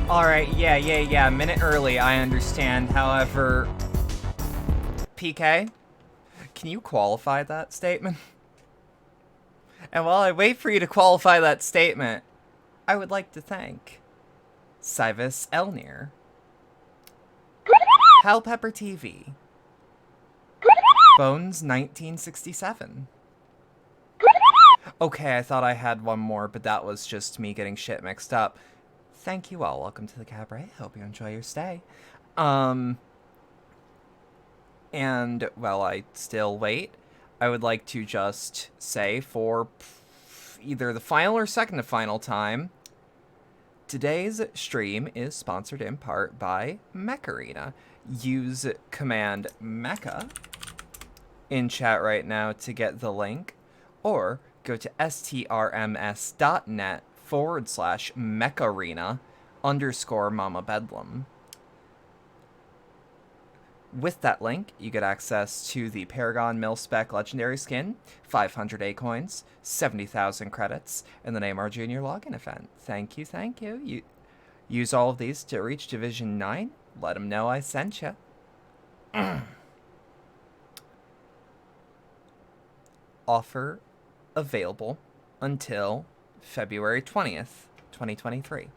Alright, yeah. A minute early, I understand. However, PK, can you qualify that statement? And while I wait for you to qualify that statement, I would like to thank Cyrus Elnir, Hal Pepper TV, Bones 1967. Okay, I thought I had one more, but that was just me getting shit mixed up. Thank you all. Welcome to the cabaret. Hope you enjoy your stay. And while I still wait, I would like to just say for either the final or second to final time, today's stream is sponsored in part by Mech Arena. Use command MECHA in chat right now to get the link, or go to strms.net/mecharena_Mama Bedlam. With that link, you get access to the Paragon Mil-Spec Legendary Skin, 500 A-Coins, 70,000 credits, and the Neymar Jr. login event. Thank you. You use all of these to reach Division 9. Let them know I sent you. Offer available until February 20th, 2023.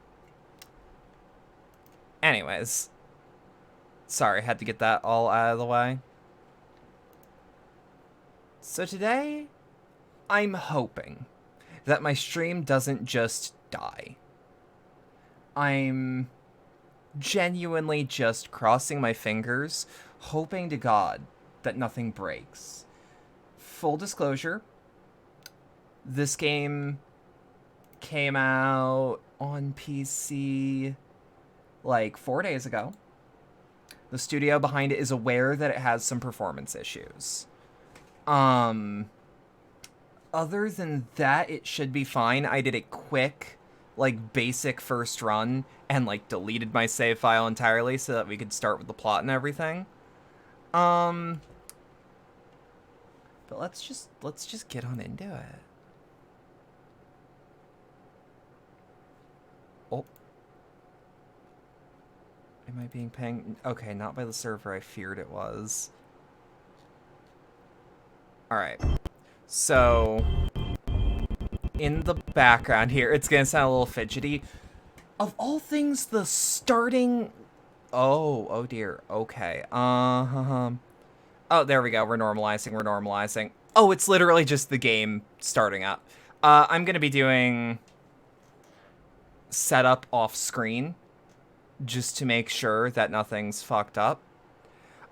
Anyways, sorry, had to get that all out of the way. So today, I'm hoping that my stream doesn't just die. I'm genuinely just crossing my fingers, hoping to God that nothing breaks. Full disclosure, this game came out on PC like 4 days ago. The studio behind it is aware that it has some performance issues. Other than that, it should be fine. I did a quick, like, basic first run and, like, deleted my save file entirely so that we could start with the plot and everything. But let's just get on into it. Oh. Am I being pinged? Okay, not by the server I feared it was. Alright. So, in the background here, it's gonna sound a little fidgety. Of all things, the starting... Oh dear. Okay. Oh, there we go. We're normalizing. Oh, it's literally just the game starting up. I'm gonna be doing setup off screen just to make sure that nothing's fucked up.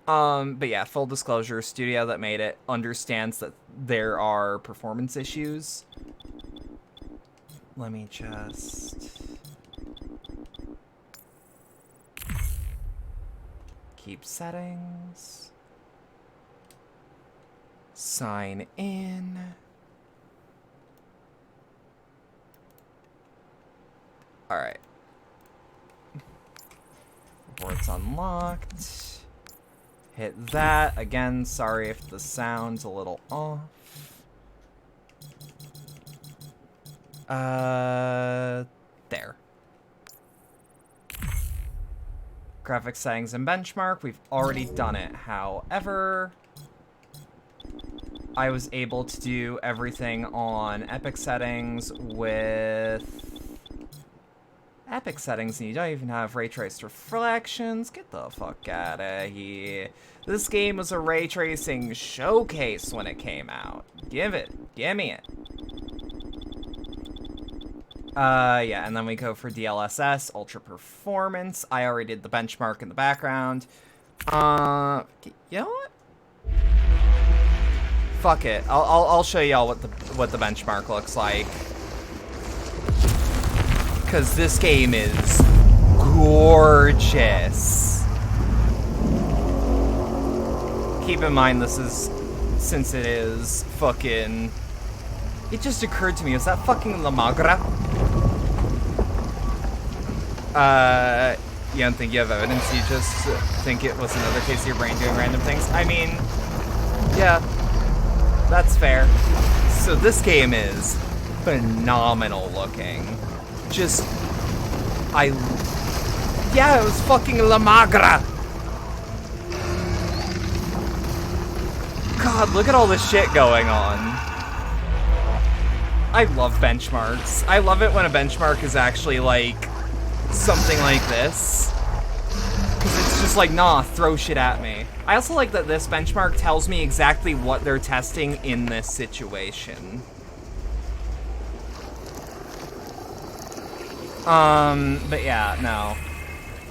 But yeah, full disclosure, studio that made it understands that there are performance issues. Let me just Keep settings. Sign in. Alright. Report's unlocked. Hit that. Again, sorry if the sound's a little off. There. Graphics settings and benchmark. We've already done it. However, I was able to do everything on Epic settings with Epic settings, and you don't even have ray traced reflections. Get the fuck out of here. This game was a ray tracing showcase when it came out. Give me it. Yeah, and then we go for DLSS, Ultra Performance. I already did the benchmark in the background. You know what? Fuck it. I'll show y'all what the benchmark looks like. Cause this game is gorgeous. Keep in mind this is, since it is fucking, it just occurred to me, is that fucking La Magra? You don't think you have evidence, you just think it was another case of your brain doing random things? I mean, yeah, that's fair. So this game is phenomenal looking. Just, yeah, it was fucking La Magra! God, look at all this shit going on. I love benchmarks. I love it when a benchmark is actually, like, something like this. Because it's just like, nah, throw shit at me. I also like that this benchmark tells me exactly what they're testing in this situation. But yeah, no.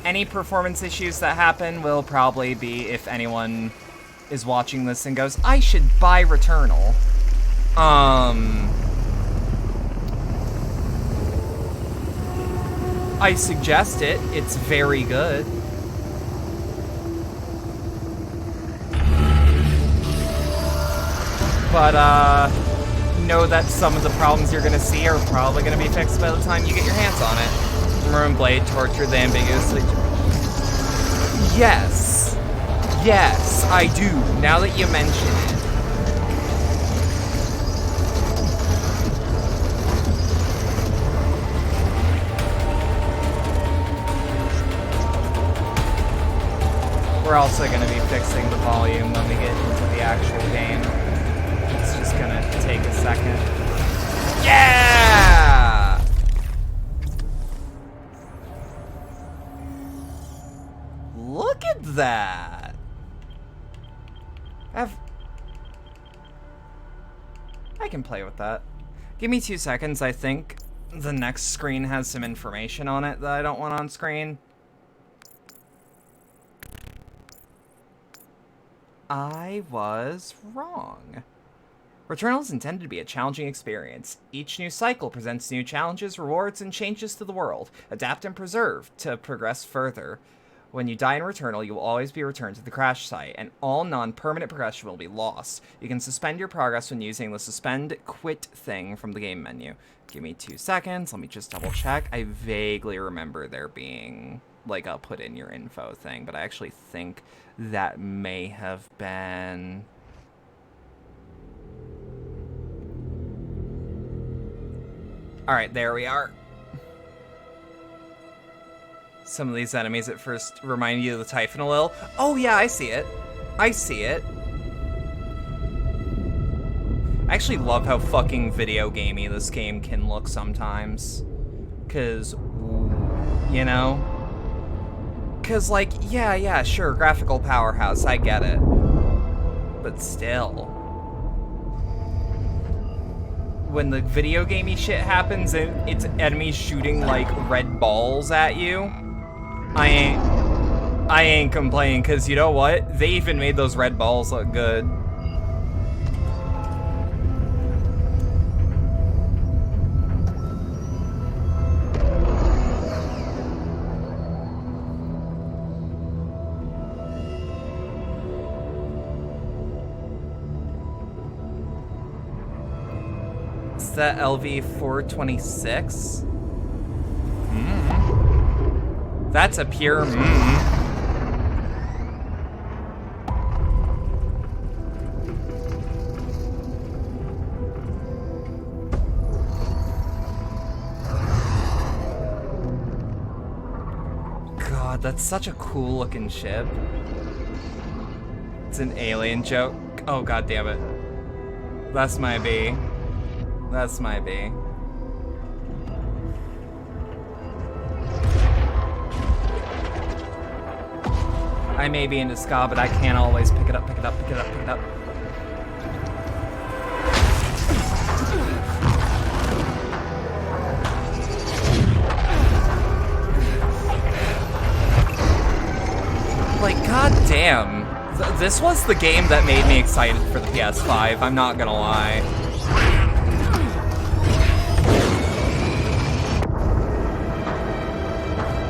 Any performance issues that happen will probably be if anyone is watching this and goes, I should buy Returnal. I suggest it. It's very good. But, know that some of the problems you're gonna see are probably gonna be fixed by the time you get your hands on it. Maroon Blade tortured the ambiguously. Yes. Yes, I do, now that you mention it. We're also gonna be fixing the volume when we get into the actual game. It's just gonna take a second. Yeah! Look at that! I can play with that. Give me 2 seconds, I think the next screen has some information on it that I don't want on screen. I was wrong. Returnal is intended to be a challenging experience. Each new cycle presents new challenges, rewards, and changes to the world. Adapt and preserve to progress further. When you die in Returnal, you will always be returned to the crash site, and all non-permanent progression will be lost. You can suspend your progress when using the suspend quit thing from the game menu. Give me 2 seconds, let me just double check. I vaguely remember there being like a put in your info thing, but I actually think that may have been... Alright, there we are. Some of these enemies at first remind you of the Typhon a little. Oh yeah, I see it. I see it. I actually love how fucking video gamey this game can look sometimes. Cause, you know? Cause like, yeah, sure, graphical powerhouse, I get it. But still. When the video gamey shit happens and it's enemies shooting like red balls at you, I ain't complaining, cause you know what? They even made those red balls look good. that LV-426? That's a pure God, that's such a cool looking ship. It's an alien joke. Oh, God damn it. That's my B. That's my B. I may be into ska, but I can't always pick it up, pick it up, pick it up, pick it up. Like, goddamn. This was the game that made me excited for the PS5, I'm not gonna lie.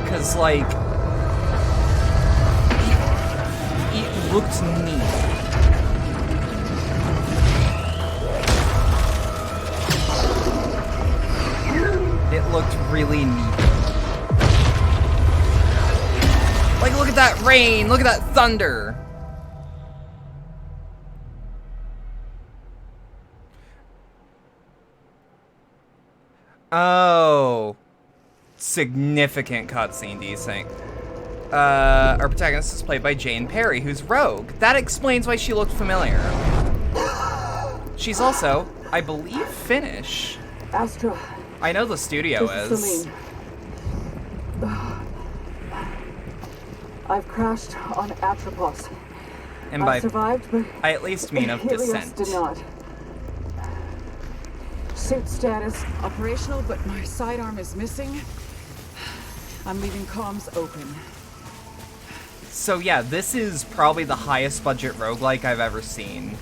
Cause, like, it looked neat. It looked really neat. Like, look at that rain, look at that thunder. Oh. Significant cutscene desync. Our protagonist is played by Jane Perry, who's Rogue. That explains why she looked familiar. She's also, I believe, Finnish. Astra. I know the studio is. I've crashed on Atropos. And by I survived, but I at least mean of Helios descent. did not. Suit status operational, but my sidearm is missing. I'm leaving comms open. So yeah, this is probably the highest budget roguelike I've ever seen.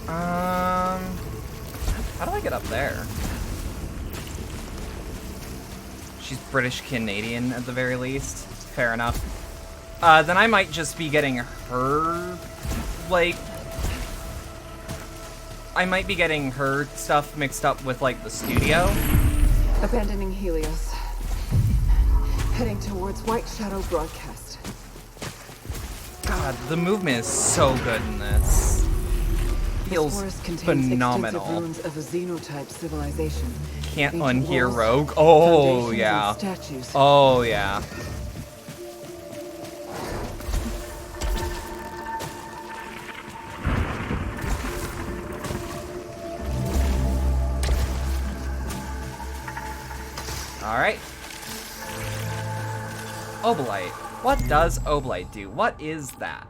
How do I get up there? She's British-Canadian at the very least. Fair enough. Then I might just be getting her, like... I might be getting her stuff mixed up with, like, the studio. Abandoning Helios. Heading towards White Shadow Broadcast. God, the movement is so good in this. Feels phenomenal. Ruins of a xenotype civilization. Can't unhear Rogue. Oh yeah. Oh yeah. All right. Obolite. What does Obolite do? What is that?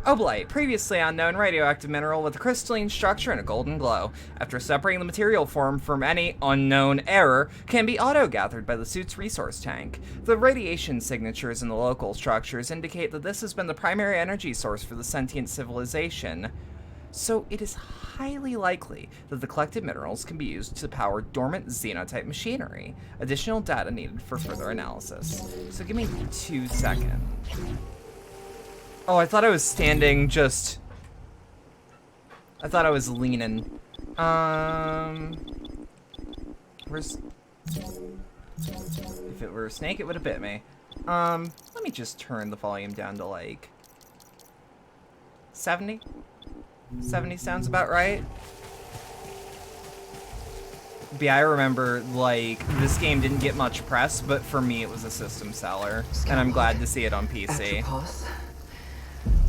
Obolite, previously unknown radioactive mineral with a crystalline structure and a golden glow. After separating the material form from any unknown error, can be auto-gathered by the suit's resource tank. The radiation signatures in the local structures indicate that this has been the primary energy source for the sentient civilization. So it is highly likely that the collected minerals can be used to power dormant xenotype machinery. Additional data needed for further analysis. So give me 2 seconds. Oh, I thought I was standing just... I thought I was leaning. Where's... If it were a snake, it would have bit me. Let me just turn the volume down to, like... 70? 70 sounds about right. But yeah, I remember, like, this game didn't get much press, but for me it was a system seller. And I'm glad to see it on PC. Atropos.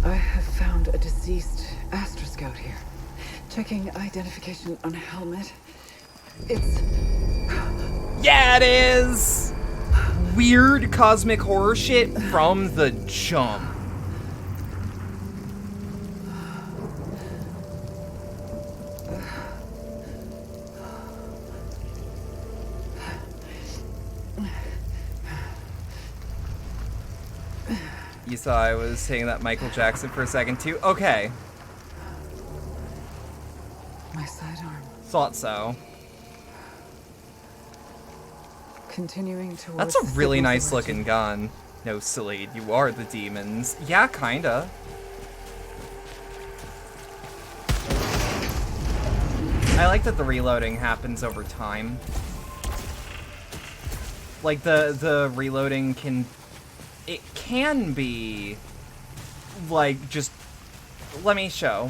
I have found a deceased Astra Scout here. Checking identification on helmet. It's... Yeah, it is! Weird cosmic horror shit from the jump. You saw I was saying that Michael Jackson for a second too? Okay. My sidearm. Thought so. Continuing towards... That's a really nice looking gun. No, Salid, you are the demons. Yeah, kinda. I like that the reloading happens over time. Like, the reloading can... It can be... Like, just... Let me show.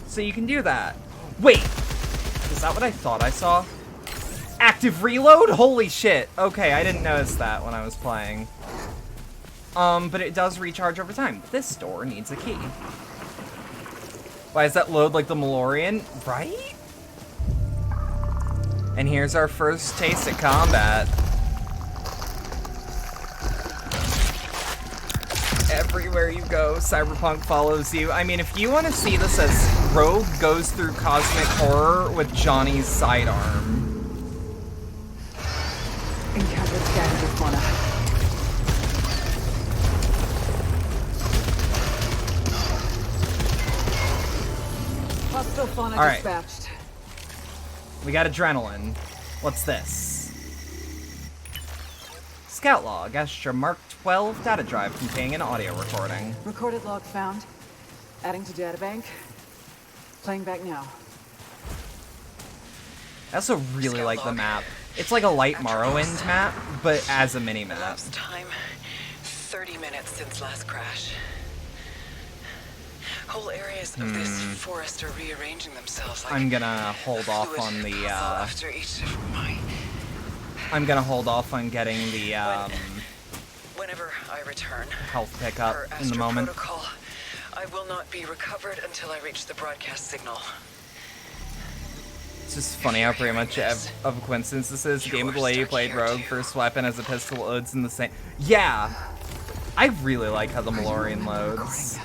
So you can do that. Wait! Is that what I thought I saw? Active reload? Holy shit. Okay, I didn't notice that when I was playing. But it does recharge over time. This door needs a key. Why does that load like the Malorian? Right? And here's our first taste at combat. Everywhere you go, Cyberpunk follows you. I mean, if you want to see this as Rogue goes through cosmic horror with Johnny's sidearm. Encountered scavenger fauna. Hostile fauna All right. dispatched. We got adrenaline. What's this? Scout log, Astra Mark 12 data drive containing an audio recording. Recorded log found. Adding to databank. Playing back now. I also really Scout like the log. map. It's like a light After Morrowind map, but as a mini-map. Elapsed time, 30 minutes since last crash. Whole areas of this forest are rearranging themselves like I'm gonna hold off fluid on the, puzzle after each different mine. I'm gonna hold off on getting the, Whenever I return, health pickup per in the Astra moment. protocol, I will not be recovered until I reach the broadcast signal. It's just funny how pretty much of a coincidence this is. The game of the lady played Rogue, first weapon as a pistol loads in the same. Yeah! I really like how the Malorian loads.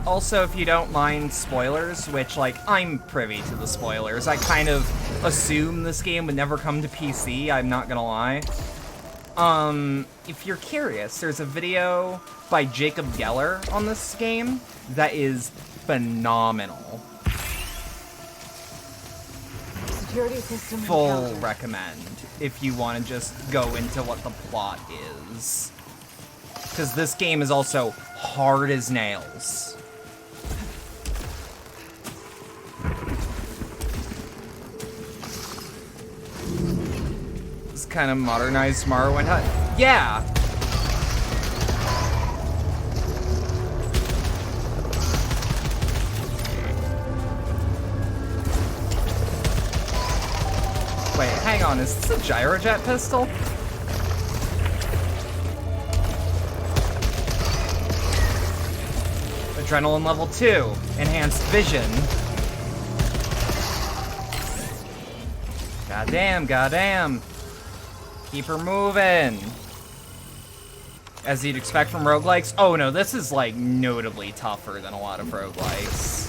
Also, if you don't mind spoilers, which, like, I'm privy to the spoilers. I kind of assume this game would never come to PC, I'm not gonna lie. If you're curious, there's a video by Jacob Geller on this game that is phenomenal. Security system Full encountered. recommend if you want to just go into what the plot is. Because this game is also hard as nails. This kind of modernized Morrowind hut. Yeah! Wait, hang on, is this a gyrojet pistol? Adrenaline level 2, enhanced vision. Goddamn, goddamn. Keep her moving. As you'd expect from roguelikes. Oh no, this is like notably tougher than a lot of roguelikes.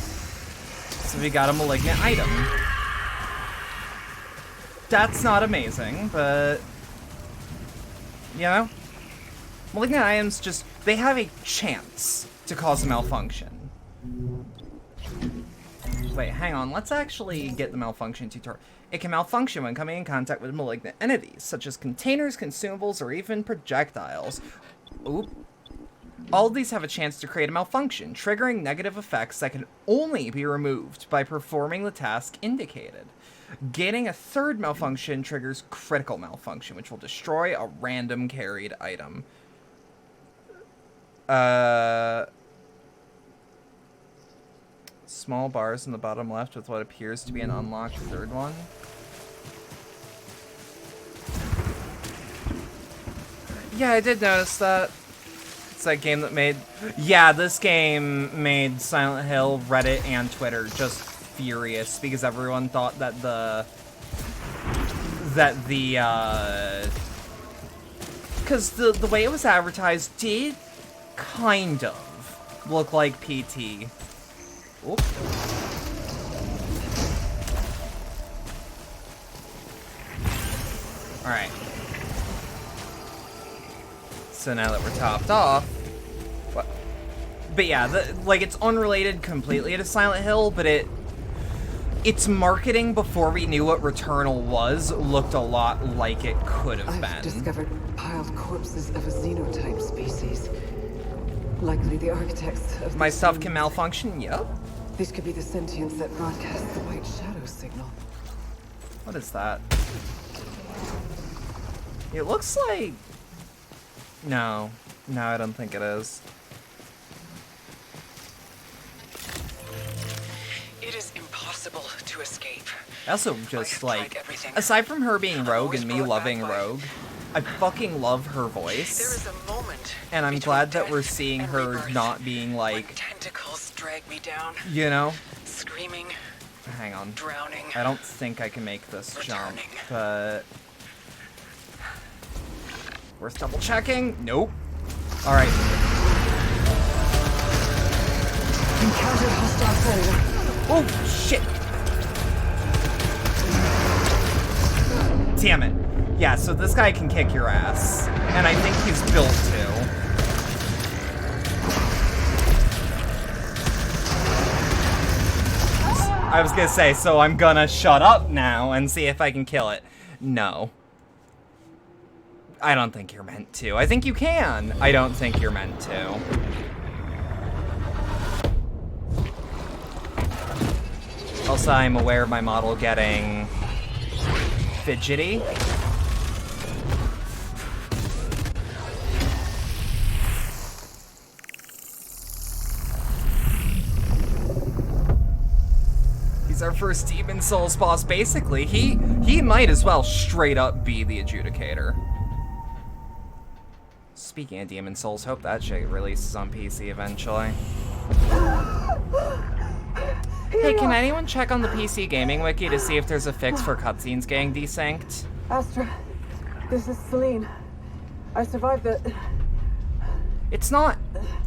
So we got a malignant item. That's not amazing, but you know, malignant items just, they have a chance to cause a malfunction. Wait, hang on, let's actually get the malfunction tutorial. It can malfunction when coming in contact with malignant entities, such as containers, consumables, or even projectiles. Oop. All of these have a chance to create a malfunction, triggering negative effects that can only be removed by performing the task indicated. Gaining a third malfunction triggers critical malfunction, which will destroy a random carried item. Small bars in the bottom left with what appears to be an unlocked third one. Yeah, I did notice that. It's that game that made... Yeah, this game made Silent Hill, Reddit, and Twitter just furious because everyone thought that because the way it was advertised did kind of look like PT. Oop. Alright. So now that we're topped off... What? But yeah, like, it's unrelated completely to Silent Hill, but it its marketing before we knew what Returnal was looked a lot like it could have I've been. discovered piled corpses of a xenotype species. Likely the architects of My these stuff can humans. malfunction? Yep. These could be the sentients that broadcast the white shadow signal. What is that? It looks like... No. No, I don't think it is. It is impossible to escape. I also I just, have like... tried everything. Aside from her being I'm Rogue always and me brought loving back by- Rogue, I fucking love her There voice. is a moment. And I'm between glad that death we're seeing and her rebirth not being, when like... tentacles drag me down, You know? screaming, Hang on. drowning. I don't think I can make this jump, Returning. but... Worth double checking? Nope. Alright. Encountered hostile predator. Oh, shit! Damn it. Yeah, so this guy can kick your ass. And I think he's built to. I was gonna say, so I'm gonna shut up now and see if I can kill it. No. I don't think you're meant to. I think you can. I don't think you're meant to. Also, I'm aware of my model getting fidgety. He's our first Demon Souls boss, basically. He might as well straight up be the Adjudicator. Speaking of Demon Souls, hope that shit releases on PC eventually. Hey, can anyone check on the PC Gaming Wiki to see if there's a fix for cutscenes getting desynced? Astra, this is Celine. I survived the... It's not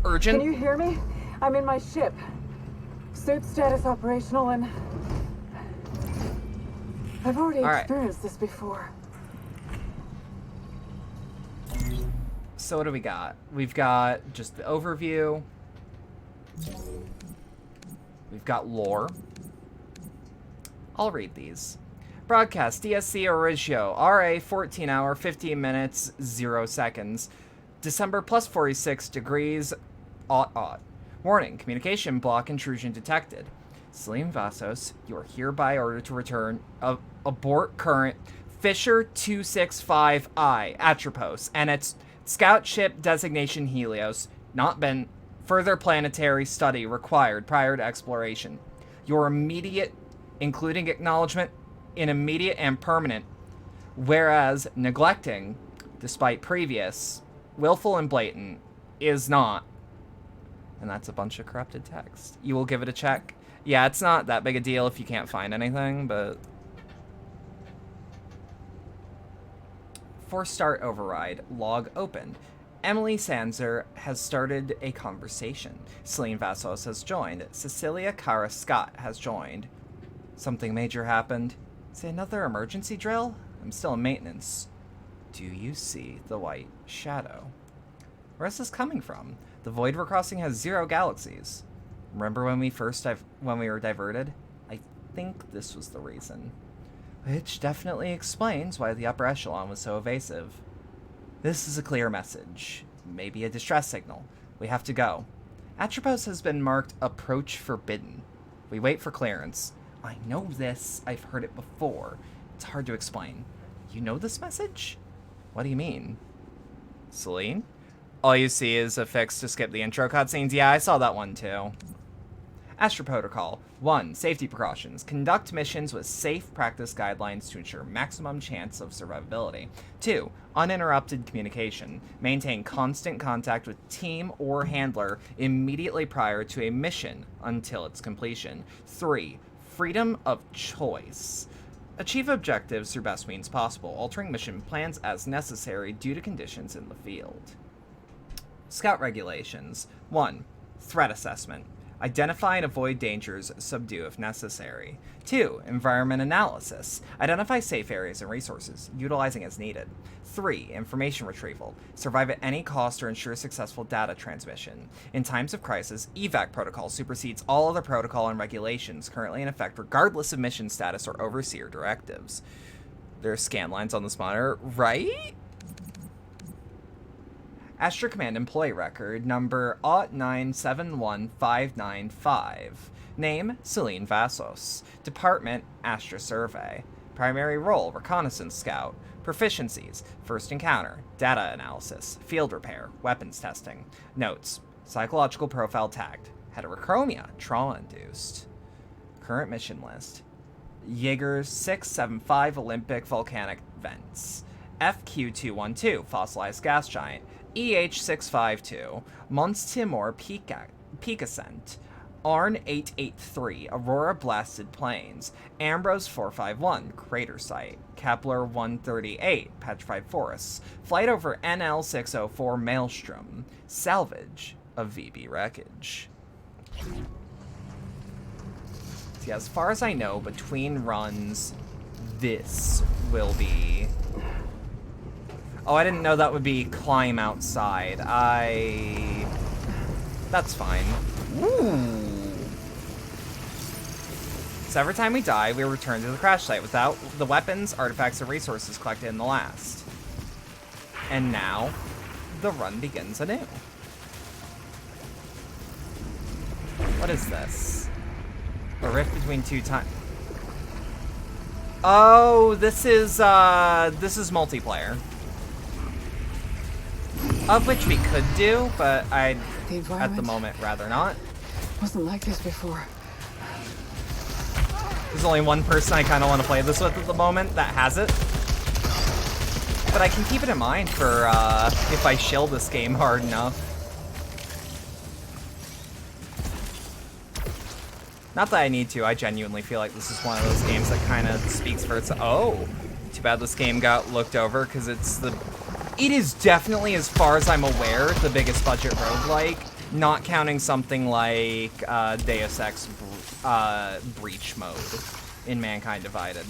urgent. Can you hear me? I'm in my ship. Suit status operational and... I've already All right. experienced this before. So what do we got? We've got just the overview. We've got lore. I'll read these. Broadcast, DSC Origio, RA 14 hour, 15 minutes, 0 seconds. December plus 46 degrees, aught. Warning, communication block intrusion detected. Celine Vassos, you are hereby ordered to return abort current Fisher 265I Atropos and its scout ship designation Helios, not been further planetary study required prior to exploration. Your immediate, including acknowledgement in immediate and permanent, whereas neglecting, despite previous, willful and blatant, is not. And that's a bunch of corrupted text. You will give it a check. Yeah, it's not that big a deal if you can't find anything, but... For start override, log opened. Emily Sanzer has started a conversation. Celine Vassos has joined. Cecilia Cara Scott has joined. Something major happened. Is it another emergency drill? I'm still in maintenance. Do you see the white shadow? Where's this coming from? The void we're crossing has 0 galaxies. Remember when we were diverted? I think this was the reason. Which definitely explains why the upper echelon was so evasive. This is a clear message. Maybe a distress signal. We have to go. Atropos has been marked approach forbidden. We wait for clearance. I know this. I've heard it before. It's hard to explain. You know this message? What do you mean? Celine? All you see is a fix to skip the intro cutscenes. Yeah, I saw that one too. Astro Protocol. 1. Safety precautions. Conduct missions with safe practice guidelines to ensure maximum chance of survivability. 2. Uninterrupted communication. Maintain constant contact with team or handler immediately prior to a mission until its completion. 3. Freedom of choice. Achieve objectives through best means possible, altering mission plans as necessary due to conditions in the field. Scout regulations. 1. Threat assessment. Identify and avoid dangers, subdue if necessary. 2. Environment analysis. Identify safe areas and resources, utilizing as needed. 3. Information retrieval. Survive at any cost or ensure successful data transmission. In times of crisis, evac protocol supersedes all other protocol and regulations currently in effect regardless of mission status or overseer directives. There are scan lines on this monitor, right? Astra Command Employee Record, number 0971595. Name, Celine Vassos. Department, Astra Survey. Primary role, Reconnaissance Scout. Proficiencies, First Encounter, Data Analysis, Field Repair, Weapons Testing. Notes, Psychological Profile Tagged. Heterochromia, Trauma-Induced. Current mission list. Jaeger 675 Olympic Volcanic Vents. FQ-212, Fossilized Gas Giant. EH-652, Mons Timor Peak Ascent, ARN-883, Aurora Blasted Plains, Ambrose 451, Crater Site, Kepler 138, Petrified Forests, Flight over NL-604 Maelstrom, Salvage of VB Wreckage. See, as far as I know, between runs, this will be... Oh, I didn't know that would be climb outside. That's fine. Ooh. So every time we die, we return to the crash site without the weapons, artifacts, or resources collected in the last. And now, the run begins anew. What is this? A rift between two time... Oh, this is multiplayer. Of which we could do, but I'd, at the moment, rather not. Wasn't like this before. There's only one person I kind of want to play this with at the moment that has it. But I can keep it in mind for if I shill this game hard enough. Not that I need to, I genuinely feel like this is one of those games that kind of speaks for itself. Oh, too bad this game got looked over, because it is definitely, as far as I'm aware, the biggest budget roguelike, not counting something like Deus Ex Breach mode in Mankind Divided.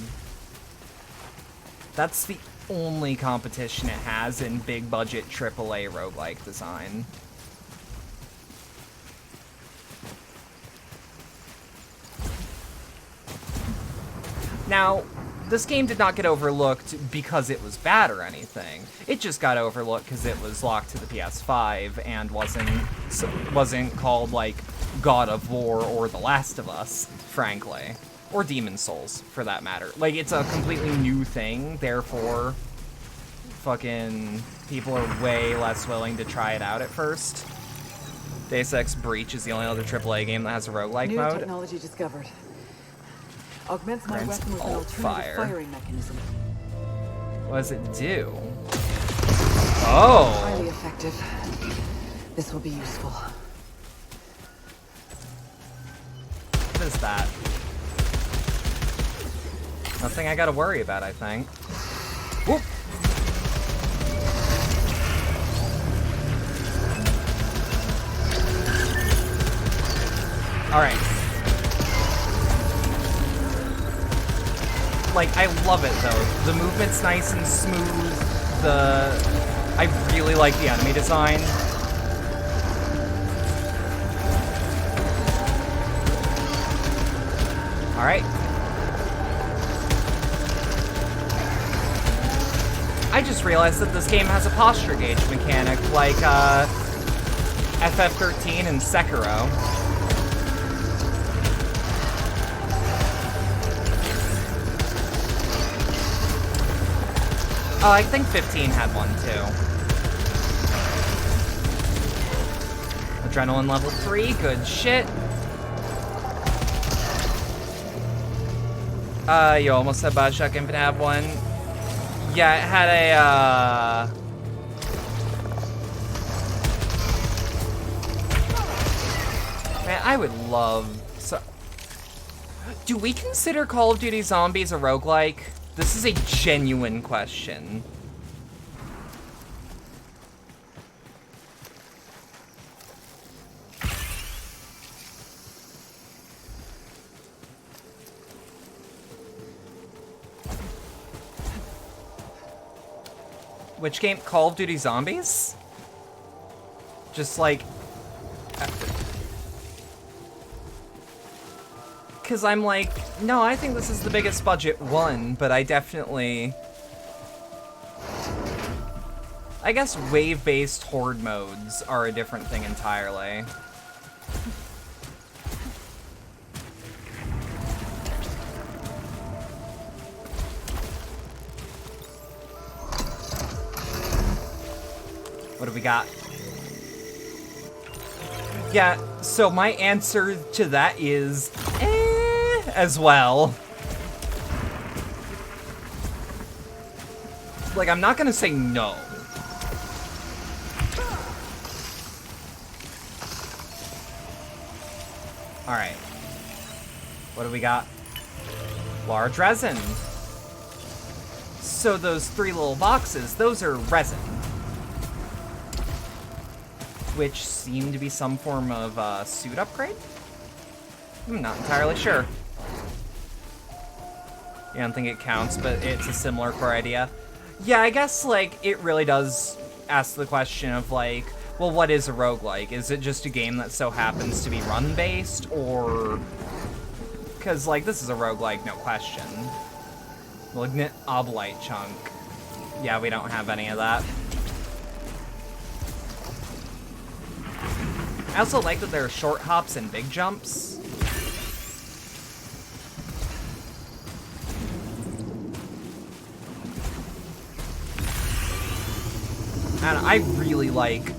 That's the only competition it has in big budget AAA roguelike design. Now, this game did not get overlooked because it was bad or anything. It just got overlooked because it was locked to the PS5 and wasn't called, like, God of War or The Last of Us, frankly. Or Demon's Souls, for that matter. Like, it's a completely new thing, therefore, fucking people are way less willing to try it out at first. Deus Ex Breach is the only other AAA game that has a roguelike mode. New technology discovered. Augments my Grants weapon with an alternative firing mechanism. What does it do? Oh! Highly effective. This will be useful. What is that? Nothing I gotta worry about, I think. Whoop! Alright. Like, I love it, though. The movement's nice and smooth. I really like the enemy design. Alright. I just realized that this game has a posture gauge mechanic, like, FF13 and Sekiro. Oh, I think 15 had one, too. Adrenaline level 3, good shit. You almost said Bioshock Infinite had one. Yeah, it had a, Man, I would love... Do we consider Call of Duty Zombies a roguelike? This is a genuine question. Which game? Call of Duty Zombies? Just like... Because I'm like, no, I think this is the biggest budget one, but I definitely... I guess wave-based horde modes are a different thing entirely. What do we got? Yeah, so my answer to that is as well. Like, I'm not gonna say no. Alright. What do we got? Large resin. So those 3 little boxes, those are resin. Which seem to be some form of suit upgrade? I'm not entirely sure. Yeah, I don't think it counts, but it's a similar core idea. Yeah, I guess, like, it really does ask the question of, like, well, what is a roguelike? Is it just a game that so happens to be run-based, or... Because, like, this is a roguelike, no question. Malignant Obolite Chunk. Yeah, we don't have any of that. I also like that there are short hops and big jumps. And I really like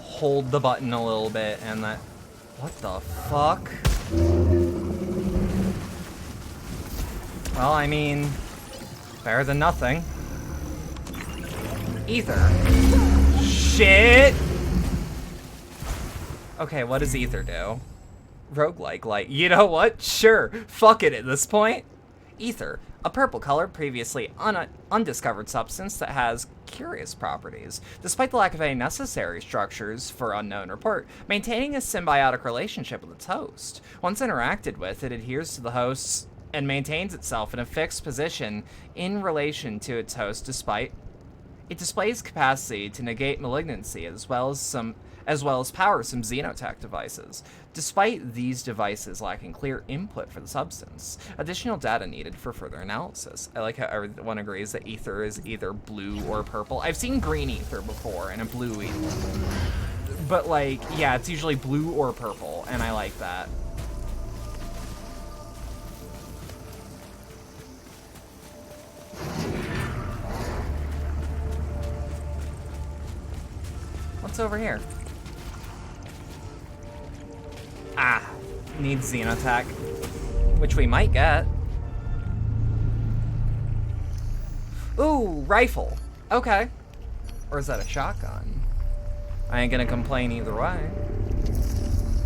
hold the button a little bit and that... What the fuck? Well, I mean, better than nothing. Ether. Shit! Okay, what does ether do? Roguelike, like, you know what? Sure, fuck it at this point. Ether, a purple-colored, previously undiscovered substance that has curious properties. Despite the lack of any necessary structures for unknown report, maintaining a symbiotic relationship with its host. Once interacted with, it adheres to the host and maintains itself in a fixed position in relation to its host despite... It displays capacity to negate malignancy as well as power some xenotech devices. Despite these devices lacking clear input for the substance, additional data needed for further analysis. I like how everyone agrees that ether is either blue or purple. I've seen green ether before and a blue ether. But like, yeah, it's usually blue or purple, and I like that. What's over here? Ah, needs xenotech, which we might get. Ooh, rifle. Okay. Or is that a shotgun? I ain't gonna complain either way.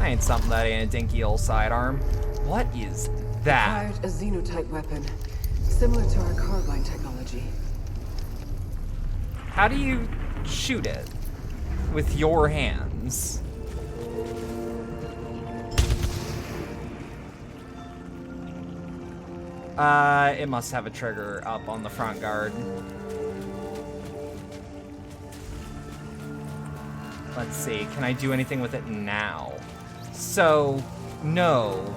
I ain't something that ain't a dinky old sidearm. What is that? Acquired a xenotype weapon, similar to our carbine technology. How do you shoot it? With your hands? It must have a trigger up on the front guard. Let's see, can I do anything with it now? So, no,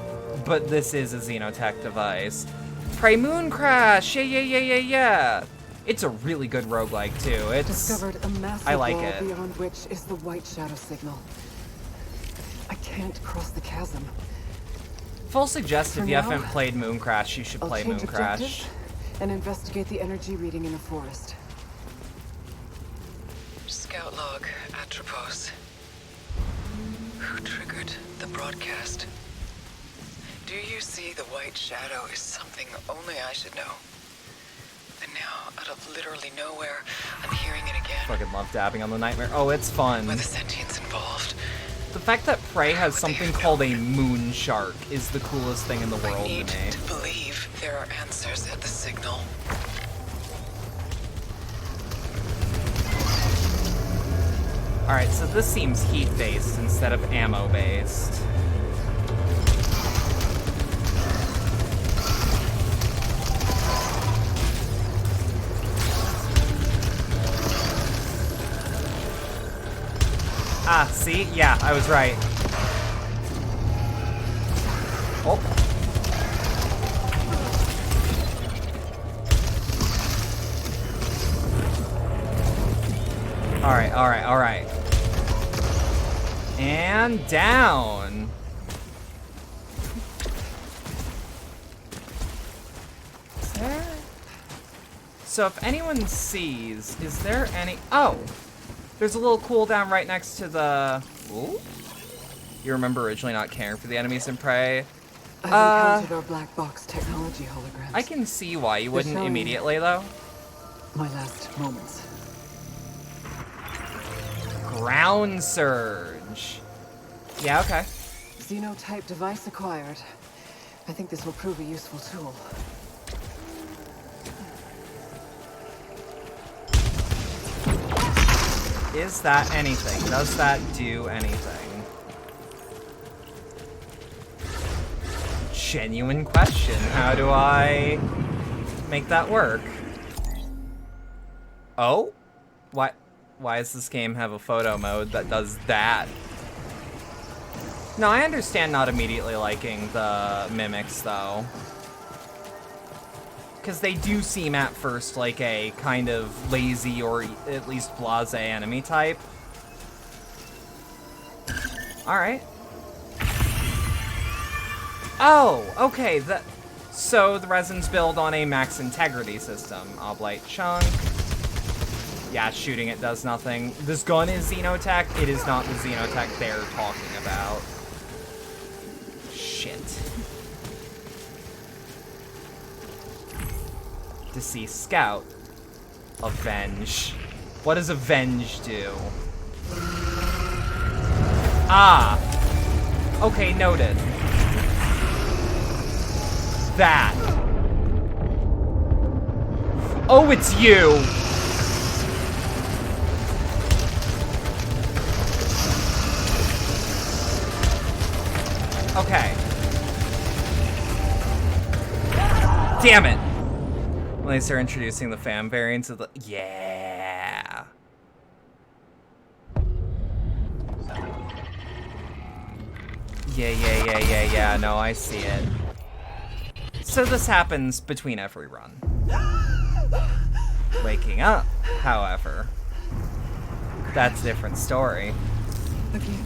but this is a xenotech device. Prey Moon Crash, yeah. It's a really good roguelike too. It's discovered a massive I like wall it. beyond which is the white shadow signal. I can't cross the chasm. Full suggest if For you now, haven't played Moon Crash, you should I'll play change Moon Crash. objectives and investigate the energy reading in the forest. Scout log, Atropos. Who triggered the broadcast? Do you see the white shadow is something only I should know? And now, out of literally nowhere, I'm hearing it again. Fucking love dabbing on the nightmare. Oh, it's fun. With the sentience involved. The fact that Prey has something called a moon shark is the coolest thing in the world I need to me. to believe there are answers at the signal. Alright, so this seems heat-based instead of ammo-based. Ah, see? Yeah, I was right. Oh. Alright, alright, alright. And down. Is there... So if anyone sees, is there any... Oh! There's a little cooldown right next to the... Ooh? You remember originally not caring for the enemies in Prey? I've encountered our black box technology holograms. I can see why you wouldn't showing immediately, though. my last moments. Ground Surge. Yeah, okay. Xenotype device acquired. I think this will prove a useful tool. Is that anything? Does that do anything? Genuine question. How do I make that work? Oh? Why does this game have a photo mode that does that? No, I understand not immediately liking the mimics, though. Because they do seem at first like a kind of lazy or at least blasé enemy type. Alright. Oh, okay. So the resins build on a max integrity system. Oblite chunk. Yeah, shooting it does nothing. This gun is Xenotech. It is not the Xenotech they're talking about. Shit. Deceased Scout. Avenge. What does Avenge do? Ah. Okay, noted. That. Oh, it's you! Okay. Damn it! When they start introducing the fan variants of the... Yeah! Yeah, no, I see it. So this happens between every run. Waking up, however, that's a different story. Again.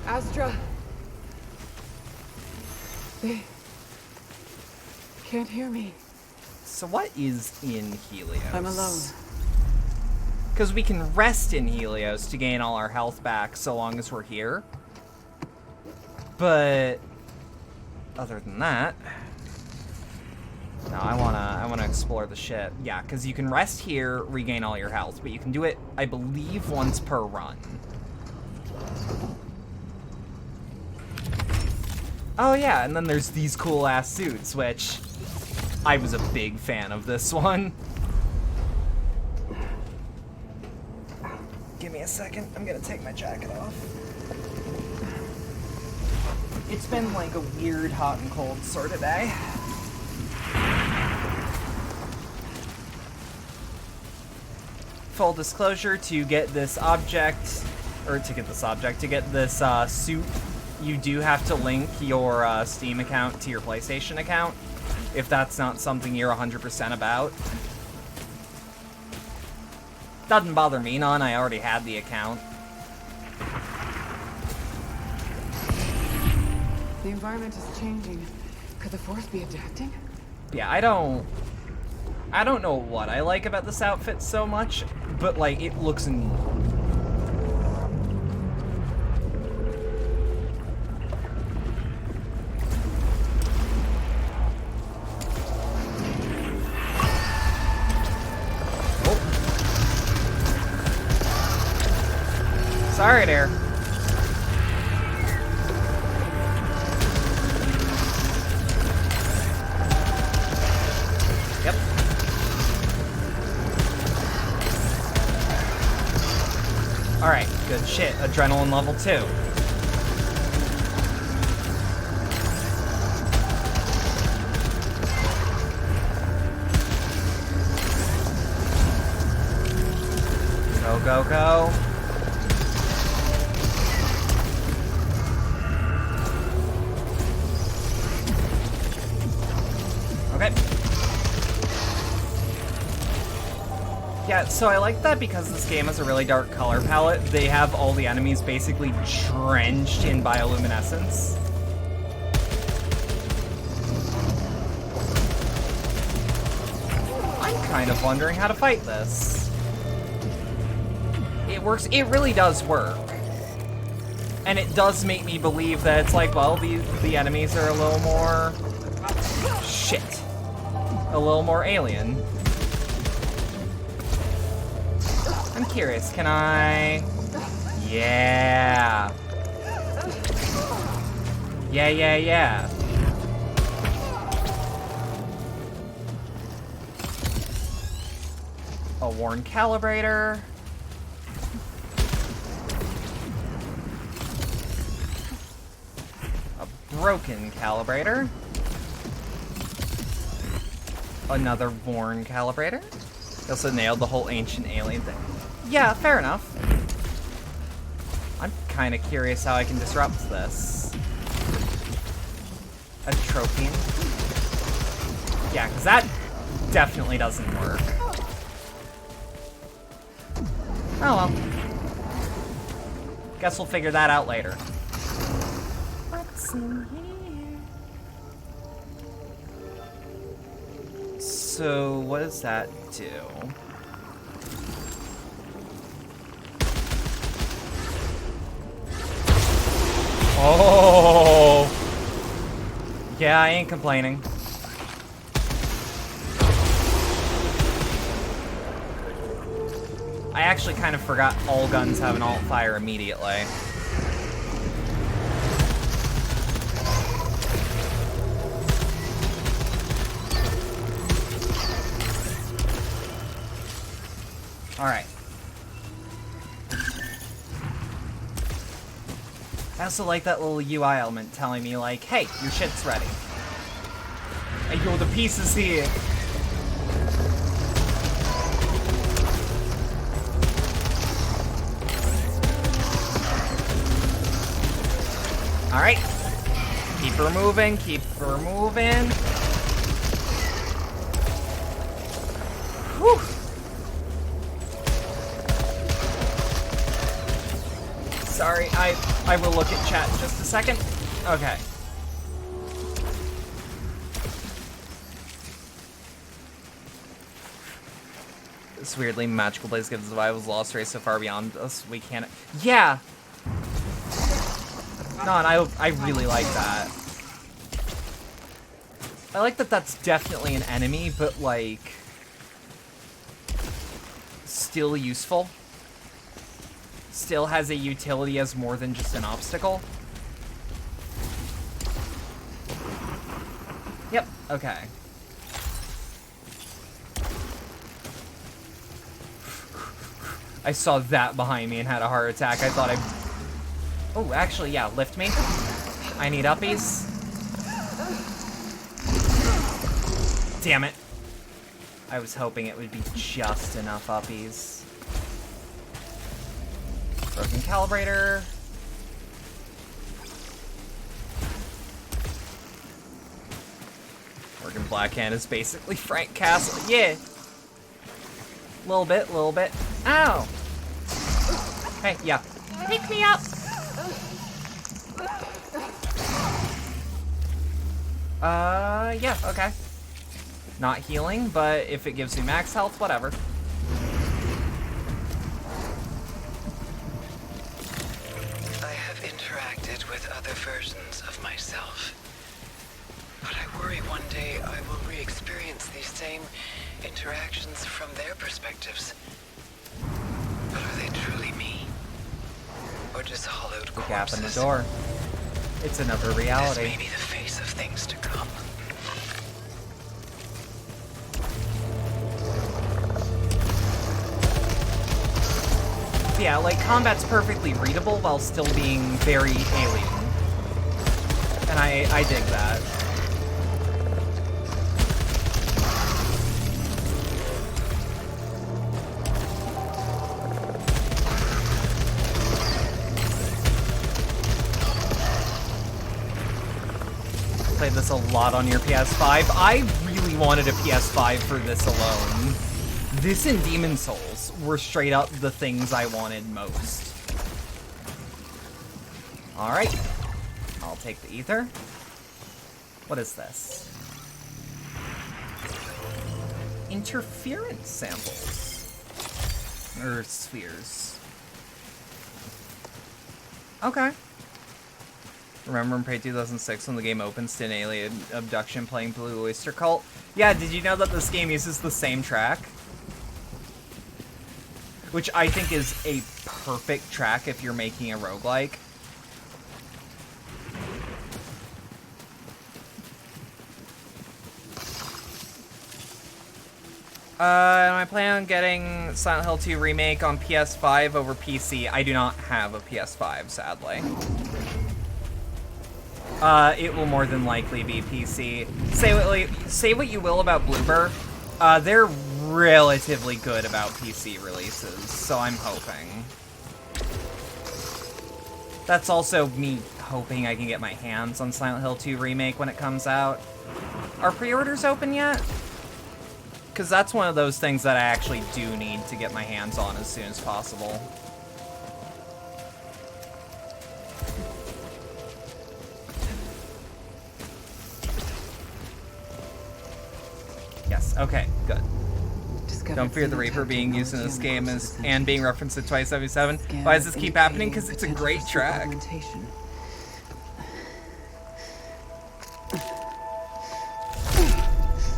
Astra! They can't hear me. So what is in Helios? I'm alone. Because we can rest in Helios to gain all our health back so long as we're here. But other than that, no, I wanna explore the ship. Yeah, because you can rest here, regain all your health, but you can do it, I believe, once per run. Oh yeah, and then there's these cool ass suits, which I was a big fan of this one. Give me a second, I'm gonna take my jacket off. It's been like a weird hot and cold sort of day. Full disclosure, to get this object, to get this suit, you do have to link your Steam account to your PlayStation account, if that's not something you're 100% about. Doesn't bother me none, I already had the account. The environment is changing. Could the Force be adapting? Yeah, I don't know what I like about this outfit so much, but like, it looks sorry there. Yep. Alright, good shit. Adrenaline level 2. Go, go, go. Yeah, so I like that because this game has a really dark color palette, they have all the enemies basically drenched in bioluminescence. I'm kind of wondering how to fight this. It works, it really does work. And it does make me believe that it's like, well, the enemies are a little more... shit. A little more alien. I'm curious, can I... Yeah. Yeah. A worn calibrator. A broken calibrator. Another worn calibrator. They also nailed the whole ancient alien thing. Yeah, fair enough. I'm kind of curious how I can disrupt this. A trophy. Yeah, because that definitely doesn't work. Oh well. Guess we'll figure that out later. What's in here? So, what does that do? Oh! Yeah, I ain't complaining. I actually kind of forgot all guns have an alt fire immediately. Alright. I also like that little UI element telling me, like, hey, your shit's ready. Hey, yo, the piece is here. Alright. Keep her moving, keep her moving. Whew. Sorry, I will look at chat in just a second. Okay. This weirdly magical place gives survival's lost race so far beyond us, we can't... Yeah! No, and I really like that. I like that that's definitely an enemy, but, like... still useful. Still has a utility as more than just an obstacle. Yep, okay. I saw that behind me and had a heart attack. I thought I... Oh, actually, yeah, lift me. I need uppies. Damn it. I was hoping it would be just enough uppies. Broken calibrator. Working Blackhand is basically Frank Castle. Yeah. Little bit. Ow. Hey, yeah. Pick me up. Yeah, okay. Not healing, but if it gives me max health, whatever. I have interacted with other versions of myself. But I worry one day I will re-experience these same interactions from their perspectives. But are they truly me? Or just hollowed corpses? The gap in the door. It's another reality. This may be the face of things to come. Yeah, like, combat's perfectly readable while still being very alien. And I dig that. Played this a lot on your PS5. I really wanted a PS5 for this alone. This and Demon's Souls. were straight up the things I wanted most. Alright. I'll take the ether. What is this? Interference samples. Or spheres. Okay. Remember in Prey 2006 when the game opens to an alien abduction playing Blue Oyster Cult? Yeah, did you know that this game uses the same track? Which I think is a perfect track if you're making a roguelike. And I plan on getting Silent Hill 2 Remake on PS5 over PC. I do not have a PS5, sadly. It will more than likely be PC. Say what you will about Bloober. They're relatively good about PC releases, so I'm hoping. That's also me hoping I can get my hands on Silent Hill 2 Remake when it comes out. Are pre-orders open yet? Because that's one of those things that I actually do need to get my hands on as soon as possible. Yes, okay, good. Don't fear the Reaper being used in this game and being referenced at Twice 77. Why does this keep happening? Because it's a great track.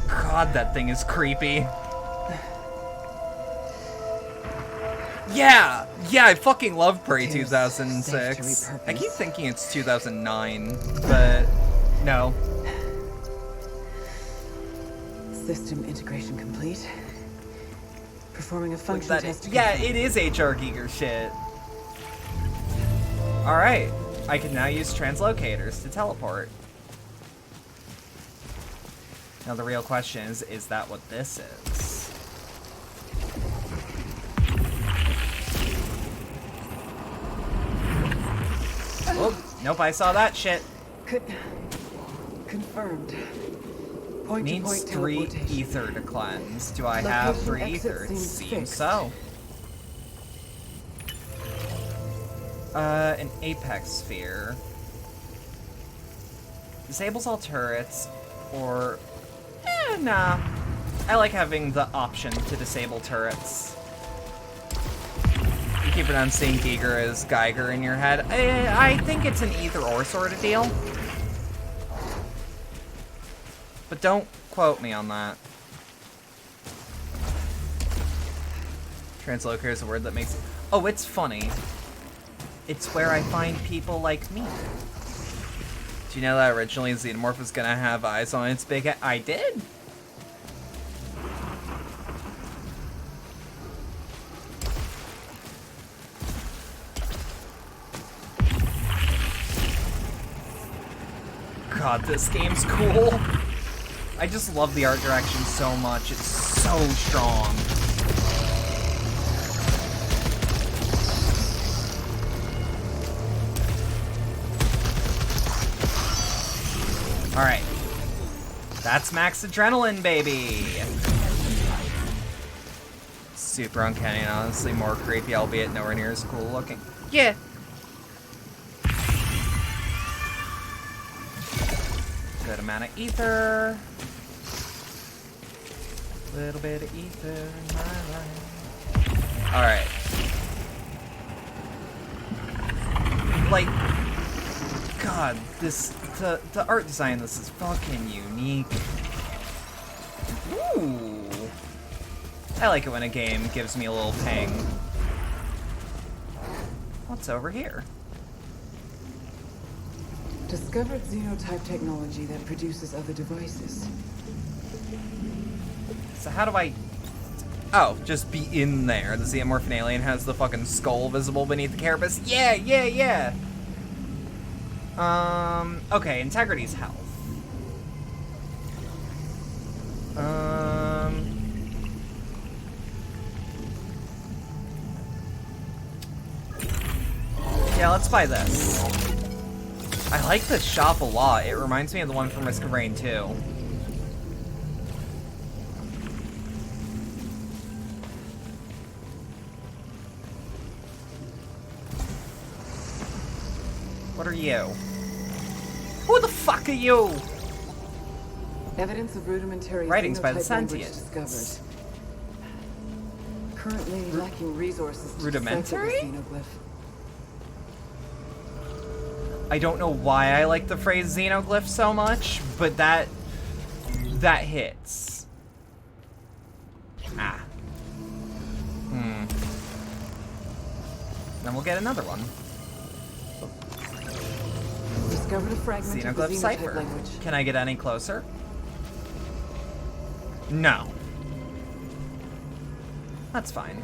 God, that thing is creepy. Yeah, I fucking love Prey 2006. I keep thinking it's 2009, but no. System integration complete. Performing a function test. Yeah, it is HR Giger shit. Alright, I can now use translocators to teleport. Now the real question is that what this is? Oh, nope, I saw that shit. Confirmed. Needs 3 ether to cleanse. Do I have 3 ether? It seems so. An apex sphere. Disables all turrets, or... nah. I like having the option to disable turrets. You keep pronouncing Giger as Geiger in your head. I think it's an either-or sort of deal. But don't quote me on that. Translocator is a word that makes... Oh, it's funny. It's where I find people like me. Do you know that originally Xenomorph was gonna have eyes on its big head? I did? God, this game's cool. I just love the art direction so much. It's so strong. Alright. That's max adrenaline, baby! Super uncanny and honestly more creepy, albeit nowhere near as cool looking. Yeah! Good amount of ether. Little bit of ether in my life. Alright. Like, God, the art design in this is fucking unique. Ooh. I like it when a game gives me a little ping. What's over here? Discovered xenotype technology that produces other devices. So how do I... Oh, just be in there. The xenomorphin alien has the fucking skull visible beneath the carapace. Yeah! Okay, integrity's health. Yeah, let's buy this. I like this shop a lot. It reminds me of the one from Risk of Rain 2. What are you? Who the fuck are you? Evidence of rudimentary Writings by the xenotype language sentients. discovered. Currently lacking resources to Rudimentary? decipher the xenoglyph. I don't know why I like the phrase xenoglyph so much, but that hits. Ah. Then we'll get another one. Discovered a fragment of the Xenoglyph xenotype cipher. language. Can I get any closer? No. That's fine.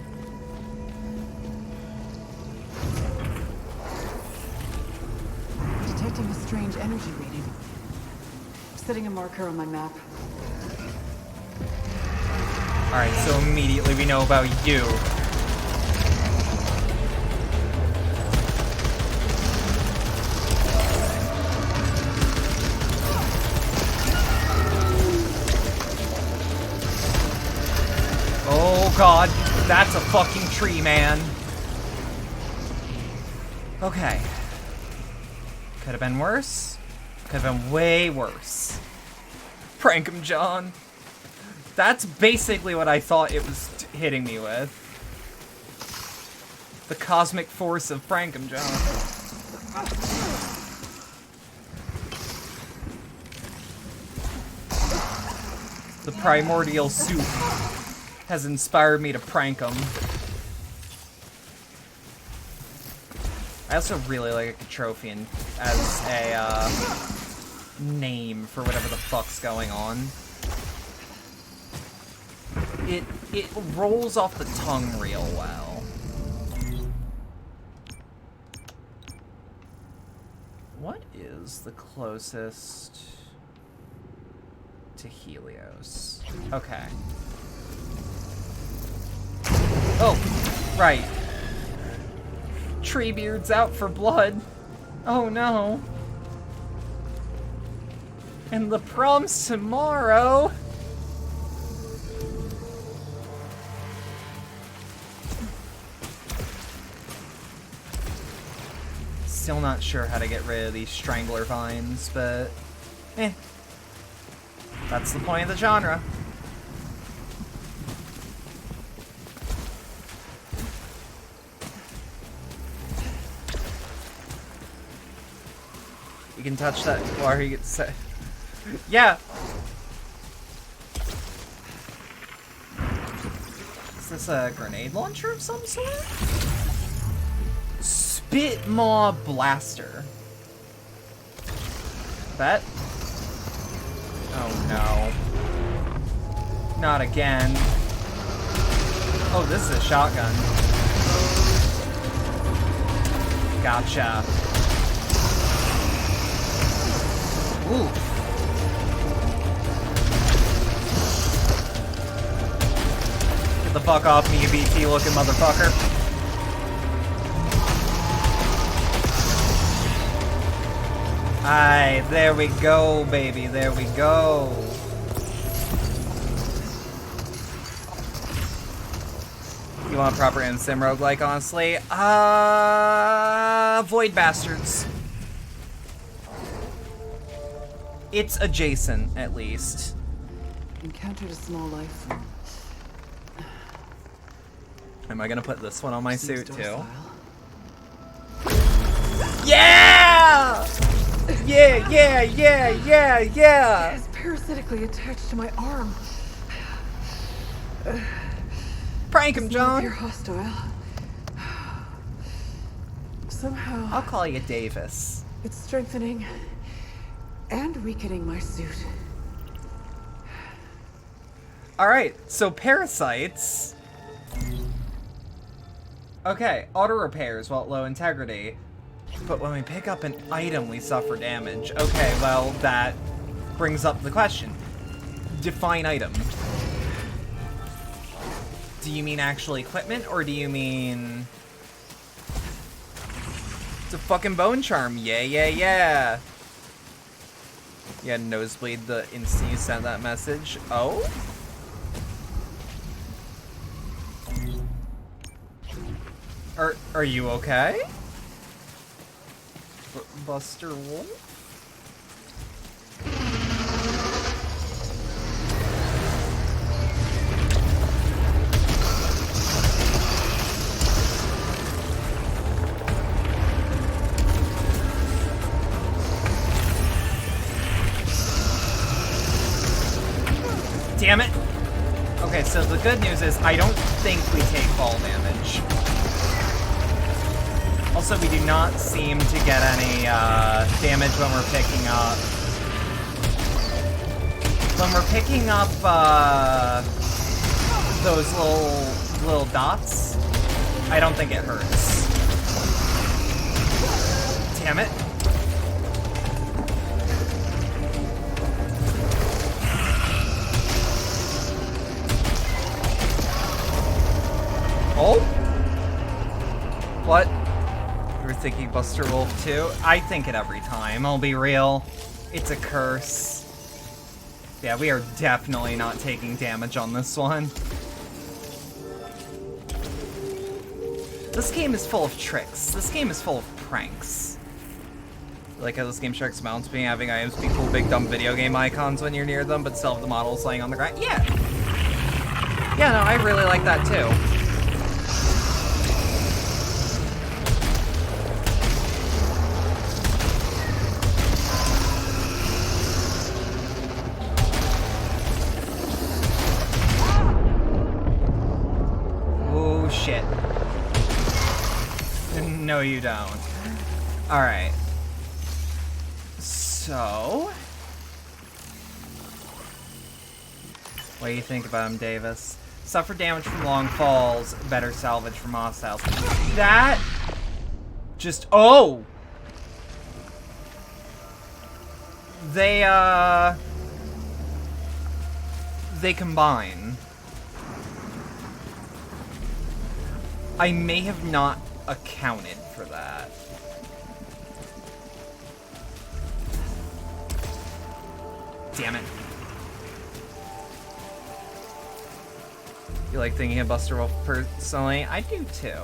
Detecting a strange energy reading. Setting a marker on my map. Alright, so immediately we know about you. Oh god, that's a fucking tree, man. Okay. Could have been worse. Could have been way worse. Prank him, John. That's basically what I thought it was hitting me with. The cosmic force of Prank him, John. The primordial soup has inspired me to prank him. I also really like a Catrophian as a name for whatever the fuck's going on. It rolls off the tongue real well. What is the closest to Helios? Okay. Oh, right. Treebeard's out for blood. Oh no. And the prom's tomorrow. Still not sure how to get rid of these strangler vines, but that's the point of the genre. You can touch that while he gets set. Yeah. Is this a grenade launcher of some sort? Spitmaw Blaster. That? Oh no. Not again. Oh, this is a shotgun. Gotcha. Ooh. Get the fuck off me, you BT looking motherfucker. Aye, there we go, baby, there we go. You want proper sim roguelike, honestly? Void Bastards. It's adjacent, at least. Encountered a small life form. Am I gonna put this one on my Seems suit, too? docile. Yeah! Yeah, yeah, yeah, yeah, yeah! It is parasitically attached to my arm. Prank him, Does not appear John! hostile. Somehow, I'll call you Davis. it's strengthening and weakening my suit. Alright, so parasites... Okay, auto repairs while at low integrity. But when we pick up an item, we suffer damage. Okay, well, that brings up the question. Define item. Do you mean actual equipment, or do you mean... It's a fucking bone charm. Yeah, yeah, yeah. Yeah, nosebleed the instant you sent that message. Oh? Are you okay? Buster Wolf? Damn it! Okay, so the good news is I don't think we take fall damage. Also, we do not seem to get any damage when we're picking up... When we're picking up those little dots, I don't think it hurts. Damn it. Oh? What? You were thinking Buster Wolf too? I think it every time, I'll be real. It's a curse. Yeah, we are definitely not taking damage on this one. This game is full of tricks. This game is full of pranks. Like how this game sharks mounts being having items be cool big dumb video game icons when you're near them, but still have the models laying on the ground. Yeah! Yeah, no, I really like that too. Shit. No, you don't. Alright. So... what do you think about him, Davis? Suffer damage from long falls, better salvage from hostiles. That... just... oh! They combine. I may have not accounted for that. Damn it. You like thinking of Buster Wolf personally? I do too.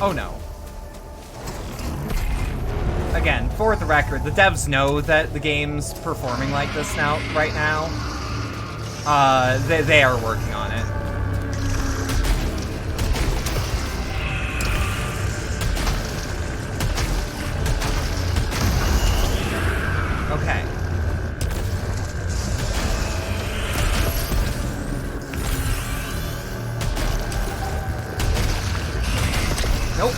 Oh no. Again, for the record, the devs know that the game's performing like this now, right now. They are working on it. Okay. Nope.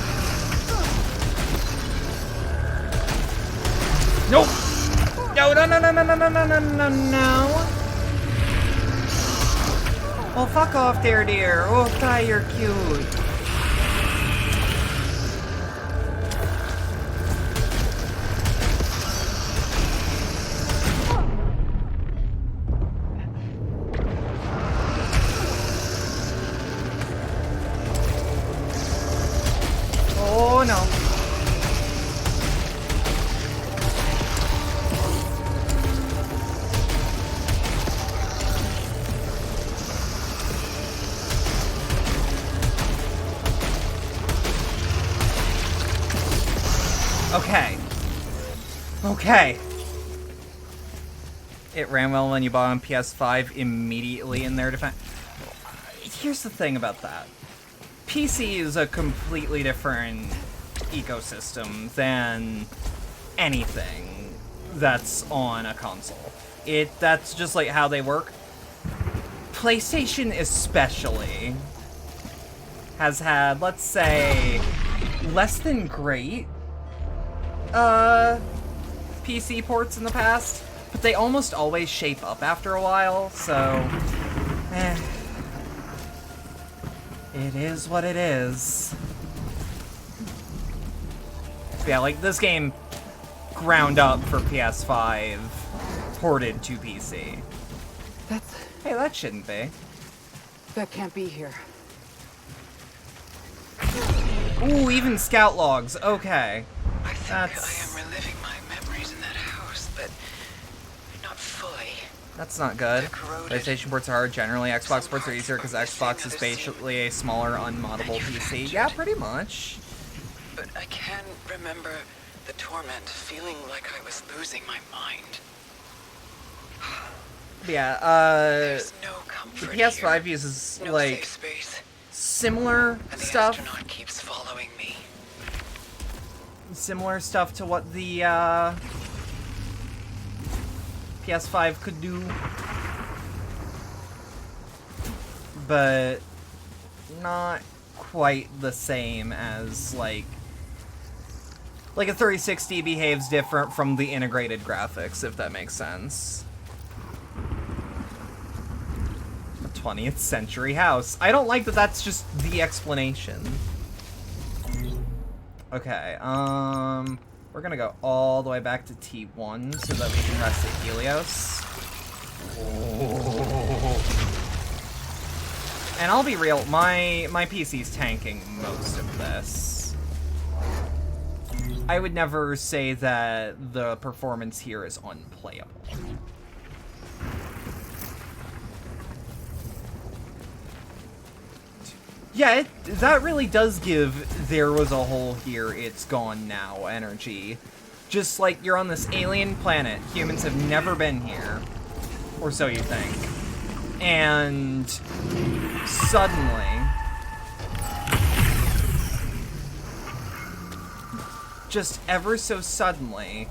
Nope. No, no, no, no, no, no, no, no, no, no. Oh, fuck off there, dear. Oh, Ty, you're cute. Oh no. Okay. Okay. It ran well when you bought on PS5 immediately in their defense. Here's the thing about that. PC is a completely different ecosystem than anything that's on a console. That's just like how they work. PlayStation especially has had, let's say, less than great PC ports in the past, but they almost always shape up after a while, so it is what it is. Yeah, like this game ground up for PS5, ported to PC. Hey, that shouldn't be. That can't be here. Ooh, even scout logs. Okay. I think I am reliving my memories in that house, but not fully. That's not good. PlayStation ports are hard generally. Xbox ports are easier because Xbox is basically a smaller, unmoddable PC. Yeah, pretty much. But I can remember the torment, feeling like I was losing my mind. Yeah, There's no the comfort PS5 here. uses, No like, safe space. similar And the stuff. astronaut keeps following me. Similar stuff to what the, PS5 could do. But not quite the same as, like a 360 behaves different from the integrated graphics, if that makes sense. A 20th century house. I don't like that that's just the explanation. Okay, we're gonna go all the way back to T1 so that we can rest at Helios. And I'll be real, my PC's tanking most of this. I would never say that the performance here is unplayable. Yeah, that really does give "there was a hole here, it's gone now" energy. Just like you're on this alien planet, humans have never been here. Or so you think. And suddenly, just ever so suddenly,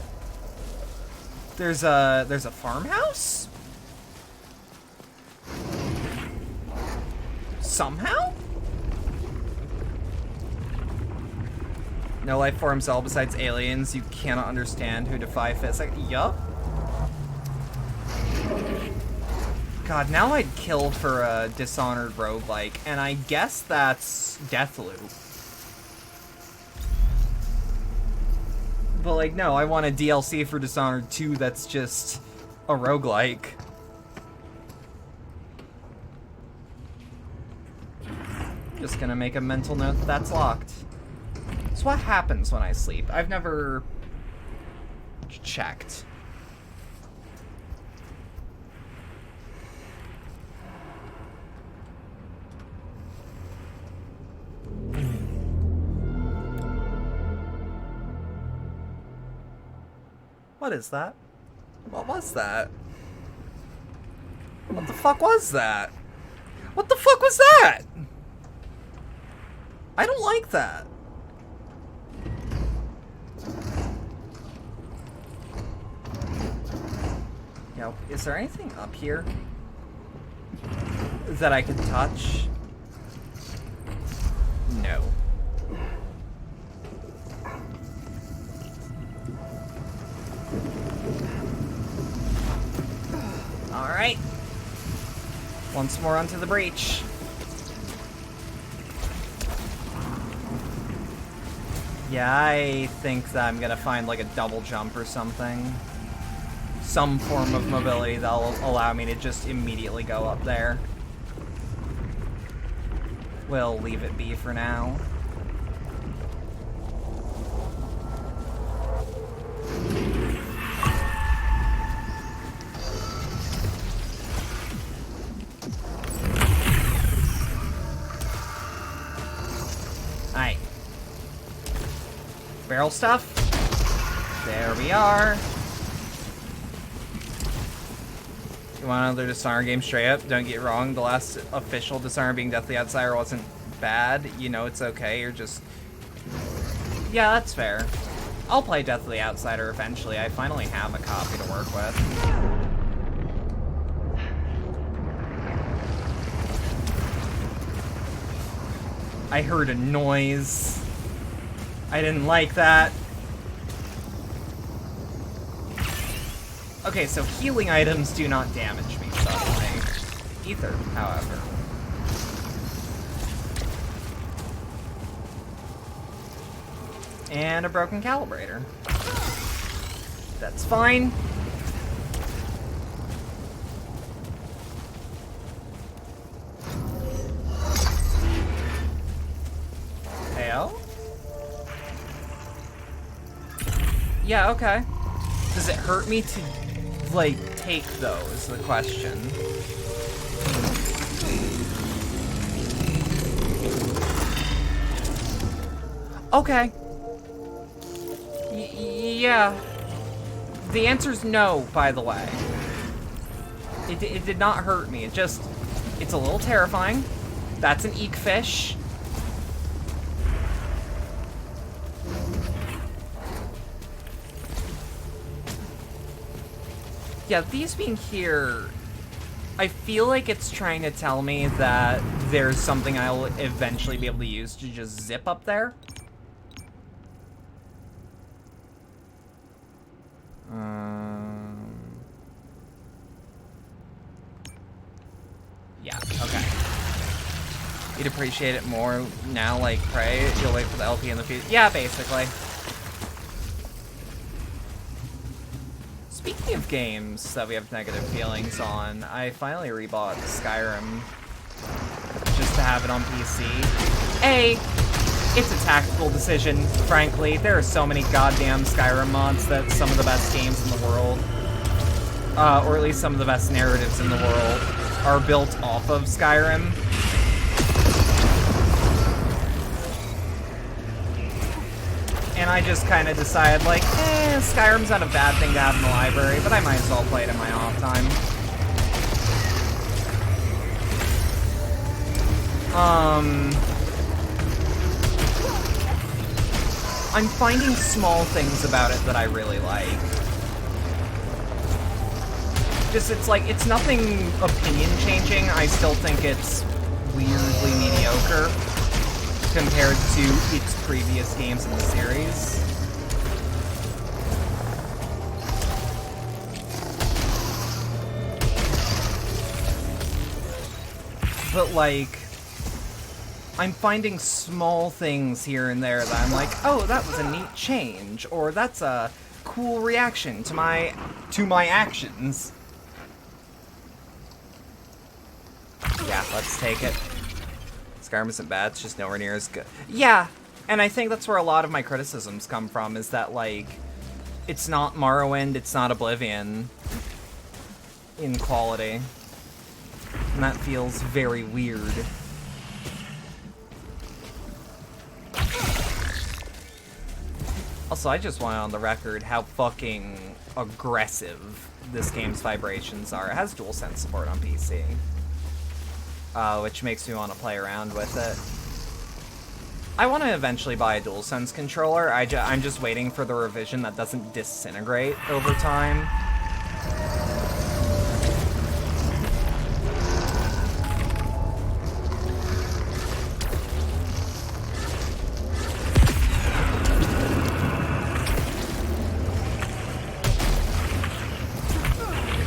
there's a farmhouse? Somehow? No life forms all besides aliens. You cannot understand who defy fate. Like, yup. God, now I'd kill for a Dishonored roguelike, and I guess that's Deathloop. But, like, no, I want a DLC for Dishonored 2 that's just a roguelike. Just gonna make a mental note that that's locked. So what happens when I sleep? I've never checked. What is that? What was that? What the fuck was that? What the fuck was that? I don't like that. Yo, is there anything up here that I could touch? No. Alright. Once more onto the breach. Yeah, I think that I'm gonna find like a double jump or something. Some form of mobility that'll allow me to just immediately go up there. We'll leave it be for now. Alright. Barrel stuff. There we are. You want another Dishonored game straight up? Don't get wrong, the last official Dishonored being Deathly Outsider wasn't bad. You know it's okay, you're just... Yeah, that's fair. I'll play Deathly Outsider eventually. I finally have a copy to work with. I heard a noise. I didn't like that. Okay, so healing items do not damage me suddenly. Ether, however. And a broken calibrator. That's fine. Heyo? Yeah, okay. Does it hurt me to, like, take those, is the question. Okay. Yeah. The answer's no, by the way. It did not hurt me. It's a little terrifying. That's an eek fish. Yeah, these being here, I feel like it's trying to tell me that there's something I'll eventually be able to use to just zip up there. Yeah, okay. You'd appreciate it more now, like Prey. You'll wait for the LP in the future. Yeah, basically. Speaking of games that we have negative feelings on, I finally rebought Skyrim just to have it on PC. It's a tactical decision, frankly. There are so many goddamn Skyrim mods that some of the best games in the world, or at least some of the best narratives in the world, are built off of Skyrim. And I just kind of decided, like, Skyrim's not a bad thing to have in the library, but I might as well play it in my off time. I'm finding small things about it that I really like. It's nothing opinion-changing. I still think it's weirdly mediocre compared to its previous games in the series. But, like, I'm finding small things here and there that I'm like, oh, that was a neat change, or that's a cool reaction to my actions. Yeah, let's take it. Skyrim isn't bad, it's just nowhere near as good. Yeah, and I think that's where a lot of my criticisms come from, is that, like, it's not Morrowind, it's not Oblivion in quality. And that feels very weird. Also, I just want on the record how fucking aggressive this game's vibrations are. It has DualSense support on PC. Which makes me want to play around with it. I want to eventually buy a DualSense controller. I'm just waiting for the revision that doesn't disintegrate over time.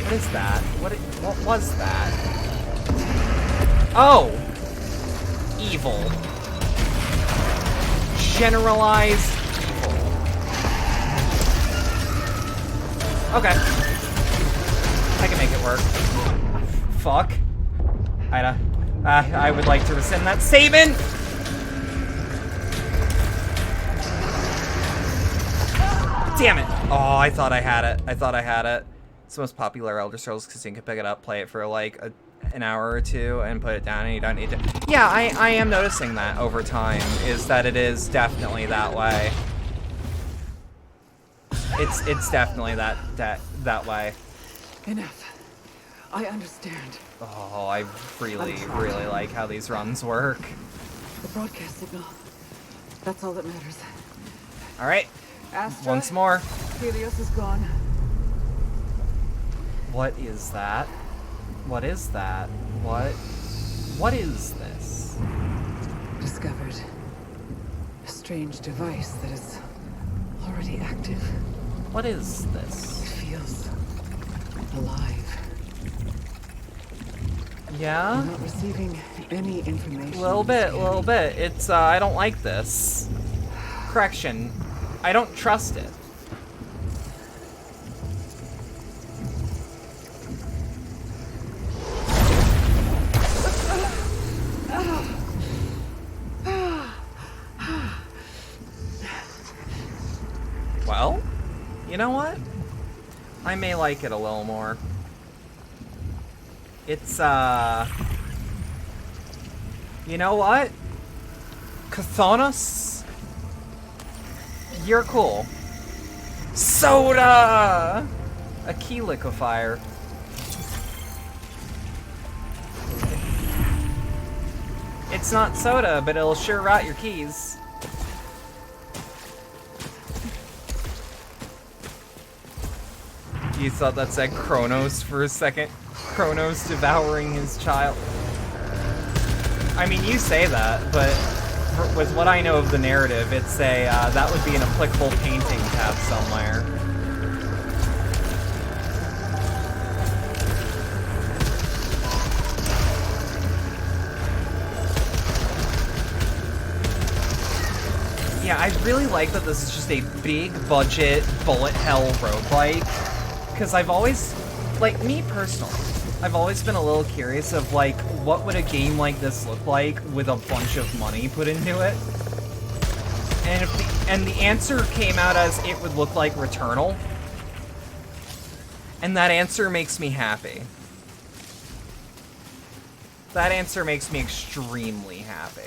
What is that? What was that? Oh! Evil. Generalized evil. Okay. I can make it work. Fuck. I would like to rescind that statement! Damn it! Oh, I thought I had it. It's the most popular Elder Scrolls because you can pick it up, play it for like an hour or two, and put it down, and you don't need to... Yeah, I am noticing that over time, is that it is definitely that way. It's definitely that way. Enough. I understand. Oh, I really like how these runs work. The broadcast signal. That's all that matters. Alright. Astra, Once more. Helios is gone. What is that? What is that? What is this? Discovered a strange device that is already active. What is this? It feels alive. Yeah? I'm not receiving any information. Little bit. It's, I don't like this. Correction. I don't trust it. Well, you know what? I may like it a little more. It's, you know what? Cathonos? You're cool. Soda! A key liquefier. It's not soda, but it'll sure rot your keys. You thought that said Kronos for a second? Kronos devouring his child. I mean, you say that, but with what I know of the narrative, it's a, that would be an applicable painting to have somewhere. Yeah, I really like that this is just a big budget bullet hell roguelike. Because I've always, like, me personally, I've always been a little curious of, like, what would a game like this look like with a bunch of money put into it? And the answer came out as it would look like Returnal. And that answer makes me happy. That answer makes me extremely happy.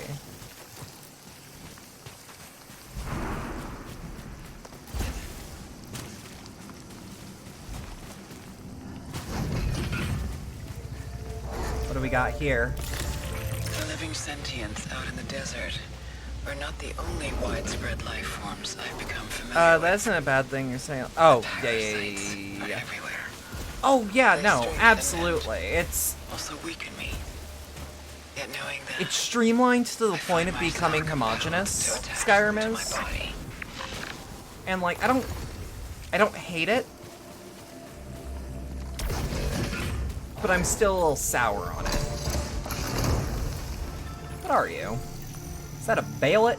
What do we got here? The living sentients out in the desert are not the only widespread life forms I've become familiar with. That isn't a bad thing you're saying. Oh, yeah. Everywhere. Oh, yeah, They no, strengthen absolutely. and It's also weaken me. Yet knowing that it's streamlined to the I point of find becoming myself homogeneous, compelled to attach Skyrim them to is. my body. And, like, I don't hate it. But I'm still a little sour on it. What are you? Is that a Balet?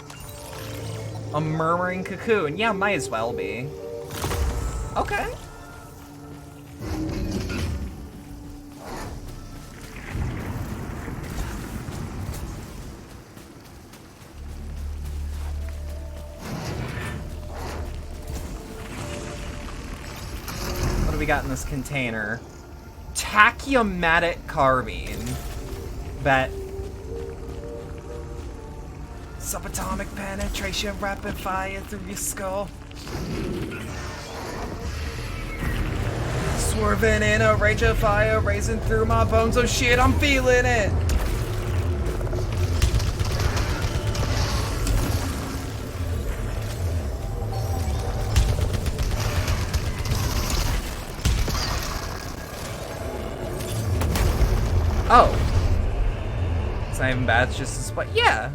A murmuring cocoon? Yeah, might as well be. Okay. What do we got in this container? Tachyomatic carbine. Bet. Subatomic penetration, rapid fire through your skull. Swerving in a rage of fire, racing through my bones. Oh shit, I'm feeling it. Oh. It's not even bad, it's just a spot. Yeah.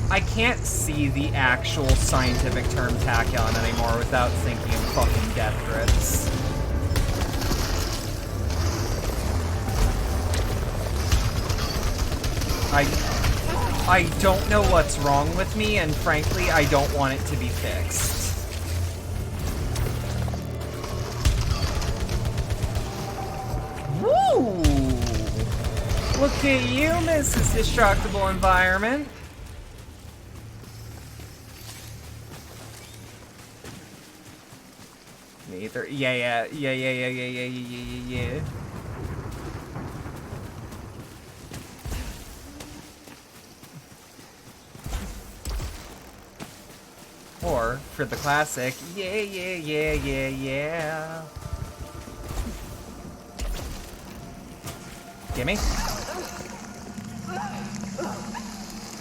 I can't see the actual scientific term tachyon anymore without thinking of fucking death grips. I don't know what's wrong with me, and frankly, I don't want it to be fixed. Woo! Look at you, Mrs. Destructible Environment. Neither. Yeah. Or, for the classic, yeah. Gimme?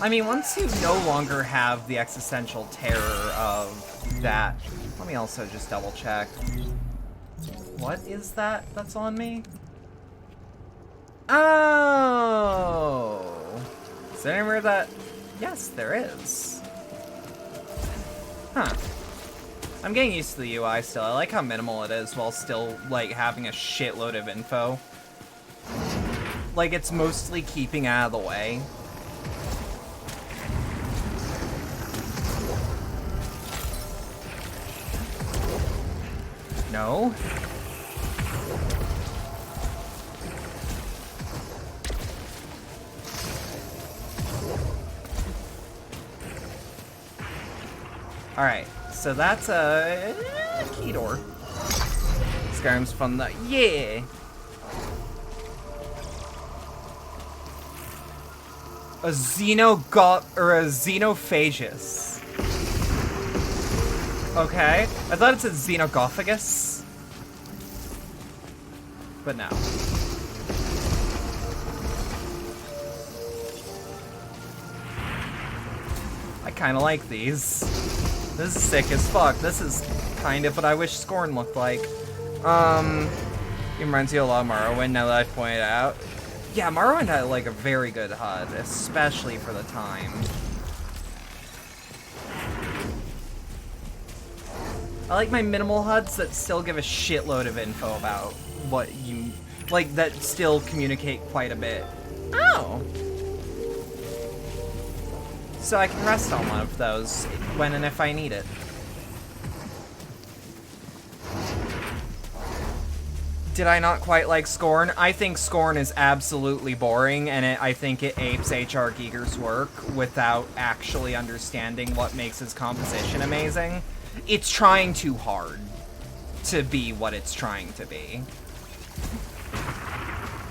I mean, once you no longer have the existential terror of that... Let me also just double check. What is that that's on me? Oh! Is there anywhere that... Yes, there is. Huh. I'm getting used to the UI still. I like how minimal it is while still, like, having a shitload of info. Like, it's mostly keeping out of the way. No? Alright, so that's a key door. Let's Skyrim's fun though. Yeah. A xenophagus. Okay. I thought it said xenogophagus. But no. I kind of like these. This is sick as fuck. This is kind of what I wish Scorn looked like. It reminds you a lot of Morrowind, now that I point it out. Yeah, Morrowind had like a very good HUD, especially for the time. I like my minimal HUDs that still give a shitload of info about what you... like, that still communicate quite a bit. Oh! So I can rest on one of those when and if I need it. Did I not quite like Scorn? I think Scorn is absolutely boring, and I think it apes H.R. Giger's work without actually understanding what makes his composition amazing. It's trying too hard to be what it's trying to be.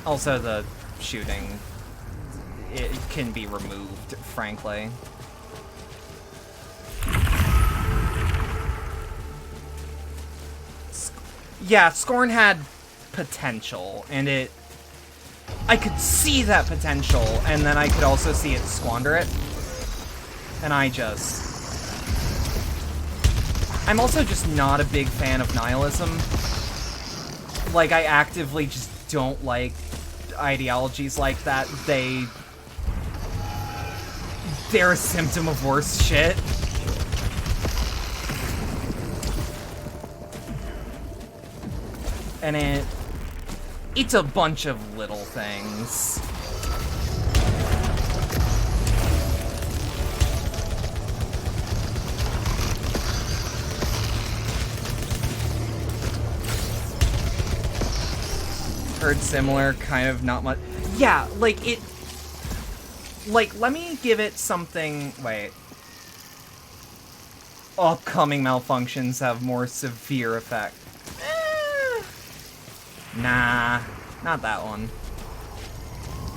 Also, the shooting, it can be removed, frankly. Yeah, Scorn had potential, and I could see that potential, and then I could also see it squander it. And I'm also just not a big fan of nihilism. Like, I actively just don't like ideologies like that. They're a symptom of worse shit. And it's a bunch of little things. Heard similar, kind of not much. Yeah, like let me give it something. Wait. Upcoming malfunctions have more severe effect. Nah, not that one.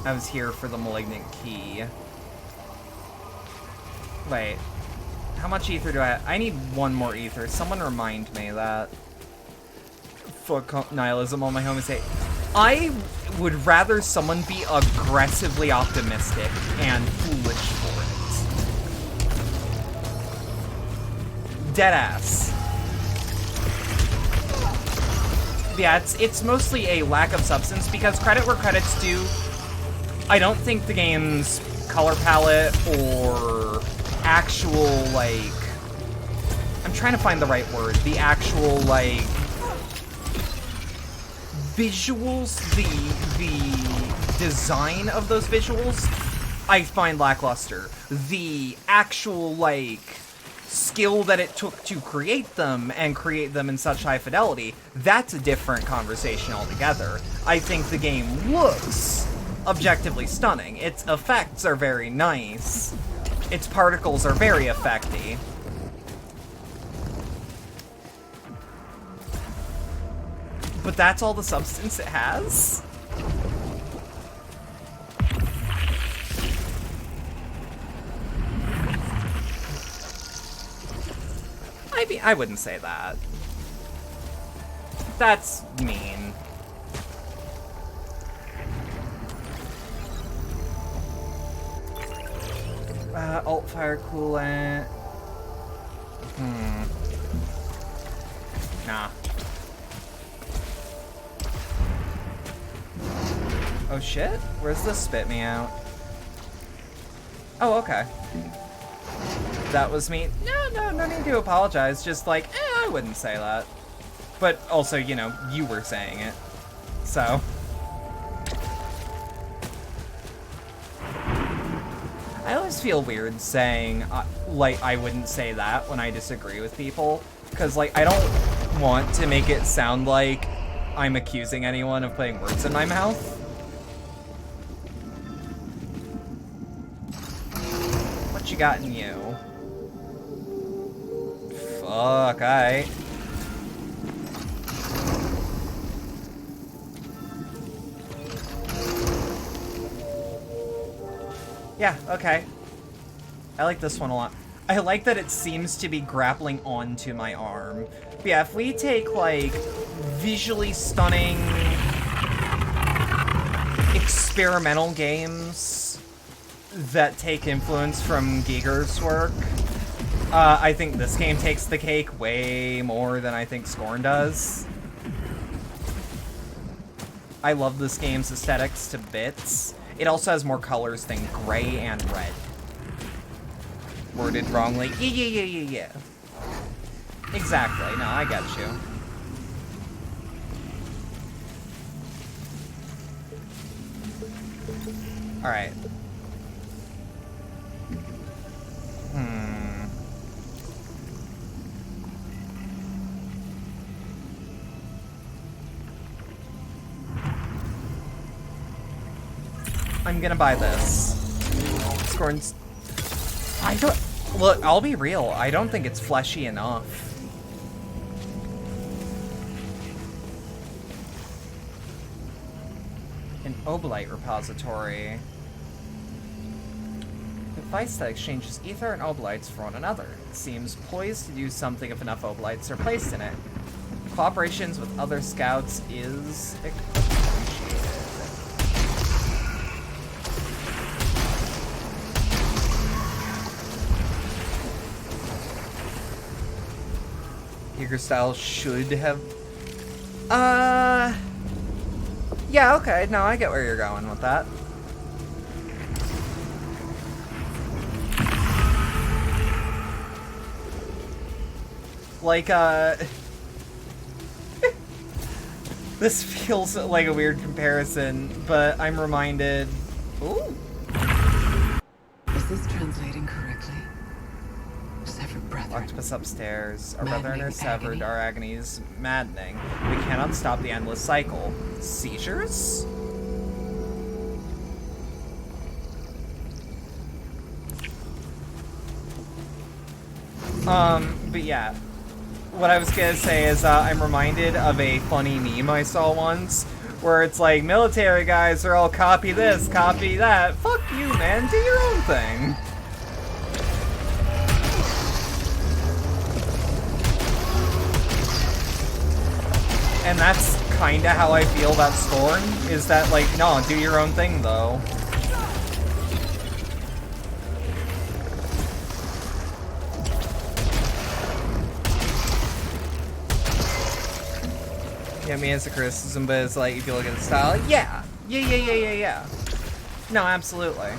I was here for the Malignant Key. Wait, how much ether do I have? I need one more ether. Someone remind me of that. Fuck nihilism on my home estate. I would rather someone be aggressively optimistic and foolish for it. Deadass. Yeah, it's mostly a lack of substance, because credit where credit's due, I don't think the game's color palette or actual, like... I'm trying to find the right word. The actual, like... visuals, the design of those visuals, I find lackluster. The actual, like... skill that it took to create them and create them in such high fidelity, that's a different conversation altogether. I think the game looks objectively stunning. Its effects are very nice. Its particles are very effecty. But that's all the substance it has? I mean, I wouldn't say that. That's mean. Alt fire coolant. Nah. Oh shit? Where's this spit me out? Oh, okay. That was me. No need to apologize. Just like, I wouldn't say that. But also, you know, you were saying it. So. I always feel weird saying, like, I wouldn't say that when I disagree with people. Because, like, I don't want to make it sound like I'm accusing anyone of putting words in my mouth. What you got in you? Fuck, alright. Yeah, okay. I like this one a lot. I like that it seems to be grappling onto my arm. But yeah, if we take, like, visually stunning experimental games that take influence from Giger's work, I think this game takes the cake way more than I think Scorn does. I love this game's aesthetics to bits. It also has more colors than gray and red. Worded wrongly. Yeah. Exactly. No, I got you. Alright. I'm gonna buy this. Scorn's... I don't... Look, I'll be real. I don't think it's fleshy enough. An Obolite repository. Device that exchanges ether and Obolites for one another. It seems poised to do something if enough Obolites are placed in it. Cooperations with other scouts is appreciated. Yeager style should have... Yeah, okay. No, I get where you're going with that. Like, this feels like a weird comparison, but I'm reminded... Ooh. Is this translating correctly? Severed brethren. Octopus upstairs. Our brethren Maddening are severed. agony. Our agony is maddening. We cannot stop the endless cycle. Seizures? But yeah. What I was gonna say is, I'm reminded of a funny meme I saw once, where it's like, military guys are all copy this, copy that. Fuck you, man. Do your own thing. And that's kinda how I feel about Scorn, is that, like, no, do your own thing, though. Yeah, me as a criticism, but it's like, if you look at the style, yeah. Yeah. No, absolutely.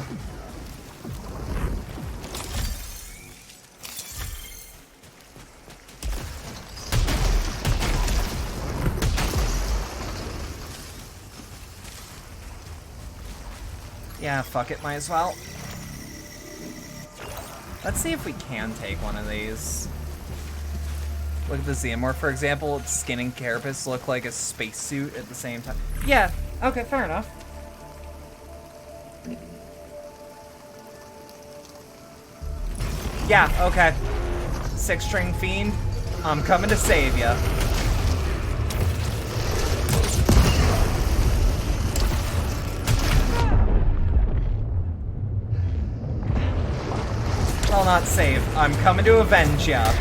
Yeah, fuck it, might as well. Let's see if we can take one of these. Look at the Xenomorph, for example. Its skin and carapace look like a spacesuit at the same time. Yeah, okay, fair enough. Yeah, okay. Six-string fiend, I'm coming to save ya. I'll not save. I'm coming to avenge ya.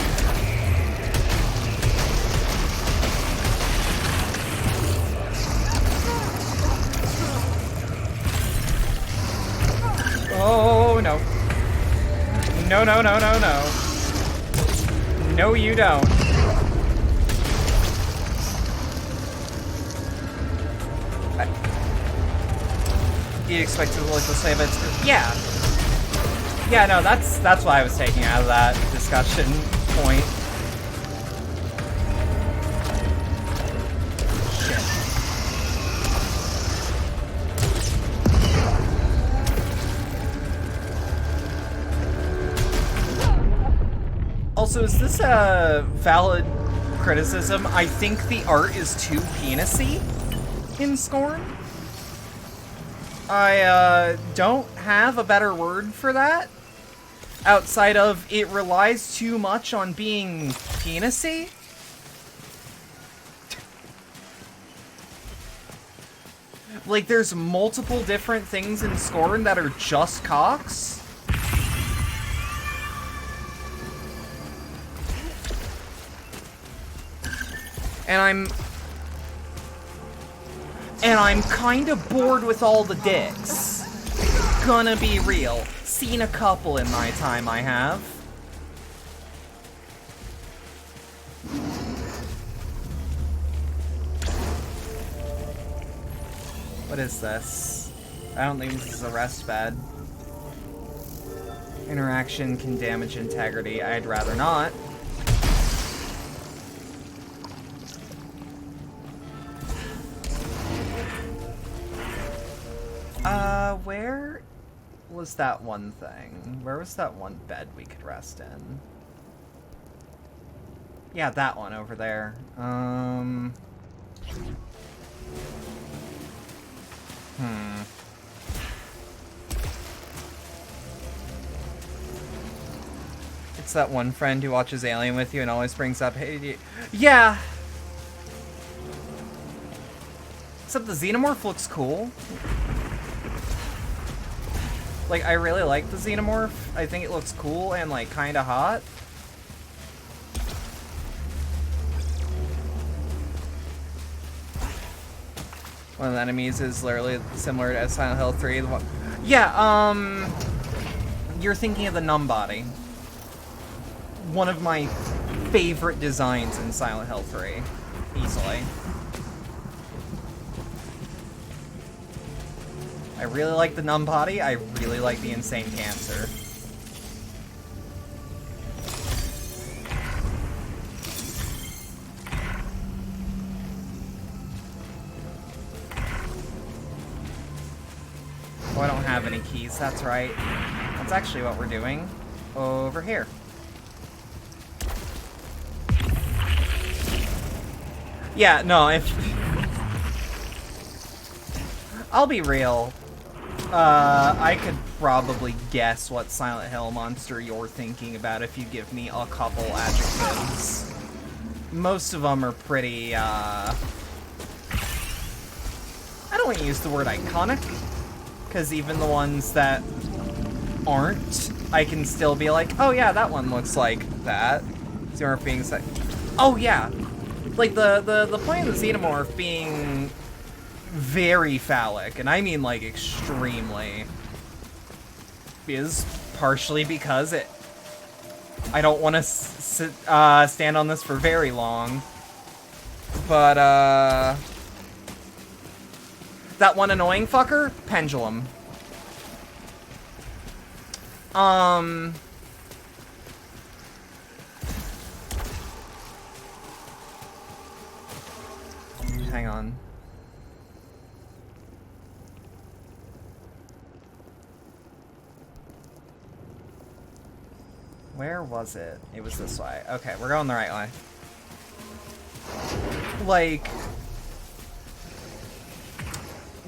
Oh, no. No. No, you don't. You expect to look this way, but it's... Yeah. Yeah, no, that's what I was taking out of that discussion point. Shit. Also, is this a valid criticism? I think the art is too penis-y in Scorn. I don't have a better word for that. Outside of, it relies too much on being penis-y. Like, there's multiple different things in Scorn that are just cocks. And I'm kind of bored with all the dicks. Gonna be real. Seen a couple in my time, I have. What is this? I don't think this is a rest bed. Interaction can damage integrity. I'd rather not. Where was that one thing? Where was that one bed we could rest in? Yeah, that one over there. It's that one friend who watches Alien with you and always brings up, hey, yeah! Except the Xenomorph looks cool. Like, I really like the Xenomorph. I think it looks cool and, like, kinda hot. One of the enemies is literally similar to Silent Hill 3. Yeah, you're thinking of the Numb Body. One of my favorite designs in Silent Hill 3. Easily. I really like the Numb Body. I really like the Insane Cancer. Oh, I don't have any keys. That's right. That's actually what we're doing over here. Yeah, no, if... I'll be real. I could probably guess what Silent Hill monster you're thinking about if you give me a couple adjectives. Most of them are pretty, I don't want to use the word iconic, because even the ones that aren't, I can still be like, oh yeah, that one looks like that. Xenomorph being like, oh yeah. Like, the point of the Xenomorph being very phallic, and I mean, like, extremely, is partially because I don't want to stand on this for very long, but, that one annoying fucker? Pendulum. Hang on. Where was it? It was this way. Okay, we're going the right way. Like,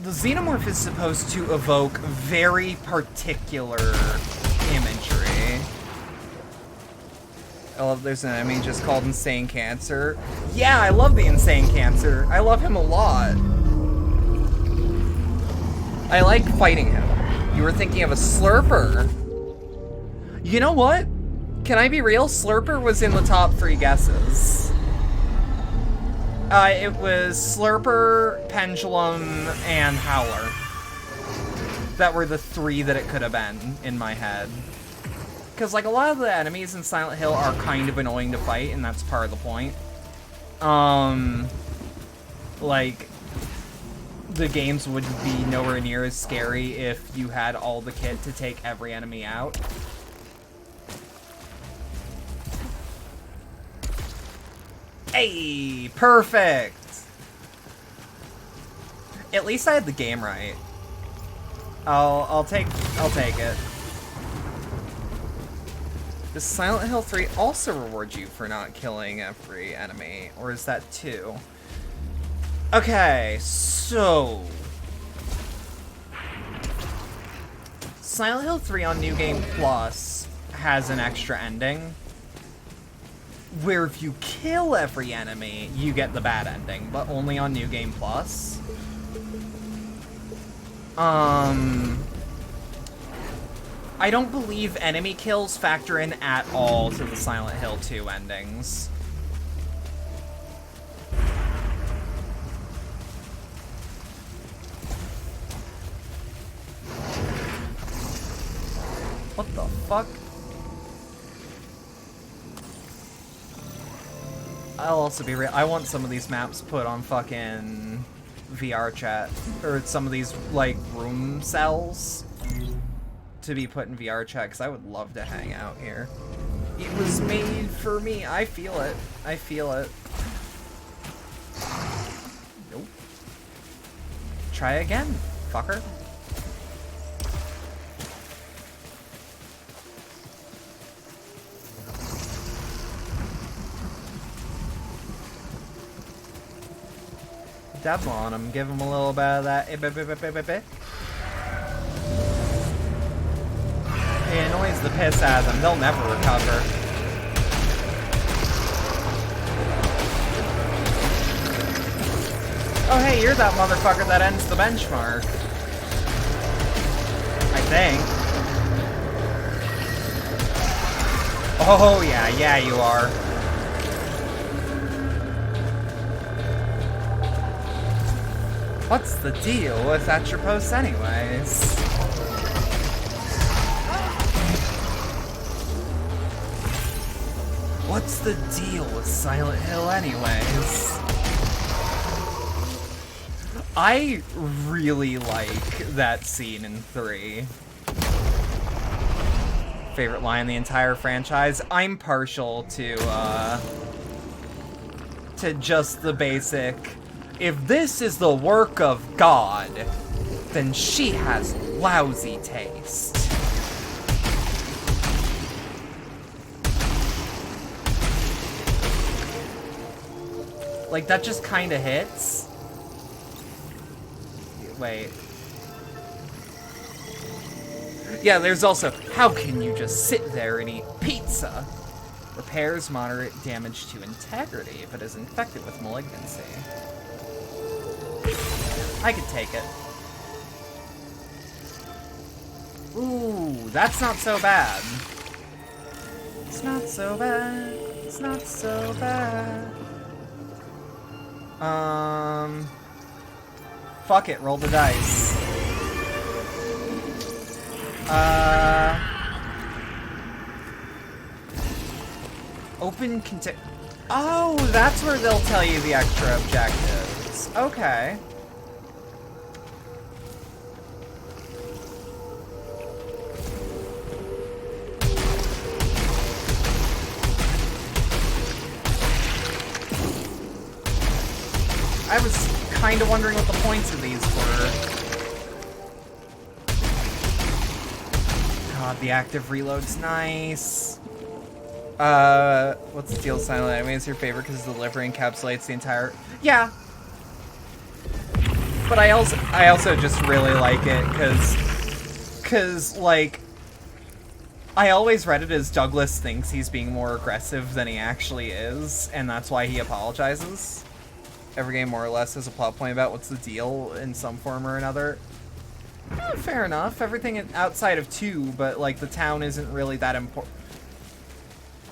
the Xenomorph is supposed to evoke very particular imagery. I love there's an enemy just called Insane Cancer. Yeah, I love the Insane Cancer. I love him a lot. I like fighting him. You were thinking of a Slurper. You know what? Can I be real? Slurper was in the top 3 guesses. It was Slurper, Pendulum, and Howler. That were the 3 that it could have been in my head. Because, like, a lot of the enemies in Silent Hill are kind of annoying to fight, and that's part of the point. Like, the games would be nowhere near as scary if you had all the kit to take every enemy out. Hey, perfect! At least I had the game right. I'll take it. Does Silent Hill 3 also reward you for not killing every enemy? Or is that 2? Okay, so... Silent Hill 3 on New Game Plus has an extra ending, where if you kill every enemy, you get the bad ending, but only on New Game Plus. I don't believe enemy kills factor in at all to the Silent Hill 2 endings. What the fuck? I'll also be real. I want some of these maps put on fucking VR chat. Or some of these, like, room cells to be put in VR chat, because I would love to hang out here. It was made for me. I feel it. I feel it. Nope. Try again, fucker. Dab on him, give him a little bit of that. It annoys the piss out of them. They'll never recover. Oh hey, you're that motherfucker that ends the benchmark. I think. Oh yeah, you are. What's the deal with Atropos anyways? What's the deal with Silent Hill anyways? I really like that scene in 3. Favorite line in the entire franchise? I'm partial to just the basic, if this is the work of God, then she has lousy taste. Like, that just kind of hits. Wait. Yeah, there's also, how can you just sit there and eat pizza? Repairs moderate damage to integrity, but is infected with malignancy. I could take it. Ooh, that's not so bad. It's not so bad. It's not so bad. Fuck it, roll the dice. Open content. Oh, that's where they'll tell you the extra objectives. Okay. I was kind of wondering what the points of these were. God, the active reload's nice. What's the deal with Silent Enemy? Is your favorite because the delivery encapsulates the entire... Yeah. But I also just really like it because, like, I always read it as Douglas thinks he's being more aggressive than he actually is, and that's why he apologizes. Every game more or less has a plot point about what's the deal in some form or another. Fair enough. Everything outside of 2, but, like, the town isn't really that important.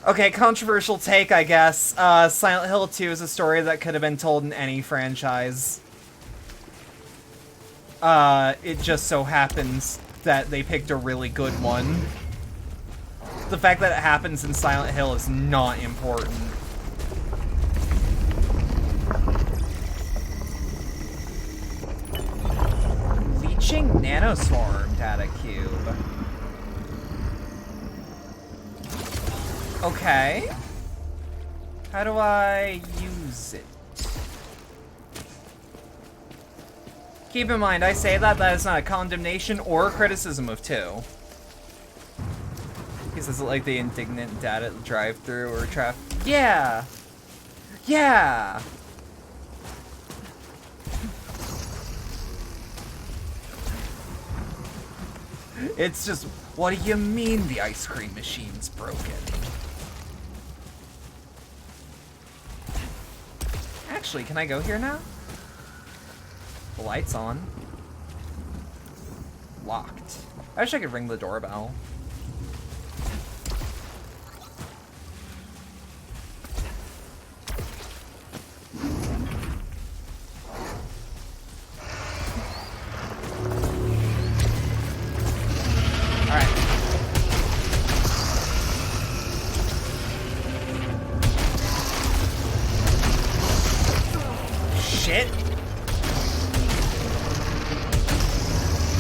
Okay, controversial take, I guess. Silent Hill 2 is a story that could have been told in any franchise. It just so happens that they picked a really good one. The fact that it happens in Silent Hill is not important. Leeching Nanoswarm data cube. Okay. How do I use it? Keep in mind, I say that is not a condemnation or a criticism of 2. He says it like the indignant dad at the drive-thru or traffic. Yeah! Yeah! It's just, what do you mean the ice cream machine's broken? Actually, can I go here now? The light's on. locked. I wish I could ring the doorbell.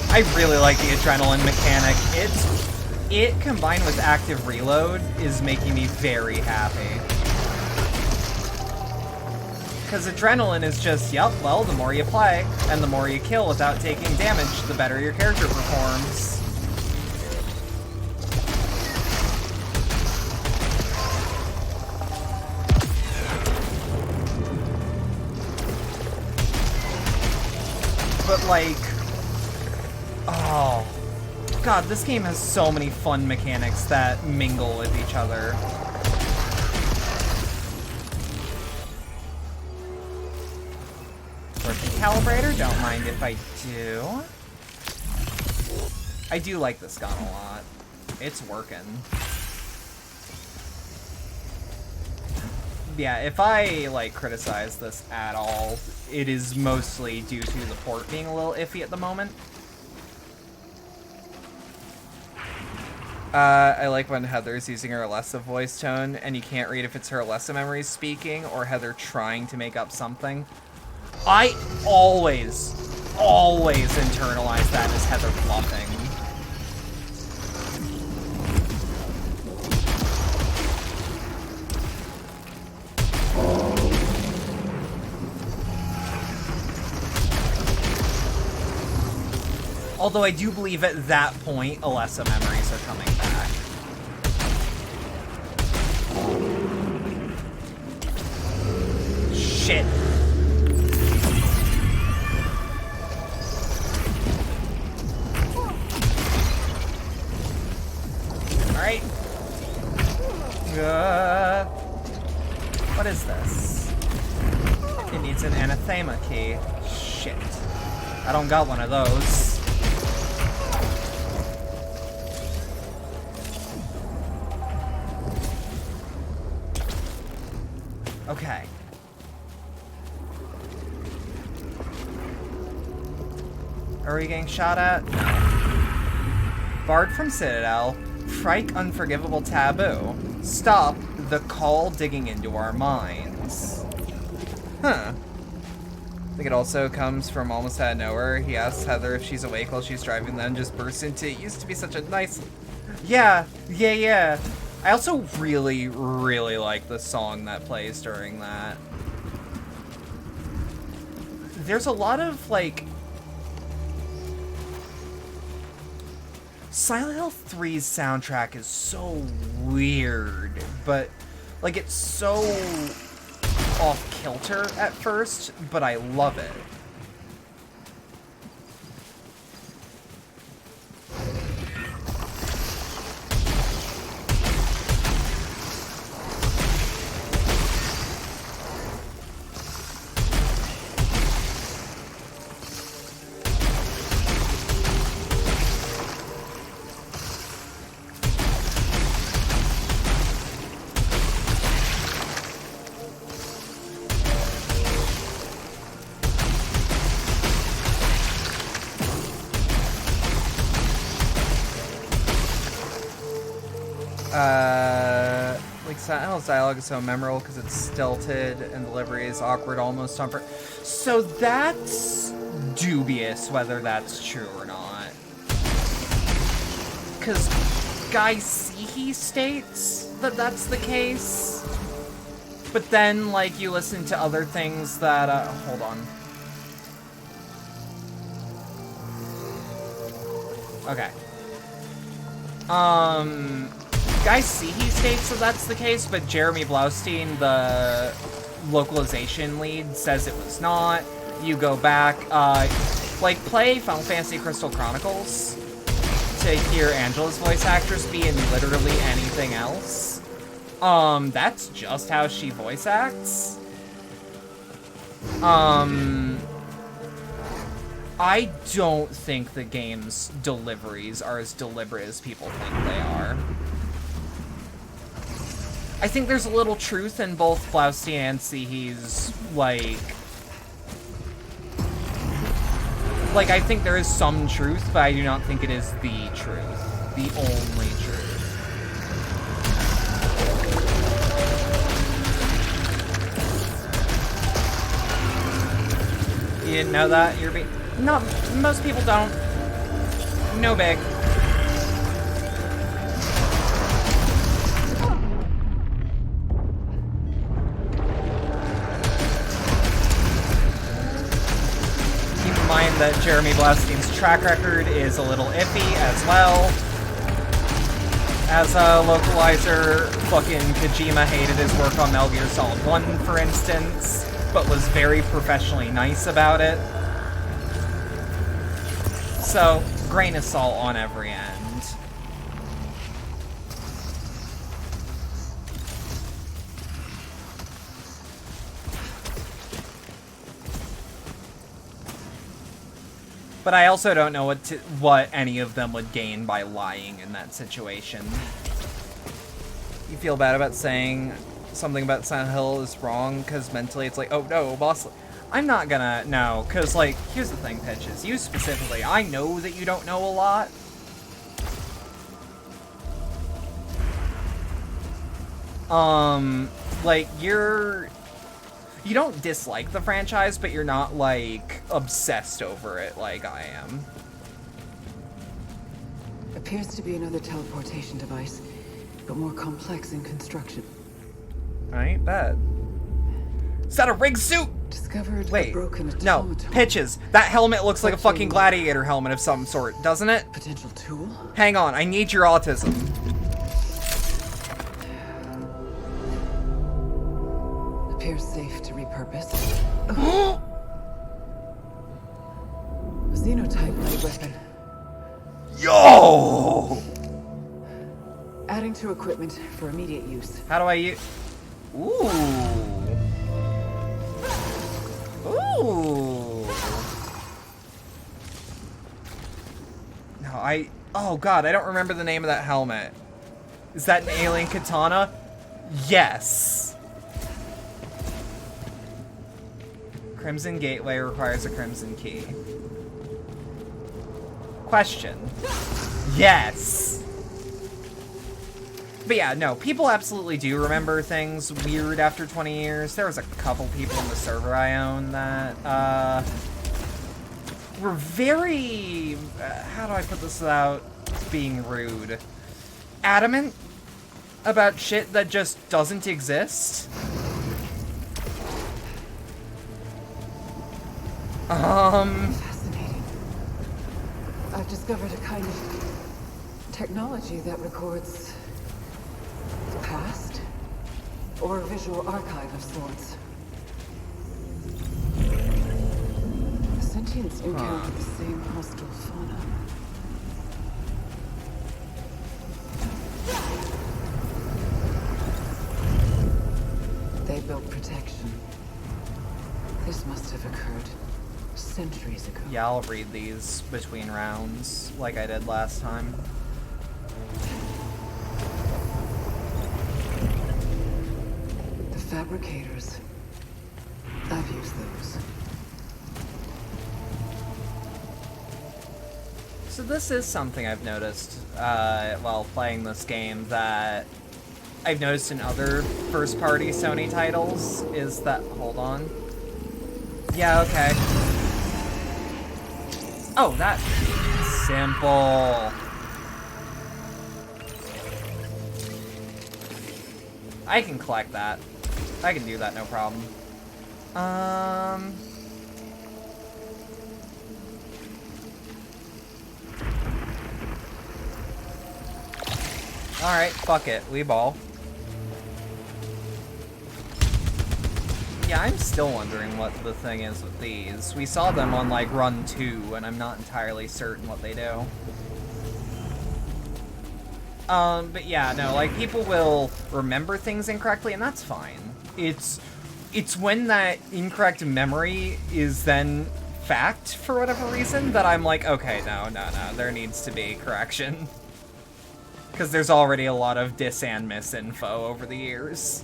I really like the adrenaline mechanic. It combined with active reload is making me very happy. Because adrenaline is just, yep, well, the more you play, and the more you kill without taking damage, the better your character performs. But like, oh, God, this game has so many fun mechanics that mingle with each other. Working calibrator, don't mind if I do. I do like this gun a lot. It's working. Yeah, if I, like, criticize this at all, it is mostly due to the port being a little iffy at the moment. I like when Heather's using her Alessa voice tone, and you can't read if it's her Alessa memories speaking or Heather trying to make up something. I always internalize that as Heather bluffing. Although I do believe at that point, Alessa memories are coming back. Shit. Alright. What is this? It needs an anathema key. Shit. I don't got one of those. Okay. Are we getting shot at? No. Barred from Citadel. Frike Unforgivable Taboo. Stop the call digging into our minds. Huh. I think it also comes from almost out of nowhere. He asks Heather if she's awake while she's driving, then just bursts into, it used to be such a nice... Yeah. I also really like the song that plays during that. There's a lot of, like... Silent Hill 3's soundtrack is so weird, but, like, it's so off-kilter at first, but I love it. Like, Silent Hill's dialogue is so memorable because it's stilted and delivery is awkward, almost on So that's dubious whether that's true or not. Because Guy Seehee states that that's the case. But then, like, you listen to other things that, hold on. Okay. Guy Seehee states that that's the case, but Jeremy Blaustein, the localization lead, says it was not. You go back, like, play Final Fantasy Crystal Chronicles to hear Angela's voice actress be in literally anything else. That's just how she voice acts. I don't think the game's deliveries are as deliberate as people think they are. I think there's a little truth in both Blousty and Sihi's, like, I think there is some truth, but I do not think it is the truth. The only truth. You didn't know that? You're being... No, most people don't. No big. Keep in mind that Jeremy Blaustein's track record is a little iffy as well. As a localizer, fucking Kojima hated his work on Metal Gear Solid 1, for instance, but was very professionally nice about it. So, grain of salt on every end. But I also don't know what any of them would gain by lying in that situation. You feel bad about saying something about Silent Hill is wrong, because mentally it's like, oh no, boss... I'm not gonna... No, because, like, here's the thing, Pitches. You specifically, I know that you don't know a lot. Like, you don't dislike the franchise, but you're not, like, obsessed over it like I am. Appears to be another teleportation device, but more complex in construction. I ain't bad. Is that a rig suit? Discovered Wait, a broken no, automaton. Pitches. That helmet looks like a fucking gladiator helmet of some sort, doesn't it? Potential tool? Hang on, I need your autism. Appears safe to repurpose. Oh. Xenotype light weapon. Yo! Adding to equipment for immediate use. How do I use... Ooh. Ooh. No, oh god, I don't remember the name of that helmet. Is that an alien katana? Yes. Crimson Gateway requires a crimson key. Question. Yes. But yeah, no, people absolutely do remember things weird after 20 years. There was a couple people in the server I own that, were very, how do I put this without being rude? Adamant about shit that just doesn't exist. Fascinating. I've discovered a kind of technology that records the past, or a visual archive of sorts. The sentients encounter the same hostile fauna. They built protection. This must have occurred centuries ago. Yeah, I'll read these between rounds, like I did last time. The fabricators. I've used those. So this is something I've noticed while playing this game that I've noticed in other first-party Sony titles is that... Hold on. Yeah, okay. Oh, that's simple. I can collect that. I can do that, no problem. Alright, fuck it. We ball. Yeah, I'm still wondering what the thing is with these. We saw them on, like, run 2, and I'm not entirely certain what they do. But yeah, no, like, people will remember things incorrectly, and that's fine. It's when that incorrect memory is then fact for whatever reason that I'm like, okay, no, there needs to be correction. Because there's already a lot of dis and misinfo over the years.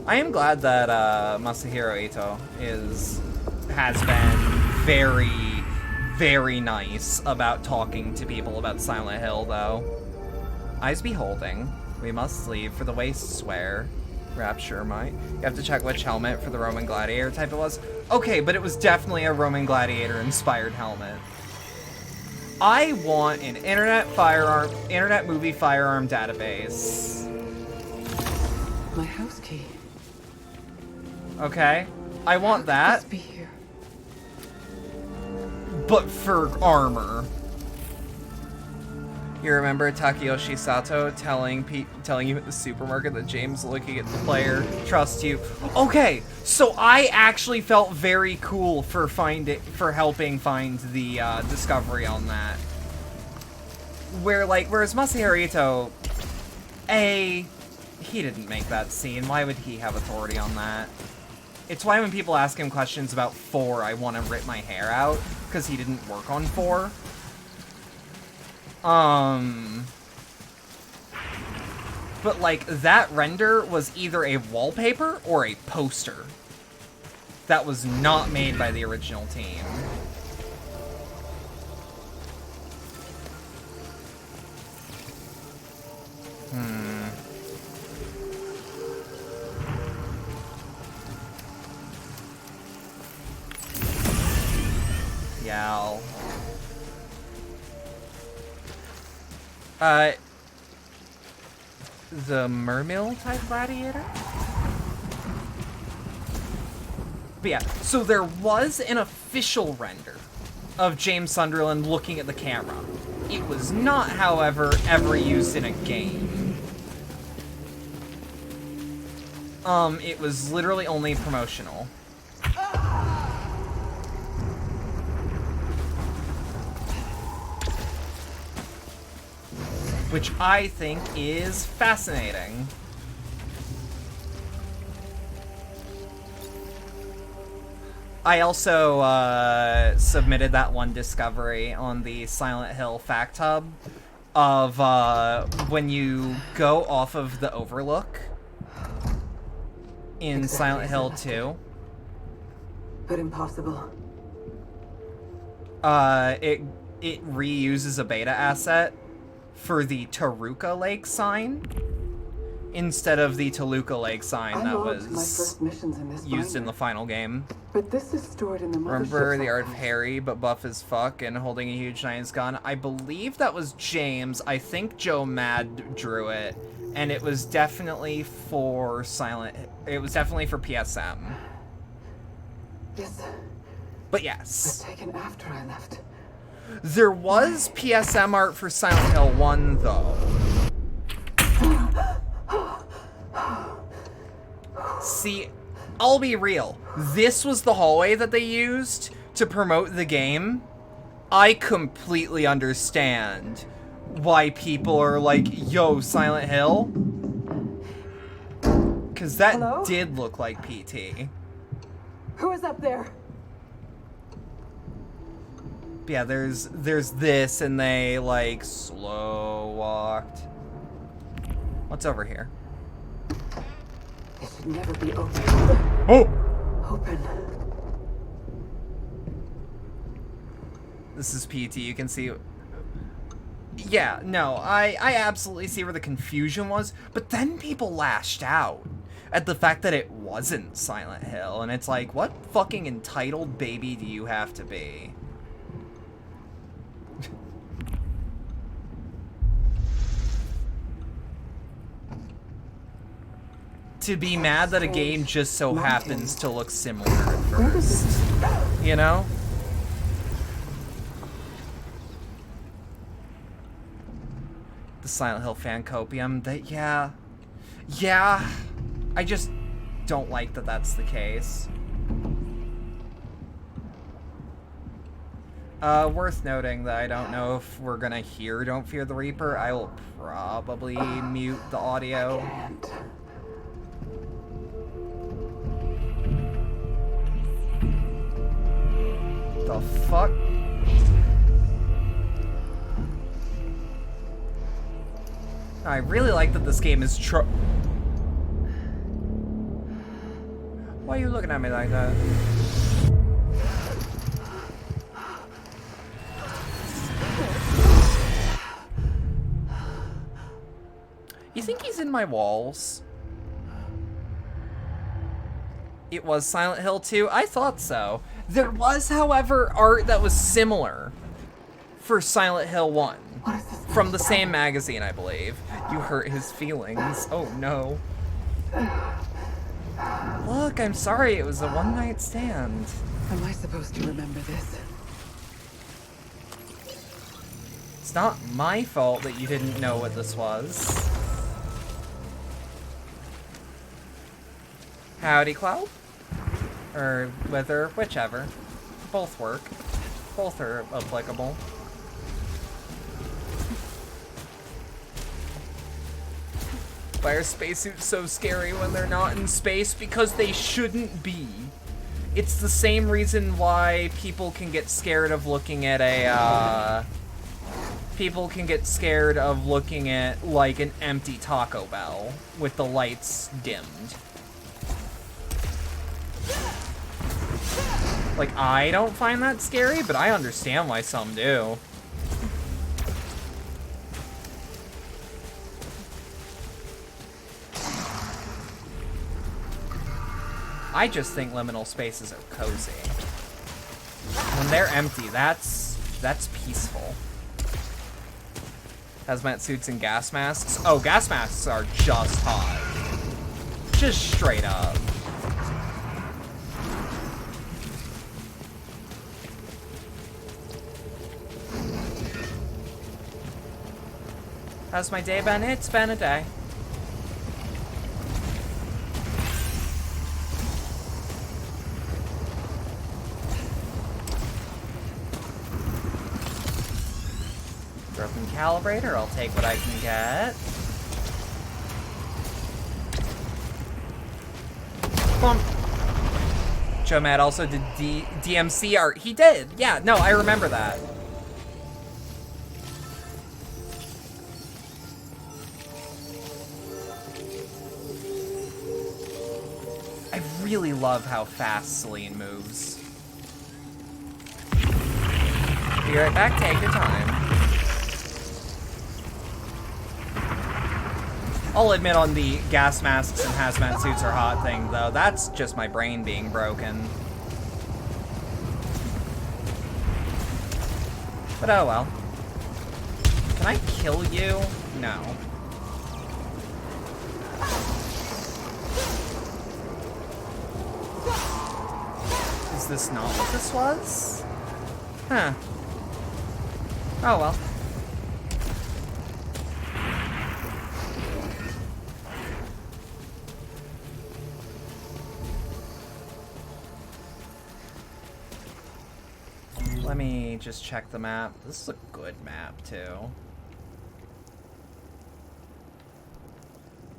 I am glad that Masahiro Ito has been very, very nice about talking to people about Silent Hill, though. Eyes beholding, we must leave for the wastes where Rapture might. You have to check which helmet for the Roman Gladiator type it was. Okay, but it was definitely a Roman Gladiator inspired helmet. I want an internet movie firearm database. My house key. Okay, I want How that, could this be here? but for armor. You remember Takeyoshi Sato telling you at the supermarket that James looking at the player, trust you. Okay, so I actually felt very cool for helping find the discovery on that. Whereas Masahiro Ito, he didn't make that scene. Why would he have authority on that? It's why when people ask him questions about 4, I want to rip my hair out, because he didn't work on 4. But, like, that render was either a wallpaper or a poster. That was not made by the original team. Yeah. The Mermill type gladiator? But yeah, so there was an official render of James Sunderland looking at the camera. It was not, however, ever used in a game. It was literally only promotional. Which I think is fascinating. I also submitted that one discovery on the Silent Hill Fact Hub of when you go off of the Overlook in Silent Hill 2. But impossible. It reuses a beta asset for the Taruka Lake sign instead of the Toluca Lake sign that was used in the final game. But this is stored in the Remember the art of Harry, but buff as fuck and holding a huge giant's gun? I believe that was James. I think Joe Mad drew it, and it was definitely for it was definitely for PSM. Yes. But yes. But taken after I left. There was PSM art for Silent Hill 1, though. See, I'll be real. This was the hallway that they used to promote the game. I completely understand why people are like, yo, Silent Hill. Because that did look like PT. Who is up there? Yeah, there's this, and they, like, slow walked. What's over here? It should never be open. Oh! Open. This is PT, you can see... Yeah, no, I absolutely see where the confusion was, but then people lashed out at the fact that it wasn't Silent Hill, and it's like, what fucking entitled baby do you have to be? To be mad that a game just so happens to look similar at first. You know? The Silent Hill fan copium, yeah, I just don't like that that's the case. Worth noting that I don't know if we're gonna hear Don't Fear the Reaper. I will probably mute the audio. the fuck? I really like that this game is Why are you looking at me like that? You think he's in my walls? It was Silent Hill 2? I thought so. There was, however, art that was similar for Silent Hill 1. From the same magazine, I believe. You hurt his feelings. Oh no. Look, I'm sorry, it was a one-night stand. Am I supposed to remember this? It's not my fault that you didn't know what this was. Howdy, Cloud? Or Wither, whichever. Both work. Both are applicable. Why are spacesuits so scary when they're not in space? Because they shouldn't be. It's the same reason why people can get scared of looking at a, people can get scared of looking at, like, an empty Taco Bell with the lights dimmed. Like, I don't find that scary, but I understand why some do. I just think liminal spaces are cozy. When they're empty, that's peaceful. Hazmat suits and gas masks. Oh, gas masks are just hot. Just straight up. How's my day been? It's been a day. Broken calibrator, I'll take what I can get. Bump. Joe Matt also did DMC art. He did. Yeah, no, I remember that. I really love how fast Celine moves. Be right back, take your time. I'll admit on the gas masks and hazmat suits are hot thing, though. That's just my brain being broken. But oh well. Can I kill you? No. Is this not what this was? Huh. Oh well. Let me just check the map. This is a good map, too.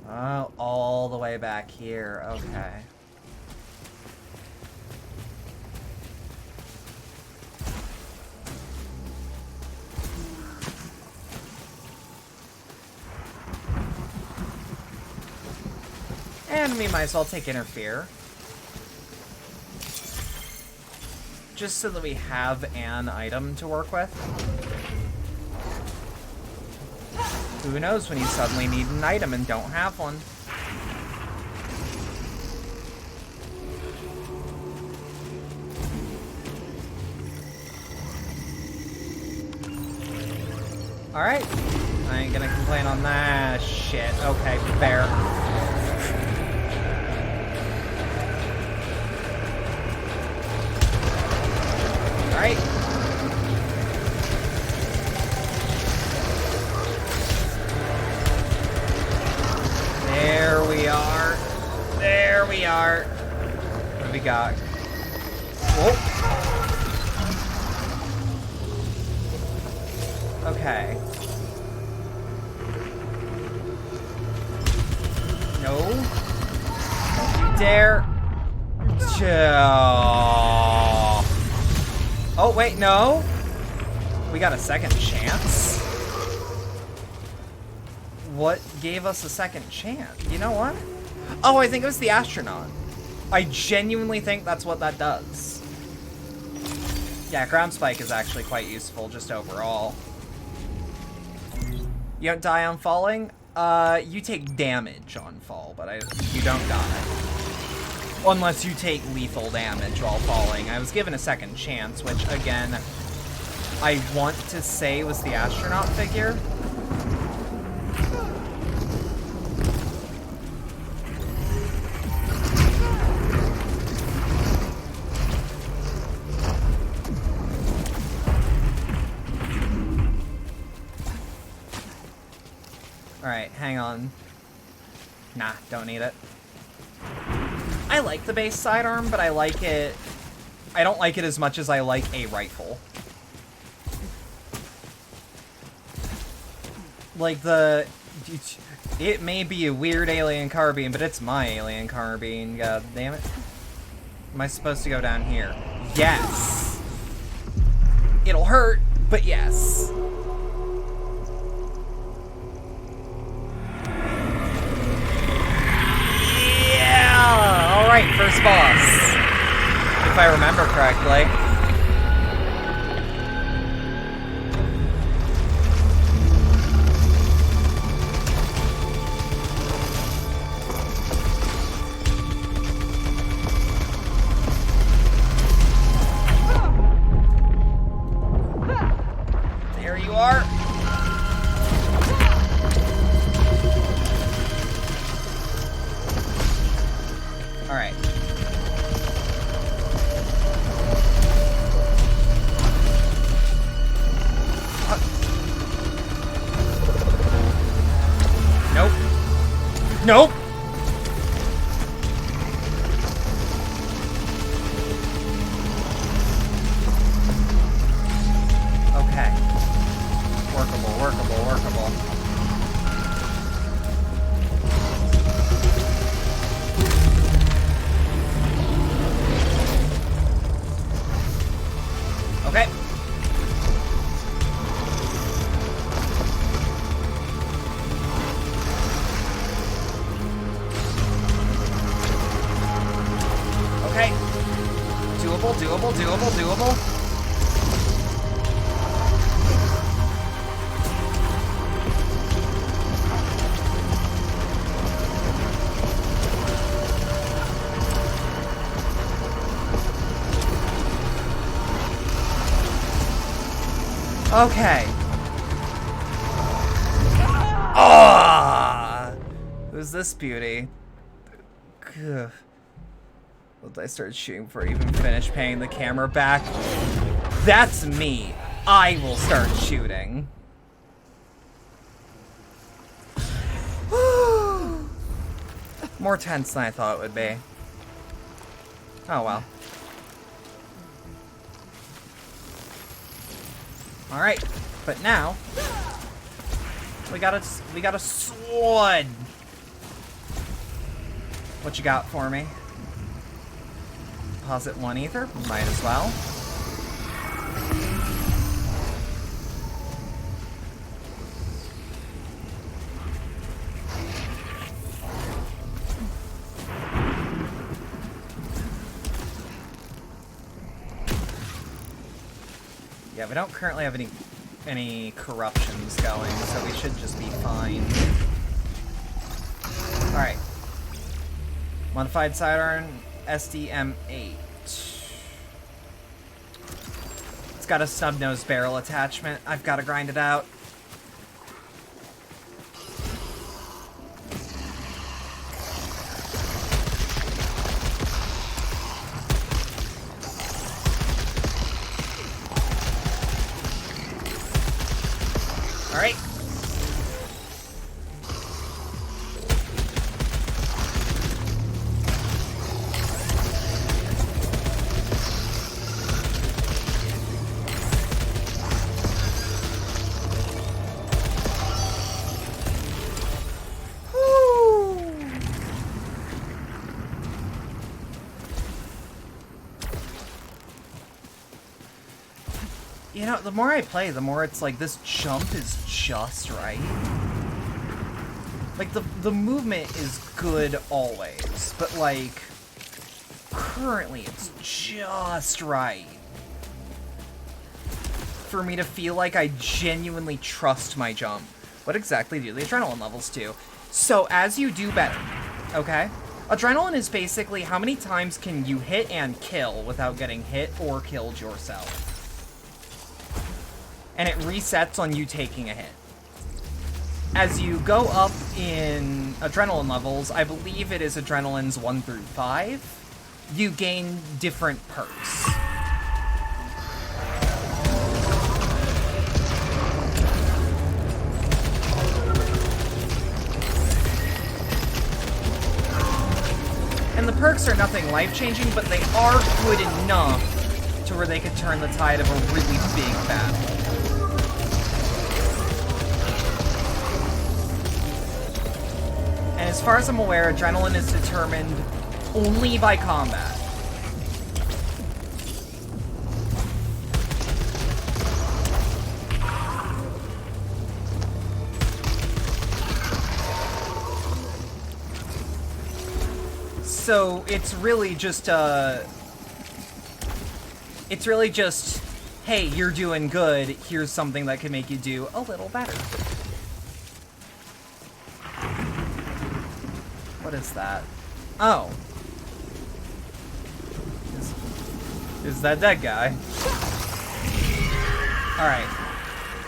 Oh, all the way back here. Okay. And we might as well take Interfere. Just so that we have an item to work with. Who knows when you suddenly need an item and don't have one. Alright. I ain't gonna complain on that shit. Okay, fair. Alright. There we are. There we are. What do we got? Whoa. Okay. No. Don't you dare. Oh, wait, no. We got a second chance? What gave us a second chance? You know what? Oh, I think it was the astronaut. I genuinely think that's what that does. Yeah, ground spike is actually quite useful just overall. You don't die on falling? You take damage on fall, but you don't die. Unless you take lethal damage while falling. I was given a second chance, which, again, I want to say was the astronaut figure. Alright, hang on. Nah, don't need it. I like the base sidearm, but I like it... I don't like it as much as I like a rifle. Like the... It may be a weird alien carbine, but it's my alien carbine, god damn it. Am I supposed to go down here? Yes! It'll hurt, but yes. Alright, first boss. If I remember correctly. There you are. Alright. Nope. Nope! Okay. Workable, workable, workable. Okay. Okay. Doable, doable, doable, doable. Okay. Ah! Who's this beauty? Ugh. What did I start shooting before I even finished paying the camera back? That's me. I will start shooting. More tense than I thought it would be. Oh well. All right, but now we got a sword. What you got for me? Deposit 1 ether. Might as well. Yeah, we don't currently have any corruptions going, so we should just be fine. Alright. Modified sidearm, SDM8. It's got a snub-nosed barrel attachment. I've got to grind it out. Alright. You know, the more I play, the more it's like, this jump is just right. Like, the movement is good always, but, like, currently it's just right for me to feel like I genuinely trust my jump. What exactly do the adrenaline levels do? So, as you do better, okay? Adrenaline is basically how many times can you hit and kill without getting hit or killed yourself. And it resets on you taking a hit. As you go up in adrenaline levels, I believe it is adrenalines 1 through 5, you gain different perks. And the perks are nothing life-changing, but they are good enough to where they could turn the tide of a really big battle. And as far as I'm aware, adrenaline is determined only by combat. So it's really just hey, you're doing good, here's something that can make you do a little better. What is that? Oh. Is that dead guy? Alright.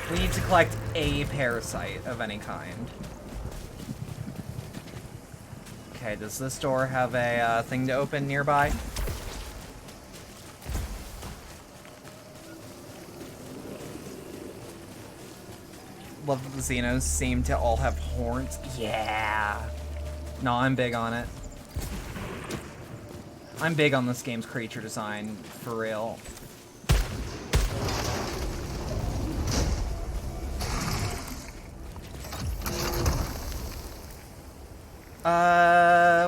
We need to collect a parasite of any kind. Okay, does this door have a thing to open nearby? Love that the Xenos seem to all have horns. Yeah! No, I'm big on it. I'm big on this game's creature design, for real.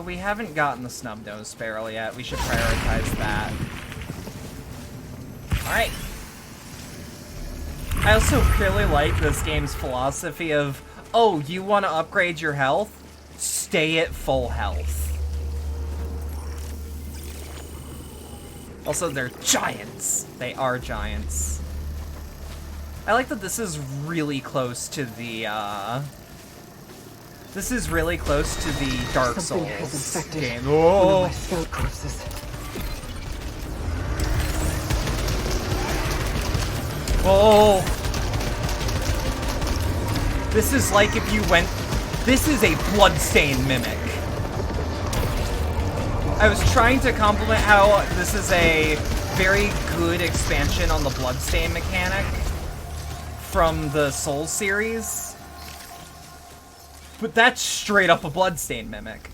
We haven't gotten the snub-nosed sparrow yet. We should prioritize that. Alright. I also really like this game's philosophy of, oh, you want to upgrade your health? Stay at full health. Also, they're giants. They are giants. I like that this is really close to the, This is really close to the Dark Souls game. Oh! One of my scout corpses. Oh! This is like if you went... This is a Bloodstain mimic. I was trying to compliment how this is a very good expansion on the Bloodstain mechanic from the Souls series. But that's straight up a Bloodstain mimic.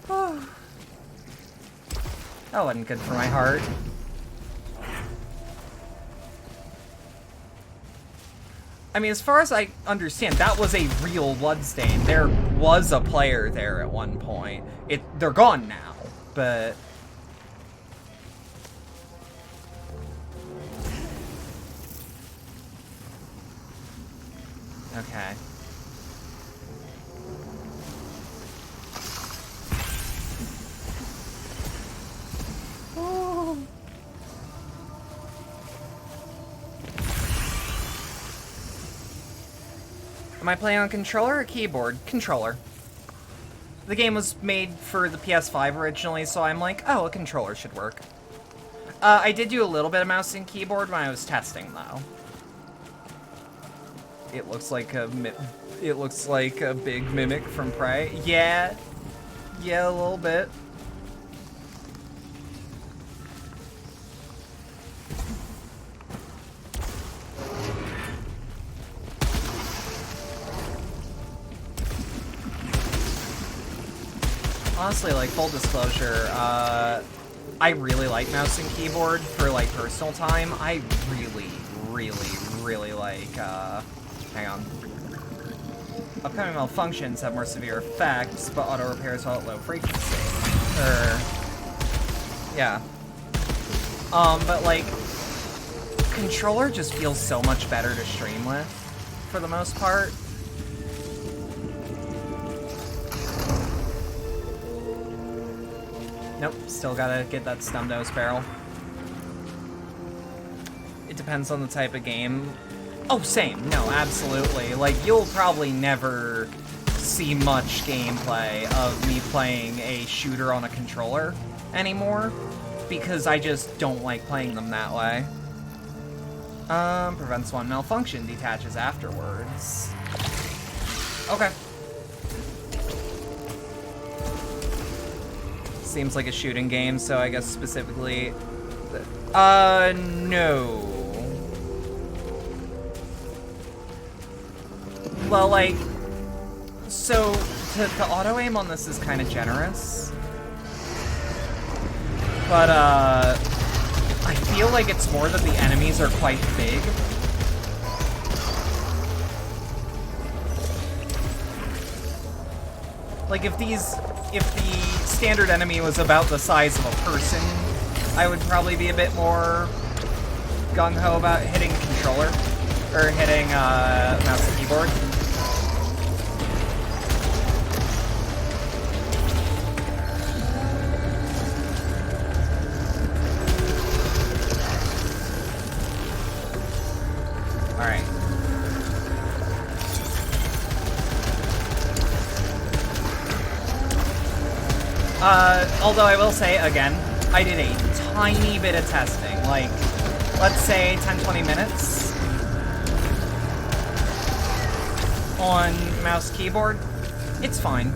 Oh. That wasn't good for my heart. I mean, as far as I understand, that was a real Bloodstain. There was a player there at one point. They're gone now, but... Okay. Oh. Am I playing on controller or keyboard? Controller. The game was made for the PS5 originally, so I'm like, oh, a controller should work. I did do a little bit of mouse and keyboard when I was testing, though. It looks like a big mimic from Prey. Yeah. Yeah, a little bit. Honestly, like, full disclosure, I really like mouse and keyboard for, like, personal time. I really like, hang on. Upcoming malfunctions have more severe effects, but auto repairs while at low frequency. Yeah. But like, controller just feels so much better to stream with, for the most part. Nope, still gotta get that stun nose barrel. It depends on the type of game. Oh, same. No, absolutely. Like, you'll probably never see much gameplay of me playing a shooter on a controller anymore, because I just don't like playing them that way. Prevents one malfunction, detaches afterwards. Okay. Seems like a shooting game, so I guess specifically... no. Well, like... So, the auto-aim on this is kind of generous. But, I feel like it's more that the enemies are quite big. Like, if the standard enemy was about the size of a person, I would probably be a bit more gung-ho about hitting controller, or hitting, mouse and keyboard. Alright. Although I will say, again, I did a tiny bit of testing, like, let's say 10-20 minutes on mouse keyboard. It's fine.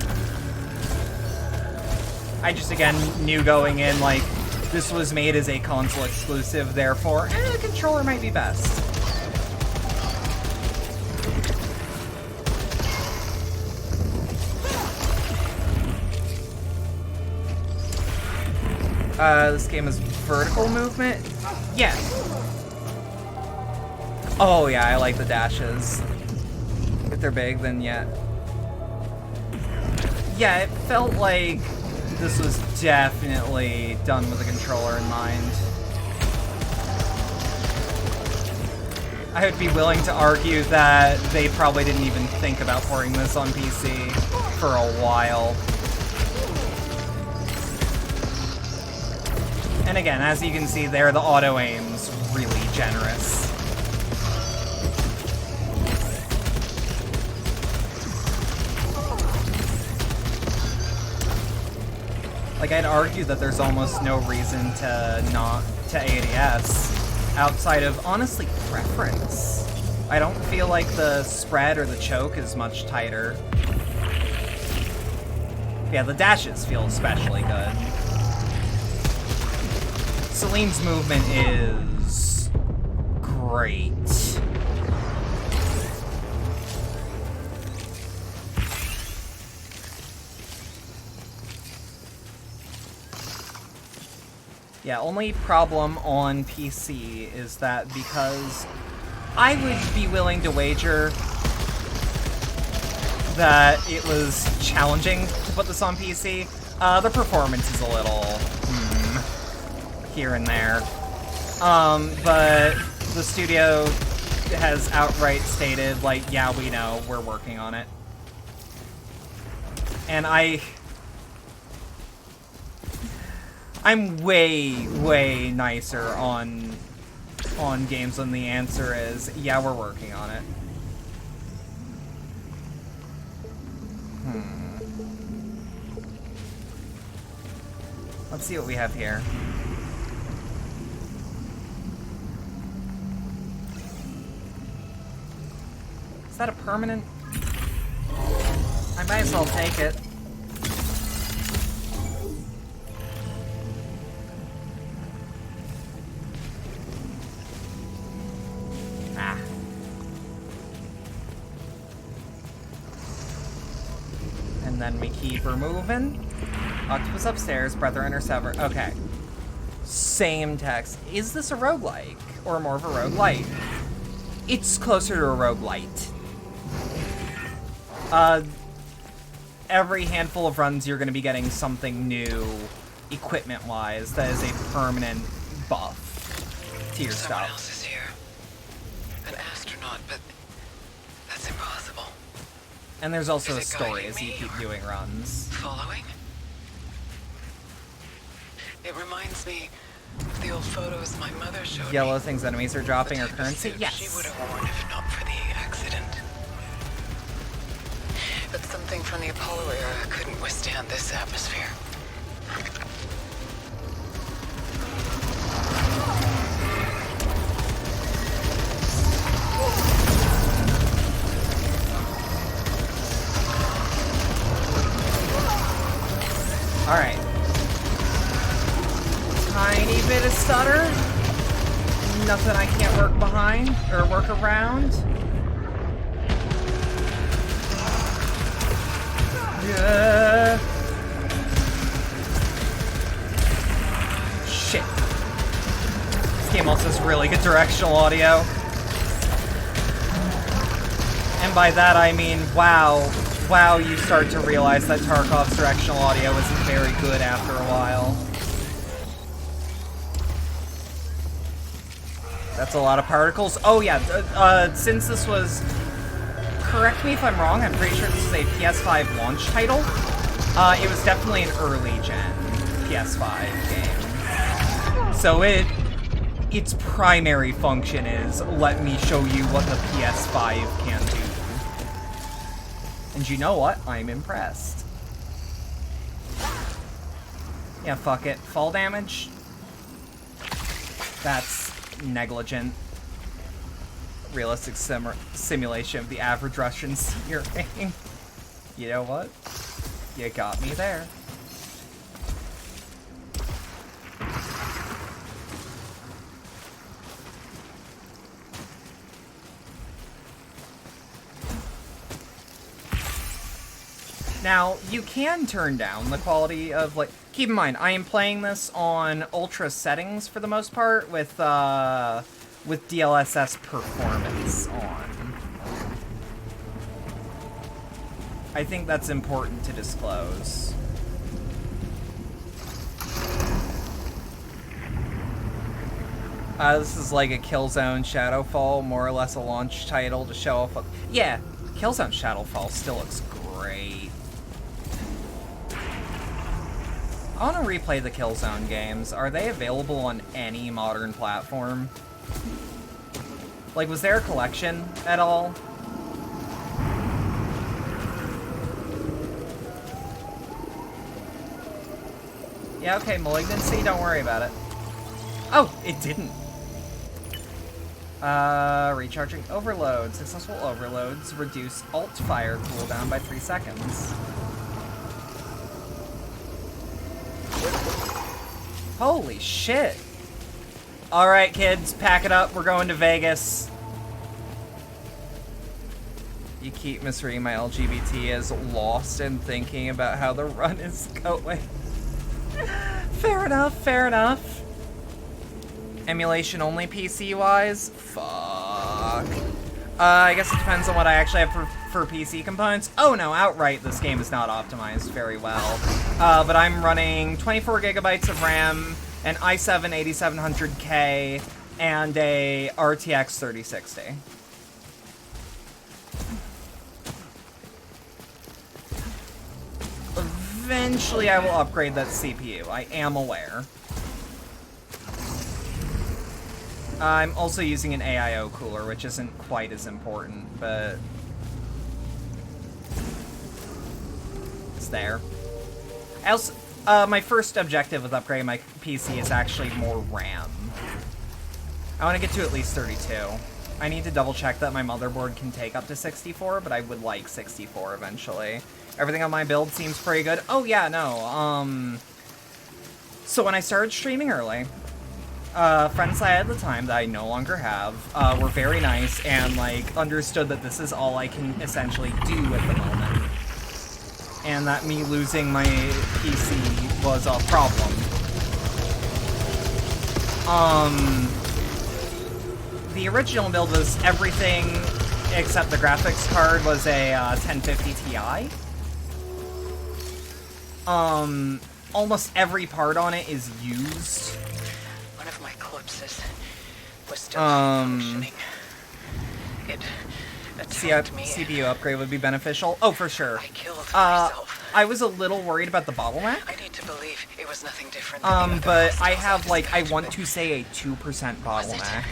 I just, again, knew going in, like, this was made as a console exclusive, therefore, a controller might be best. This game is vertical movement? Yeah. Oh yeah, I like the dashes. If they're big, then yeah. Yeah, it felt like this was definitely done with a controller in mind. I would be willing to argue that they probably didn't even think about porting this on PC for a while. And again, as you can see there, the auto-aim's really generous. Like, I'd argue that there's almost no reason to not to ADS outside of, honestly, preference. I don't feel like the spread or the choke is much tighter. Yeah, the dashes feel especially good. Celine's movement is great. Yeah, only problem on PC is that because I would be willing to wager that it was challenging to put this on PC, the performance is a little here and there. But the studio has outright stated, like, yeah, we know, we're working on it. And I'm way, way nicer on games when the answer is, yeah, we're working on it. Let's see what we have here. Is that a permanent? I might as well take it. Ah. And then we keep her moving. Octopus upstairs, brother interceptor. Okay. Same text. Is this a roguelike? Or more of a roguelite? It's closer to a roguelite. Every handful of runs, you're going to be getting something new, equipment-wise, that is a permanent buff to your Someone stuff. else is here. An astronaut, but that's impossible. And there's also a Is it story guiding as you me keep or doing runs. Following? It reminds me of the old photos my mother showed Yellow me. things enemies are dropping The or type of currency? suit Yes. She would have worn if not for the accident. But something from the Apollo era couldn't withstand this atmosphere. Alright. Tiny bit of stutter. Nothing I can't work behind or work around. Yeah. Shit. This game also has really good directional audio. And by that I mean, wow, you start to realize that Tarkov's directional audio isn't very good after a while. That's a lot of particles. Oh yeah, since this was... Correct me if I'm wrong, I'm pretty sure this is a PS5 launch title. It was definitely an early-gen PS5 game. So its primary function is, let me show you what the PS5 can do. And you know what? I'm impressed. Yeah, fuck it. Fall damage? That's negligent. Realistic simulation of the average Russian searing. You know what? You got me there. Now, you can turn down the quality of, like... Keep in mind, I am playing this on ultra settings for the most part, with DLSS performance on. I think that's important to disclose. This is like a Killzone Shadowfall, more or less a launch title to show off... Yeah, Killzone Shadowfall still looks great. I want to replay the Killzone games. Are they available on any modern platform? Like, was there a collection at all? Yeah, okay, Malignancy, don't worry about it. Oh, it didn't. Recharging overload. Successful overloads reduce alt-fire cooldown by 3 seconds. Holy shit. Alright, kids, pack it up. We're going to Vegas. You keep misreading my LGBT as lost and thinking about how the run is going. Fair enough, fair enough. Emulation only PC-wise? Fuck. I guess it depends on what I actually have for PC components. Oh no, outright, this game is not optimized very well. But I'm running 24 gigabytes of RAM, an i7 8700K, and a RTX 3060. Eventually I will upgrade that CPU, I am aware. I'm also using an AIO cooler, which isn't quite as important, but it's there. I also, my first objective with upgrading my PC is actually more RAM. I want to get to at least 32. I need to double check that my motherboard can take up to 64, but I would like 64 eventually. Everything on my build seems pretty good. Oh yeah, no, so when I started streaming early, friends I had at the time that I no longer have, were very nice and, like, understood that this is all I can essentially do at the moment. And that me losing my PC was a problem. The original build was everything except the graphics card was a 1050 Ti. Almost every part on it is used. One of my corpses was still functioning. It attacked me. CPU upgrade would be beneficial. Oh, for sure. I killed myself. I was a little worried about the bottleneck. I need to believe it was nothing different than the but other I have, like, I hostiles want to say a 2% bottleneck.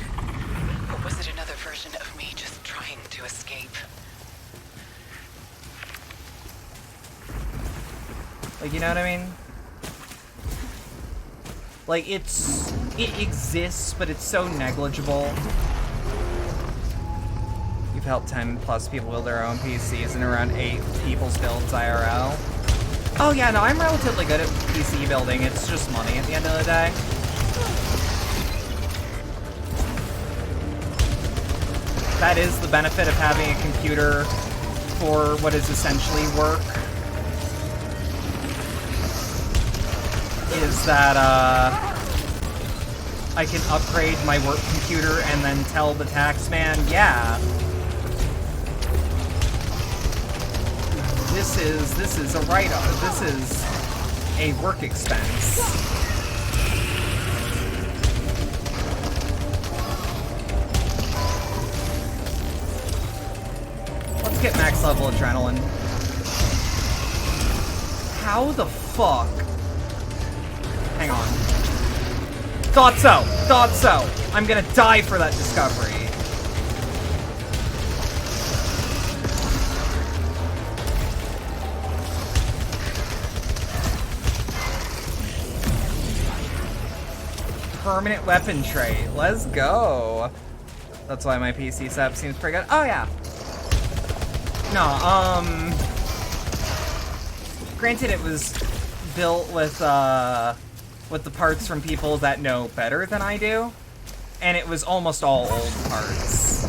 Or was it another version of me just trying to escape? Like, you know what I mean? Like, it exists, but it's so negligible. You've helped 10 plus people build their own PCs and around 8 people's builds IRL. Oh yeah, no, I'm relatively good at PC building. It's just money at the end of the day. That is the benefit of having a computer for what is essentially work. Is that, I can upgrade my work computer and then tell the tax man, yeah, this is a write-off. This is a work expense. Let's get max level adrenaline. How the fuck? Hang on. Thought so! Thought so! I'm gonna die for that discovery. Permanent weapon trait. Let's go. That's why my PC setup seems pretty good. Oh, yeah. No, granted it was built with the parts from people that know better than I do, and it was almost all old parts.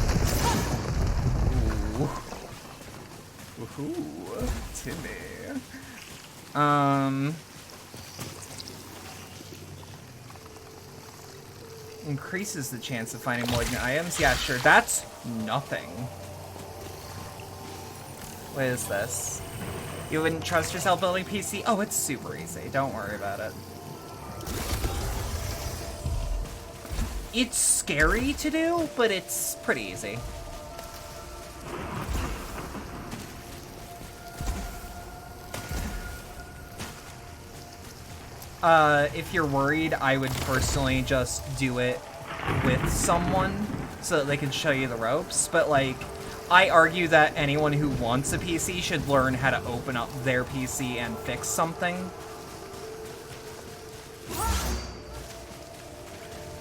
Ooh. Woohoo. Timmy. Increases the chance of finding malignant items? Yeah, sure. That's nothing. What is this? You wouldn't trust yourself building PC? Oh, it's super easy. Don't worry about it. It's scary to do, but it's pretty easy. If you're worried, I would personally just do it with someone so that they can show you the ropes. But, like, I argue that anyone who wants a PC should learn how to open up their PC and fix something.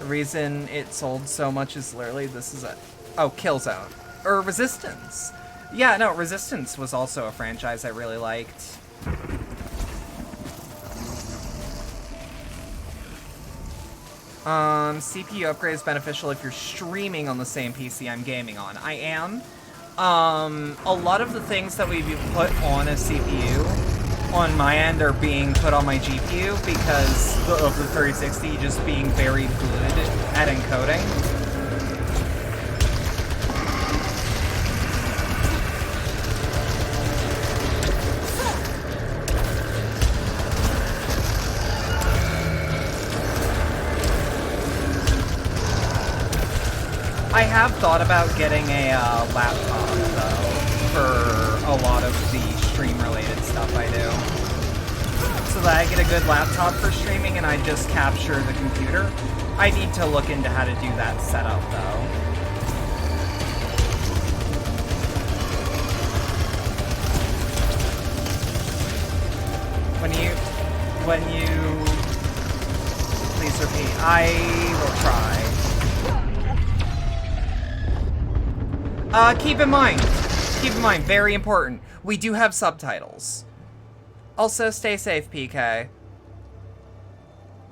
The reason it sold so much is literally this is a... Oh, Killzone. Or Resistance. Yeah, no, Resistance was also a franchise I really liked. CPU upgrade is beneficial if you're streaming on the same PC I'm gaming on. I am. A lot of the things that we put on a CPU on my end are being put on my GPU because of the 3060 just being very good at encoding. I have thought about getting a laptop, though, for a lot of the stream-related stuff I do. So that I get a good laptop for streaming and I just capture the computer. I need to look into how to do that setup, though. When you... Please repeat. I will try. Keep in mind, very important, we do have subtitles. Also, stay safe, PK.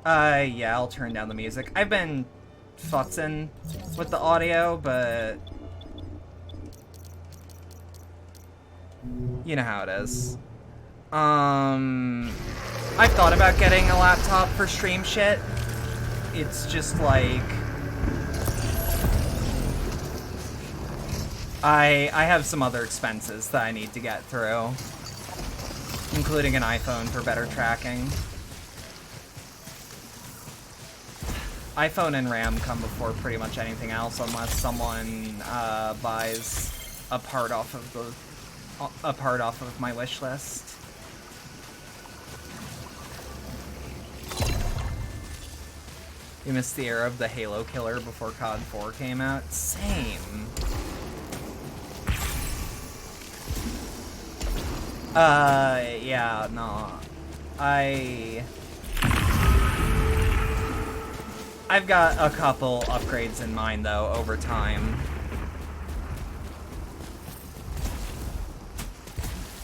Yeah, I'll turn down the music. I've been futzing with the audio, but... You know how it is. I've thought about getting a laptop for stream shit. It's just like... I have some other expenses that I need to get through, including an iPhone for better tracking. iPhone and RAM come before pretty much anything else, unless someone buys a part off of my wish list. You missed the era of the Halo killer before COD 4 came out? Same. Yeah, no. I've got a couple upgrades in mind, though, over time.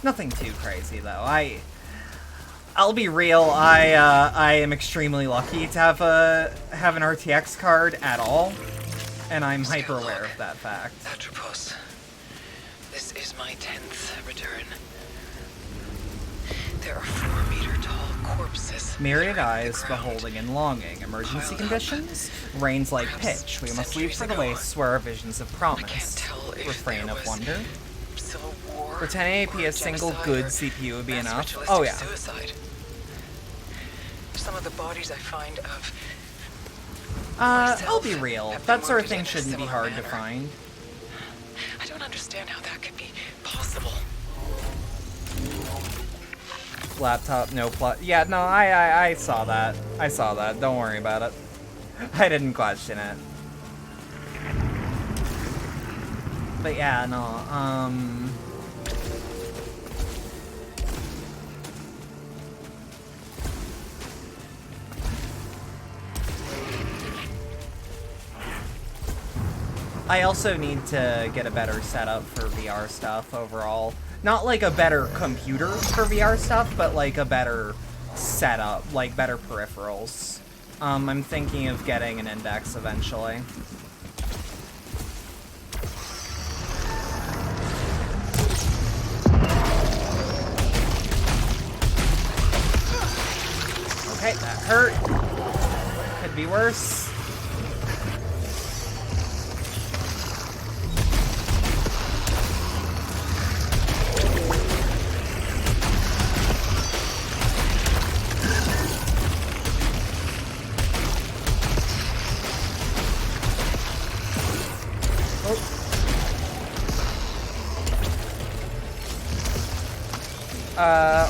Nothing too crazy, though. I'll be real, I am extremely lucky to have an RTX card at all, and I'm hyper aware of that fact. Atropos. This is my 10th return. There are 4-meter-tall corpses. Myriad eyes beholding and longing. Emergency conditions? Rains like pitch. We must leave for the wastes where our visions have promised. Refrain of wonder. Civil War. For 1080p, a single good CPU would be enough. Oh yeah. Suicide. Some of the bodies I find of I'll be real. That sort of thing shouldn't be hard to find. I don't understand how that could be possible. Laptop, no plot. Yeah, no, I saw that. I saw that. Don't worry about it. I didn't question it. But yeah, no, I also need to get a better setup for VR stuff overall. Not like a better computer for VR stuff, but like a better setup, like better peripherals. I'm thinking of getting an Index eventually. Okay, that hurt. Could be worse.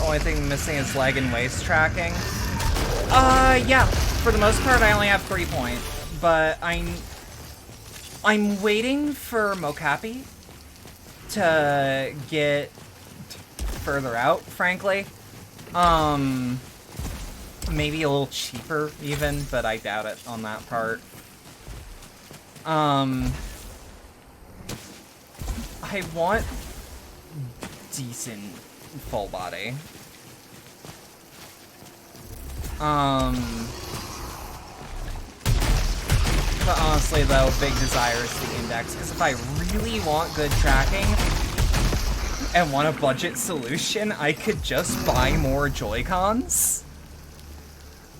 Only thing missing is leg and waist tracking. Yeah. For the most part, I only have 3 points, but I'm waiting for Mocapi to get further out, frankly. Maybe a little cheaper, even, but I doubt it on that part. I want decent full body. But honestly, though, big desire is the Index, because if I really want good tracking and want a budget solution, I could just buy more Joy-Cons.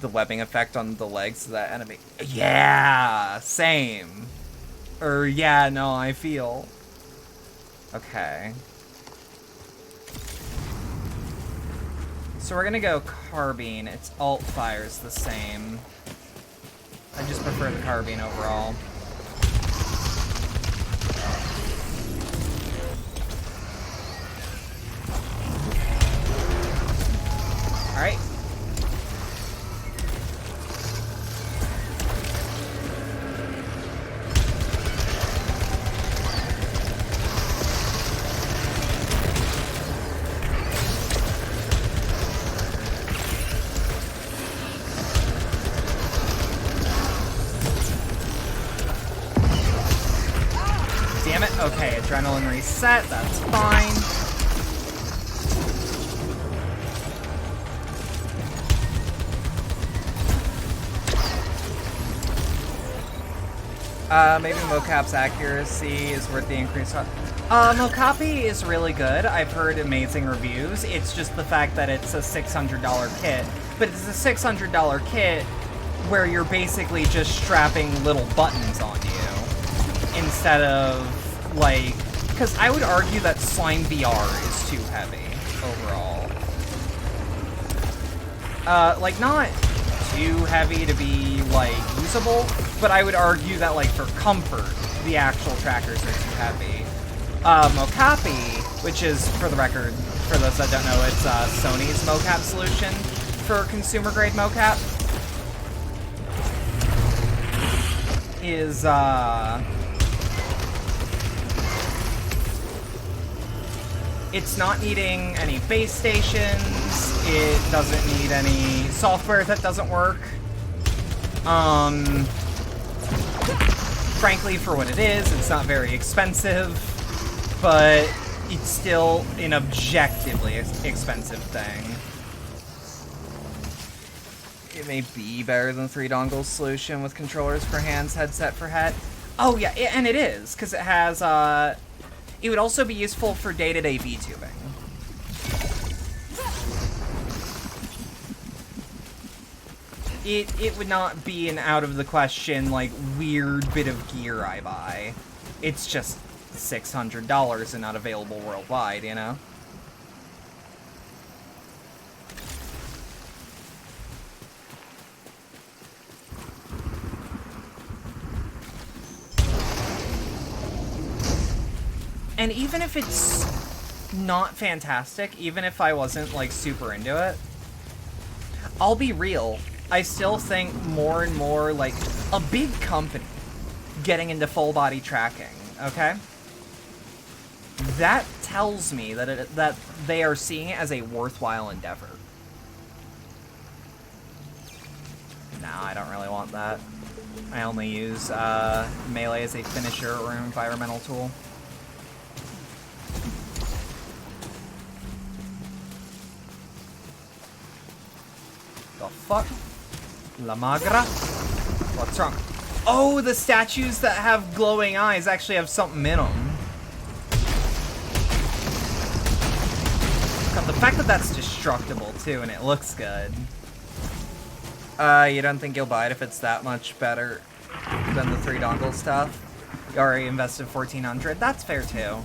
The webbing effect on the legs of that enemy. Yeah, same. Or, yeah, no, I feel. Okay. So we're gonna go carbine. Its alt fire's the same. I just prefer the carbine overall. Alright. Damn it. Okay, adrenaline reset. That's fine. Maybe Mocap's accuracy is worth the increase. Mocapi is really good. I've heard amazing reviews. It's just the fact that it's a $600 kit. But it's a $600 kit where you're basically just strapping little buttons on you instead of, like, Because I would argue that Slime VR is too heavy overall. Like, not too heavy to be, like, usable, but I would argue that, like, for comfort, the actual trackers are too heavy. Mocapi, which is, for the record, for those that don't know, it's Sony's mocap solution for consumer-grade mocap, is, it's not needing any base stations, it doesn't need any software that doesn't work. Frankly, for what it is, it's not very expensive, but it's still an objectively expensive thing. It may be better than 3 dongles solution with controllers for hands, headset for head. Oh yeah, and it is, because it has, it would also be useful for day-to-day VTubing. It would not be an out-of-the-question, like, weird bit of gear I buy. It's just $600 and not available worldwide, you know? And even if it's not fantastic, even if I wasn't, like, super into it, I'll be real. I still think more and more, like, a big company getting into full-body tracking, okay? That tells me that that they are seeing it as a worthwhile endeavor. No, I don't really want that. I only use melee as a finisher or an environmental tool. The fuck? La Magra? What's wrong? Oh, the statues that have glowing eyes actually have something in them. God, the fact that that's destructible too and it looks good. You don't think you'll buy it if it's that much better than the 3 dongle stuff? You already invested $1,400? That's fair too.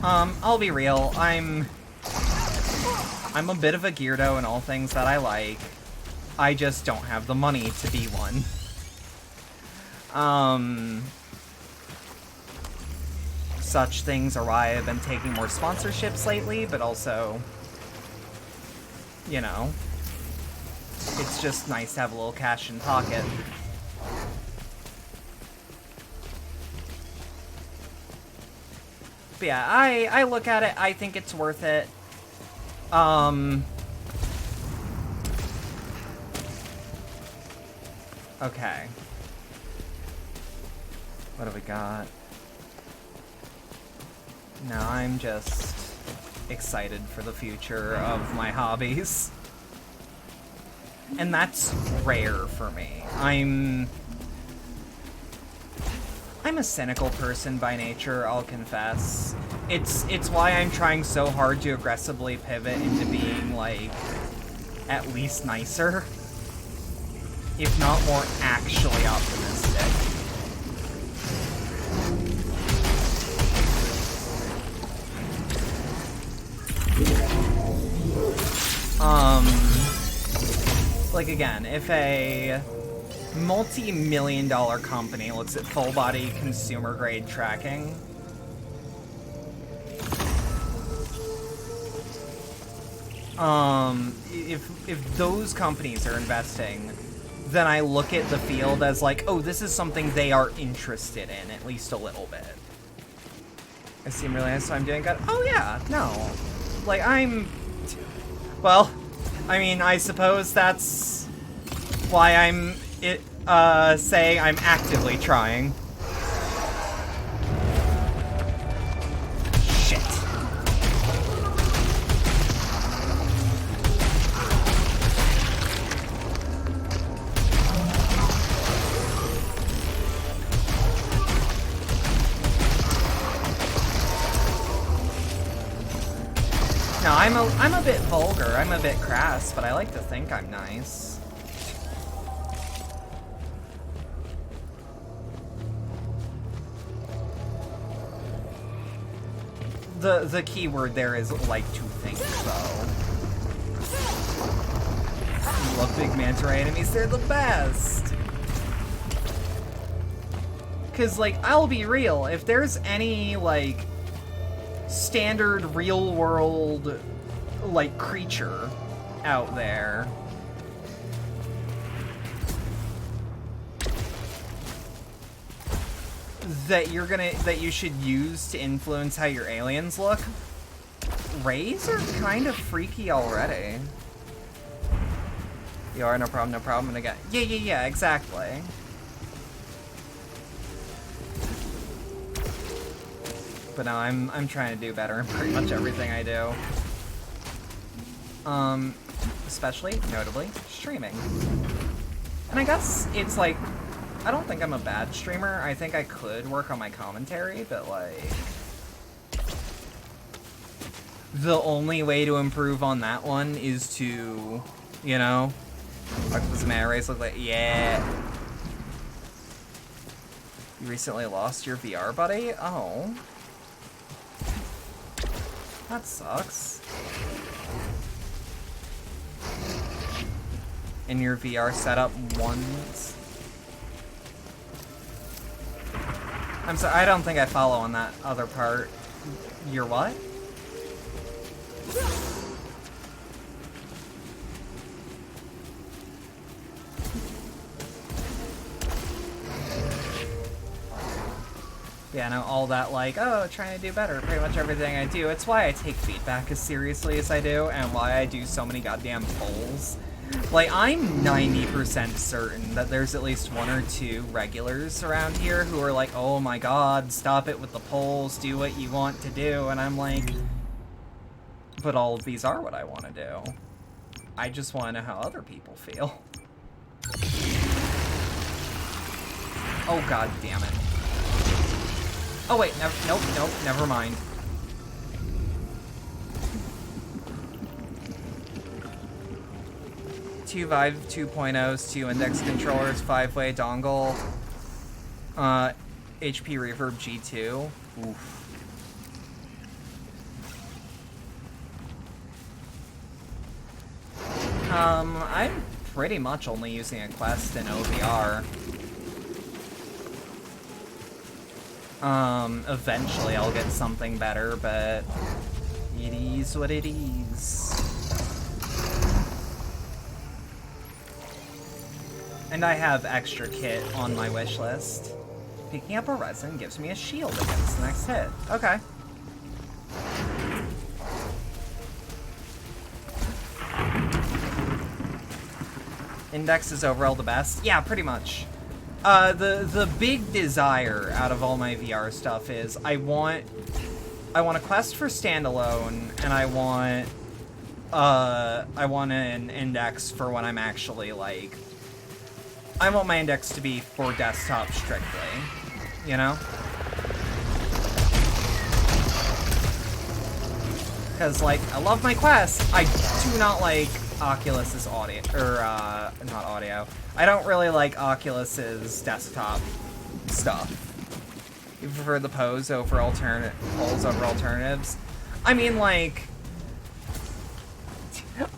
I'll be real, I'm a bit of a geardo in all things that I like. I just don't have the money to be one. Such things are why I've been taking more sponsorships lately, but also, you know, it's just nice to have a little cash in pocket. But yeah, I look at it, I think it's worth it. Okay. What do we got? Now I'm just excited for the future of my hobbies. And that's rare for me. I'm a cynical person by nature, I'll confess. It's why I'm trying so hard to aggressively pivot into being, like, at least nicer. If not more actually optimistic. Like, again, if a multi-million-dollar company looks at full-body consumer-grade tracking, if those companies are investing, then I look at the field as like, oh, this is something they are interested in, at least a little bit. I seem really nice, so I'm doing good. Oh yeah, no. Like, well, I mean, I suppose that's why I'm saying I'm actively trying. Shit. No, I'm a bit vulgar, I'm a bit crass, but I like to think I'm nice. the key word there is like to think, though. I love big manta ray enemies, they're the best! Cause, like, I'll be real, if there's any, like, standard real-world, like, creature out there that you should use to influence how your aliens look, rays are kind of freaky already. You are, no problem, no problem, and again, yeah, exactly. But no, I'm trying to do better in pretty much everything I do. Especially, notably, streaming. And I guess it's like, I don't think I'm a bad streamer. I think I could work on my commentary, but like, the only way to improve on that one is to, you know, what does the manta rays look like? Yeah. You recently lost your VR buddy? Oh. That sucks. In your VR setup once. I'm sorry, I don't think I follow on that other part. Your what? Yeah, no, all that like, oh, trying to do better, pretty much everything I do. It's why I take feedback as seriously as I do, and why I do so many goddamn polls. Like, I'm 90% certain that there's at least 1 or 2 regulars around here who are like, oh my god, stop it with the polls, do what you want to do, and I'm like, but all of these are what I want to do. I just want to know how other people feel. Oh god damn it. Oh wait, nope, never mind. Two Vive 2.0s, 2 index controllers, 5-way dongle, HP Reverb G2. Oof. I'm pretty much only using a Quest and OVR. Eventually I'll get something better, but it is what it is. And I have extra kit on my wish list. Picking up a resin gives me a shield against the next hit. Okay. Index is overall the best? Yeah, pretty much. The big desire out of all my VR stuff is I want a quest for standalone, and I want an index for when I'm actually like, I want my index to be for desktop strictly, you know? Because like, I love my Quest, I do not like Oculus's audio, or not audio. I don't really like Oculus's desktop stuff. You prefer the polls over alternatives? I mean, like,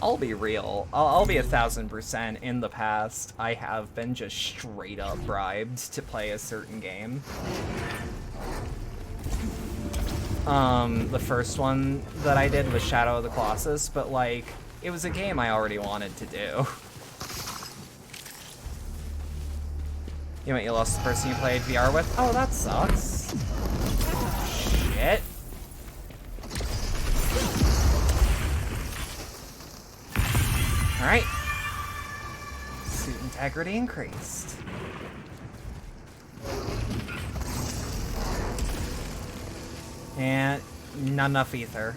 I'll be real. I'll be 1000%. In the past, I have been just straight up bribed to play a certain game. The first one that I did was Shadow of the Colossus, but like, it was a game I already wanted to do. You meant you lost the person you played VR with? Oh, that sucks. Shit. Alright. Suit integrity increased. And not enough ether.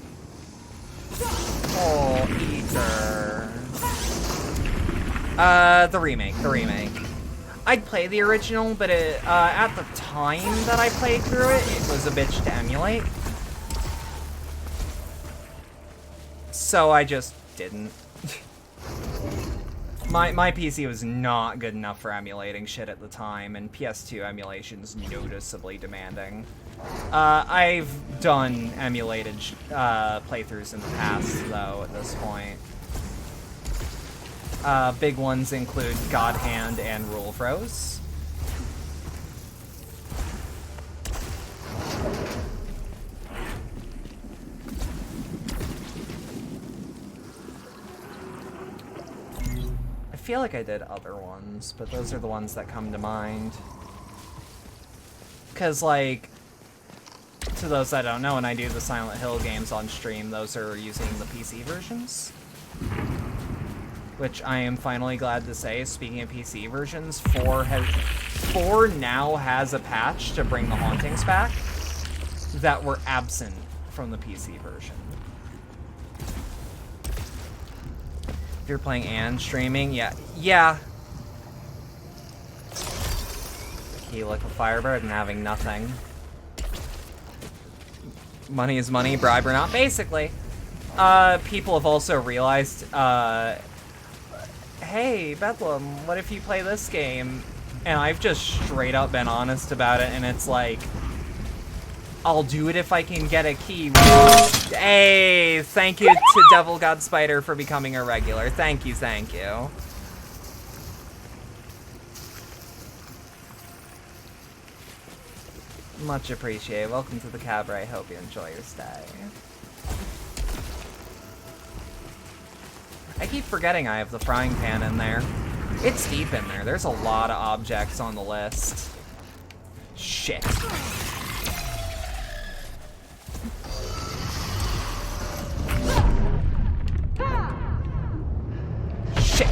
Oh, ether. The remake. I'd play the original, but at the time that I played through it, it was a bitch to emulate. So I just didn't. My PC was not good enough for emulating shit at the time, and PS2 emulation's noticeably demanding. I've done emulated playthroughs in the past, though, at this point. Big ones include God Hand and Rule of Rose. I feel like I did other ones, but those are the ones that come to mind. Because, like, to those that don't know, when I do the Silent Hill games on stream, those are using the PC versions. Which I am finally glad to say, speaking of PC versions, 4 now has a patch to bring the hauntings back that were absent from the PC version. If you're playing and streaming, yeah. Key like a Firebird and having nothing. Money is money, bribe or not, basically. People have also realized, hey, Bedlam, what if you play this game? And I've just straight up been honest about it, and it's like, I'll do it if I can get a key. Hey, thank you to Devil God Spider for becoming a regular. Thank you, thank you. Much appreciated. Welcome to the cabaret. Hope you enjoy your stay. I keep forgetting I have the frying pan in there. It's deep in there. There's a lot of objects on the list. Shit. Shit.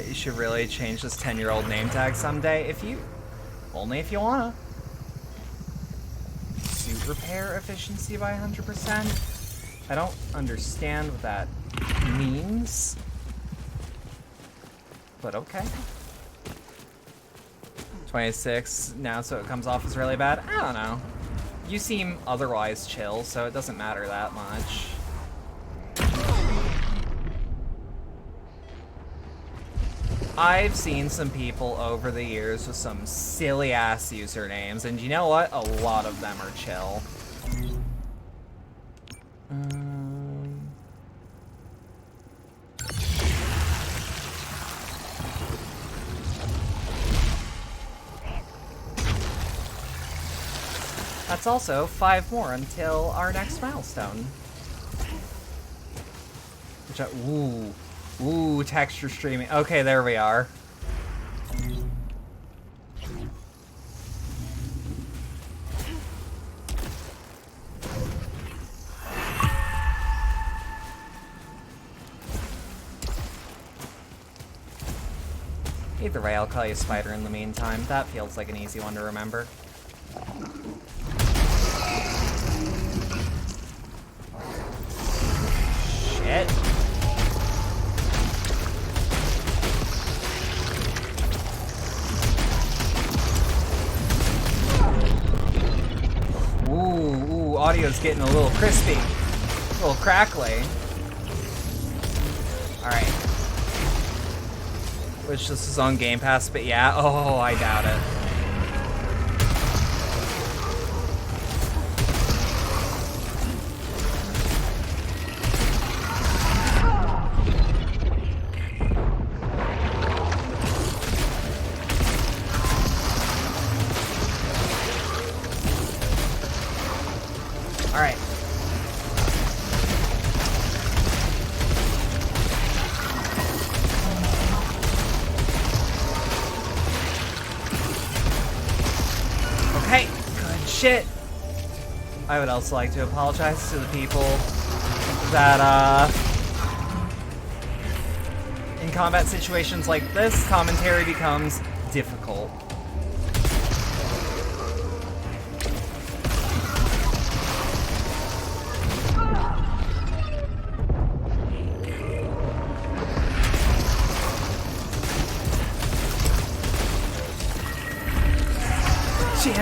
You should really change this 10-year-old name tag someday. Only if you wanna. Suit repair efficiency by 100%? I don't understand what that means. But okay. 26 now, so it comes off as really bad? I don't know. You seem otherwise chill, so it doesn't matter that much. I've seen some people over the years with some silly-ass usernames, and you know what? A lot of them are chill. That's also 5 more until our next milestone. Which Ooh, texture streaming. Okay, there we are. Either way, I'll call you Spider in the meantime. That feels like an easy one to remember. Shit. Ooh, audio's getting a little crispy. A little crackly. Alright. Wish this was on Game Pass, but yeah. Oh, I doubt it. Alright. Okay, good shit. I would also like to apologize to the people that, in combat situations like this, commentary becomes difficult.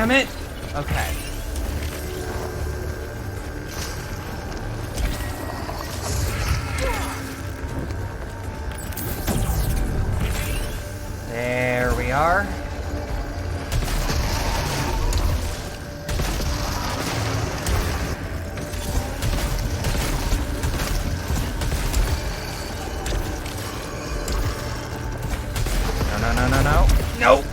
Damn it! Okay. There we are. No. Nope.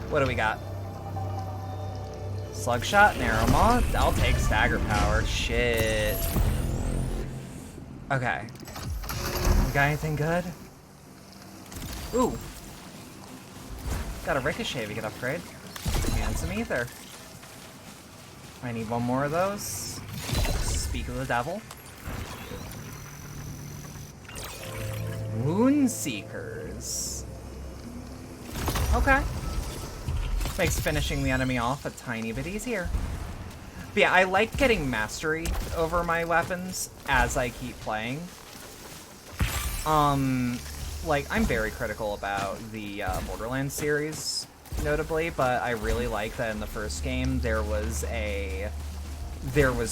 What do we got? Slug shot, narrow maw. I'll take stagger power. Shit. Okay. We got anything good? Ooh. Got a ricochet we could upgrade. And some ether. I need one more of those. Speak of the devil. Wound Seekers. Okay. Makes finishing the enemy off a tiny bit easier. But yeah, I like getting mastery over my weapons as I keep playing. Like, I'm very critical about the Borderlands series, notably, but I really like that in the first game there was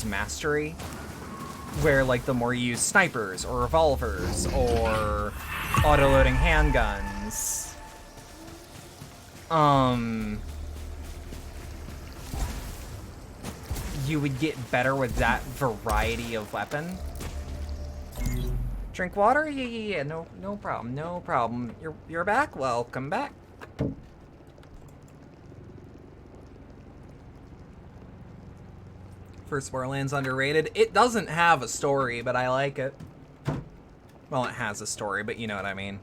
mastery, where, like, the more you use snipers, or revolvers, or auto-loading handguns, you would get better with that variety of weapon. Drink water? Yeah, no problem. You're back? Welcome back. First Borderlands underrated. It doesn't have a story, but I like it. Well, it has a story, but you know what I mean.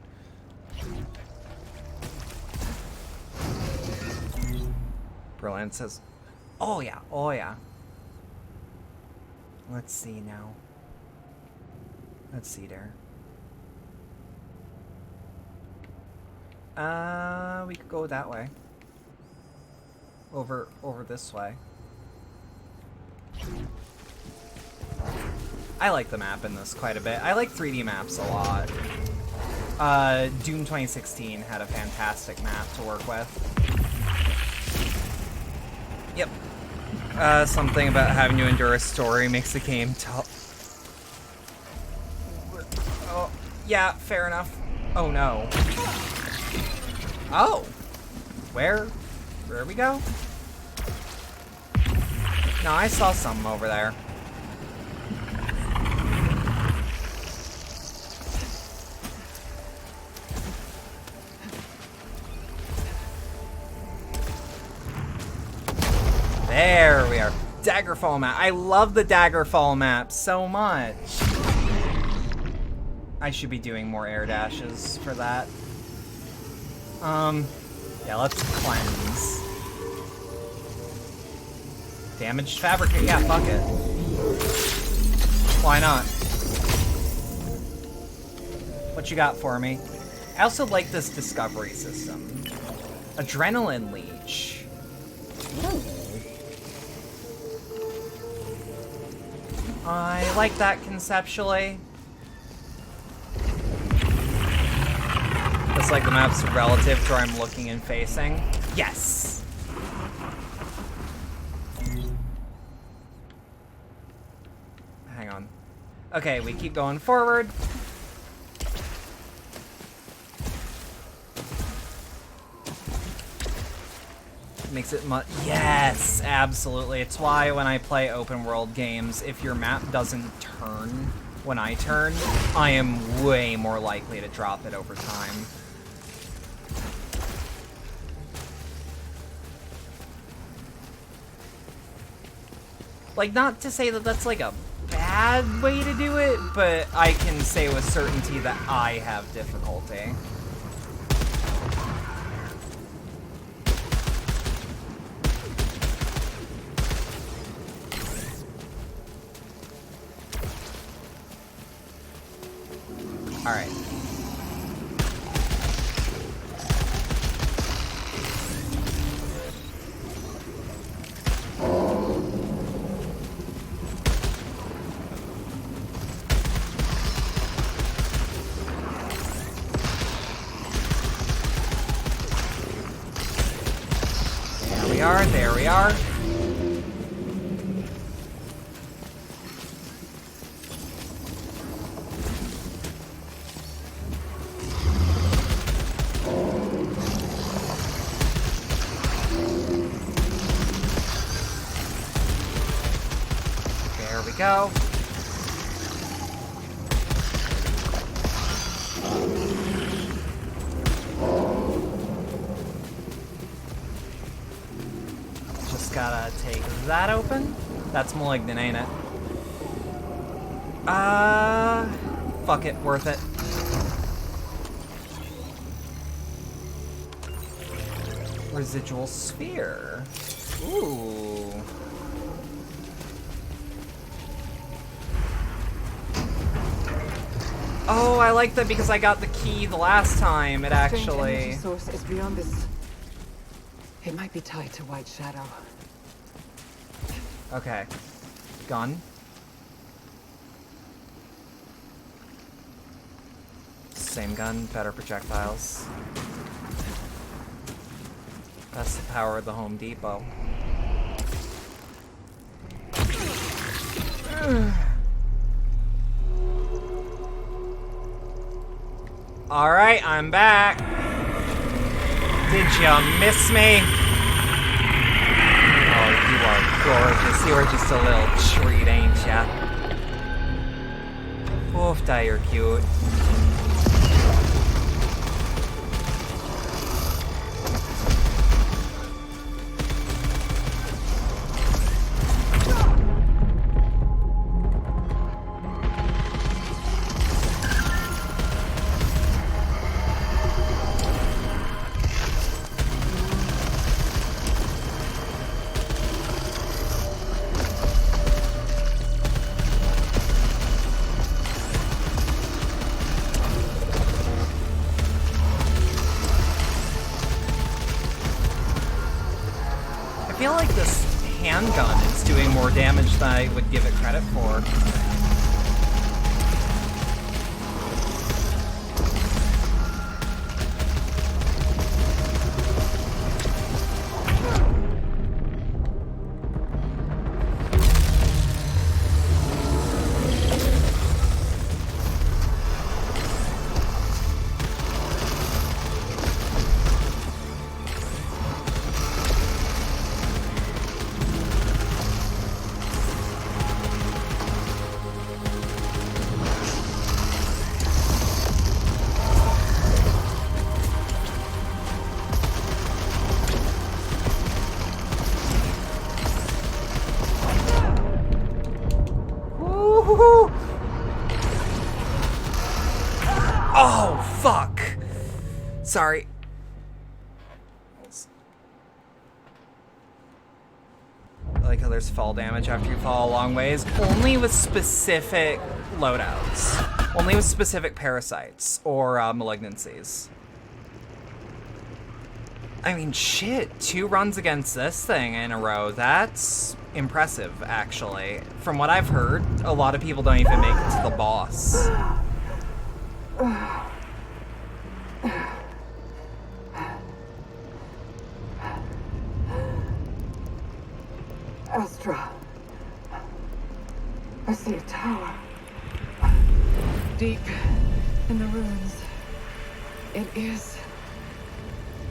Borderlands says, oh yeah. Let's see now. Let's see there. We could go that way. Over this way. I like the map in this quite a bit. I like 3D maps a lot. Doom 2016 had a fantastic map to work with. Yep. Something about having to endure a story makes the game tough. Oh, yeah, fair enough. Oh no. Oh! Where we go? No, I saw some over there. There we are. Daggerfall map. I love the Daggerfall map so much. I should be doing more air dashes for that. Yeah, let's cleanse. Damaged fabricate. Yeah, fuck it. Why not? What you got for me? I also like this discovery system. Adrenaline leech. Ooh. I like that conceptually. It's like the map's relative to where I'm looking and facing. Yes! Hang on. Okay, we keep going forward. Makes it yes, absolutely. It's why when I play open world games, if your map doesn't turn when I turn, I am way more likely to drop it over time. Like, not to say that that's like a bad way to do it, but I can say with certainty that I have difficulty. All right. are, there we are. There we go. Just gotta take that open. That's malignant, ain't it? Fuck it, worth it. Residual sphere. Ooh. Oh, I like that because I got the key the last time. It Strange actually... energy source is beyond this. It might be tied to White Shadow. Okay. Gun. Same gun, better projectiles. That's the power of the Home Depot. Alright, I'm back. Did you miss me? Oh, you are gorgeous. You are just a little treat, ain't ya? Oof, you're cute. I feel like this handgun is doing more damage than I would give it credit for. Oh, fuck! Sorry. I like how there's fall damage after you fall a long ways. Only with specific loadouts. Only with specific parasites or malignancies. I mean, shit. 2 runs against this thing in a row. That's impressive, actually. From what I've heard, a lot of people don't even make it to the boss. Astra. I see a tower. Deep in the ruins. It is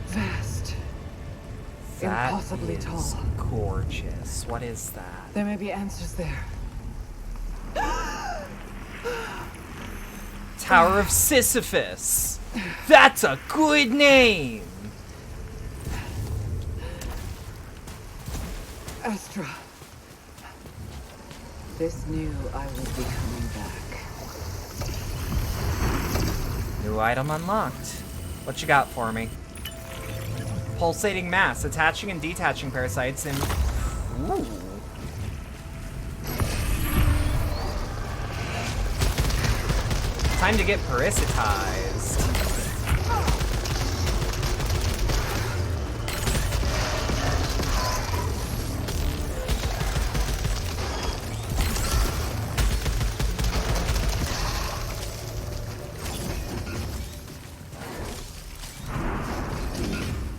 vast. Impossibly That tall. is gorgeous. What is that? There may be answers there. Tower of Sisyphus. That's a good name. Astra. This knew I would be coming back. New item unlocked. What you got for me? Pulsating mass, attaching and detaching parasites in... Ooh. Time to get parasitized.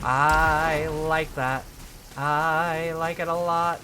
I like that. I like it a lot.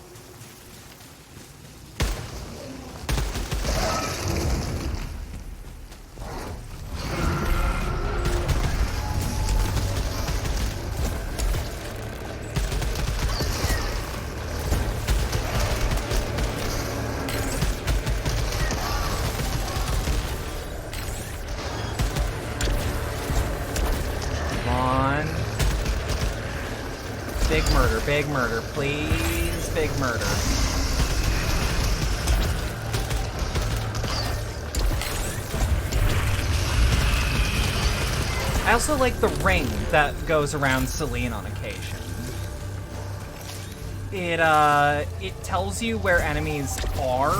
Big murder, please. Big murder. I also like the ring that goes around Celine on occasion. It tells you where enemies are,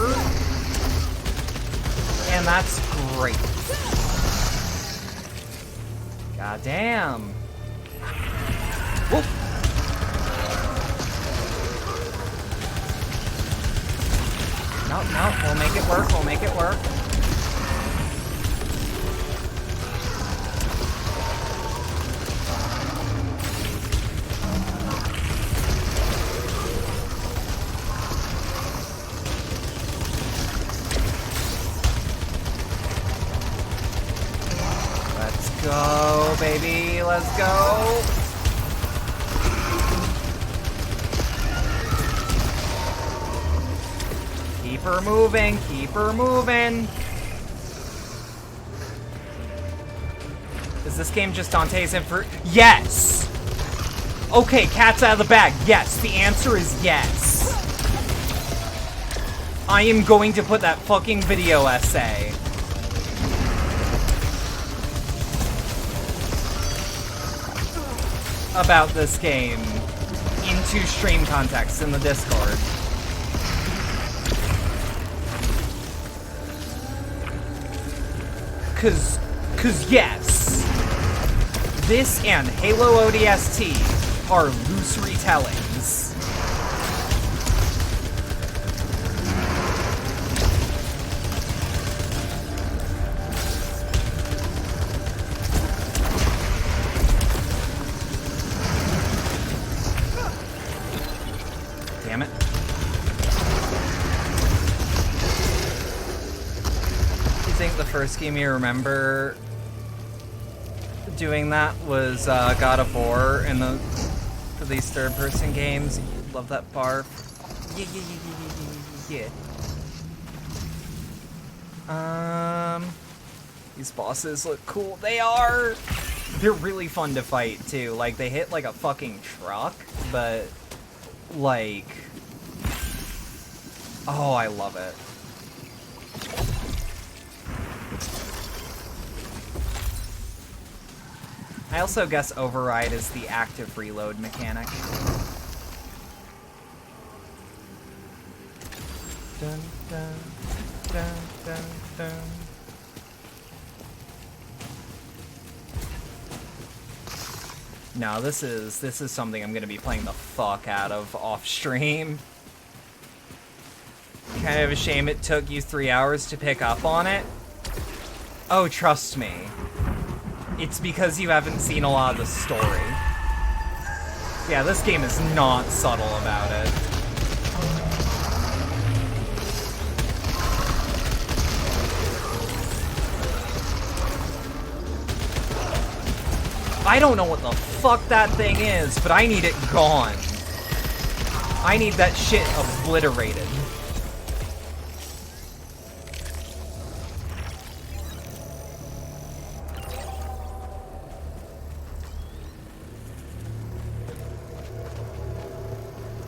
and that's great. God damn. Whoop. No, we'll make it work, we'll make it work. Let's go, baby, let's go. Keep her moving, keep her moving. Is this game just Dante's Inferno? Yes! Okay, cat's out of the bag. Yes, the answer is yes. I am going to put that fucking video essay about this game into stream context in the Discord. Cause yes, this and Halo ODST are loose retellings. Damn it. I think the first game you remember doing that was God of War for these third-person games. Love that bar. Yeah. These bosses look cool. They are. They're really fun to fight too. Like they hit like a fucking truck, but like, oh, I love it. I also guess override is the active reload mechanic. Dun, dun, dun, dun, dun. No, this is something I'm gonna be playing the fuck out of off stream. Kind of a shame it took you 3 hours to pick up on it. Oh, trust me. It's because you haven't seen a lot of the story. Yeah, this game is not subtle about it. I don't know what the fuck that thing is, but I need it gone. I need that shit obliterated.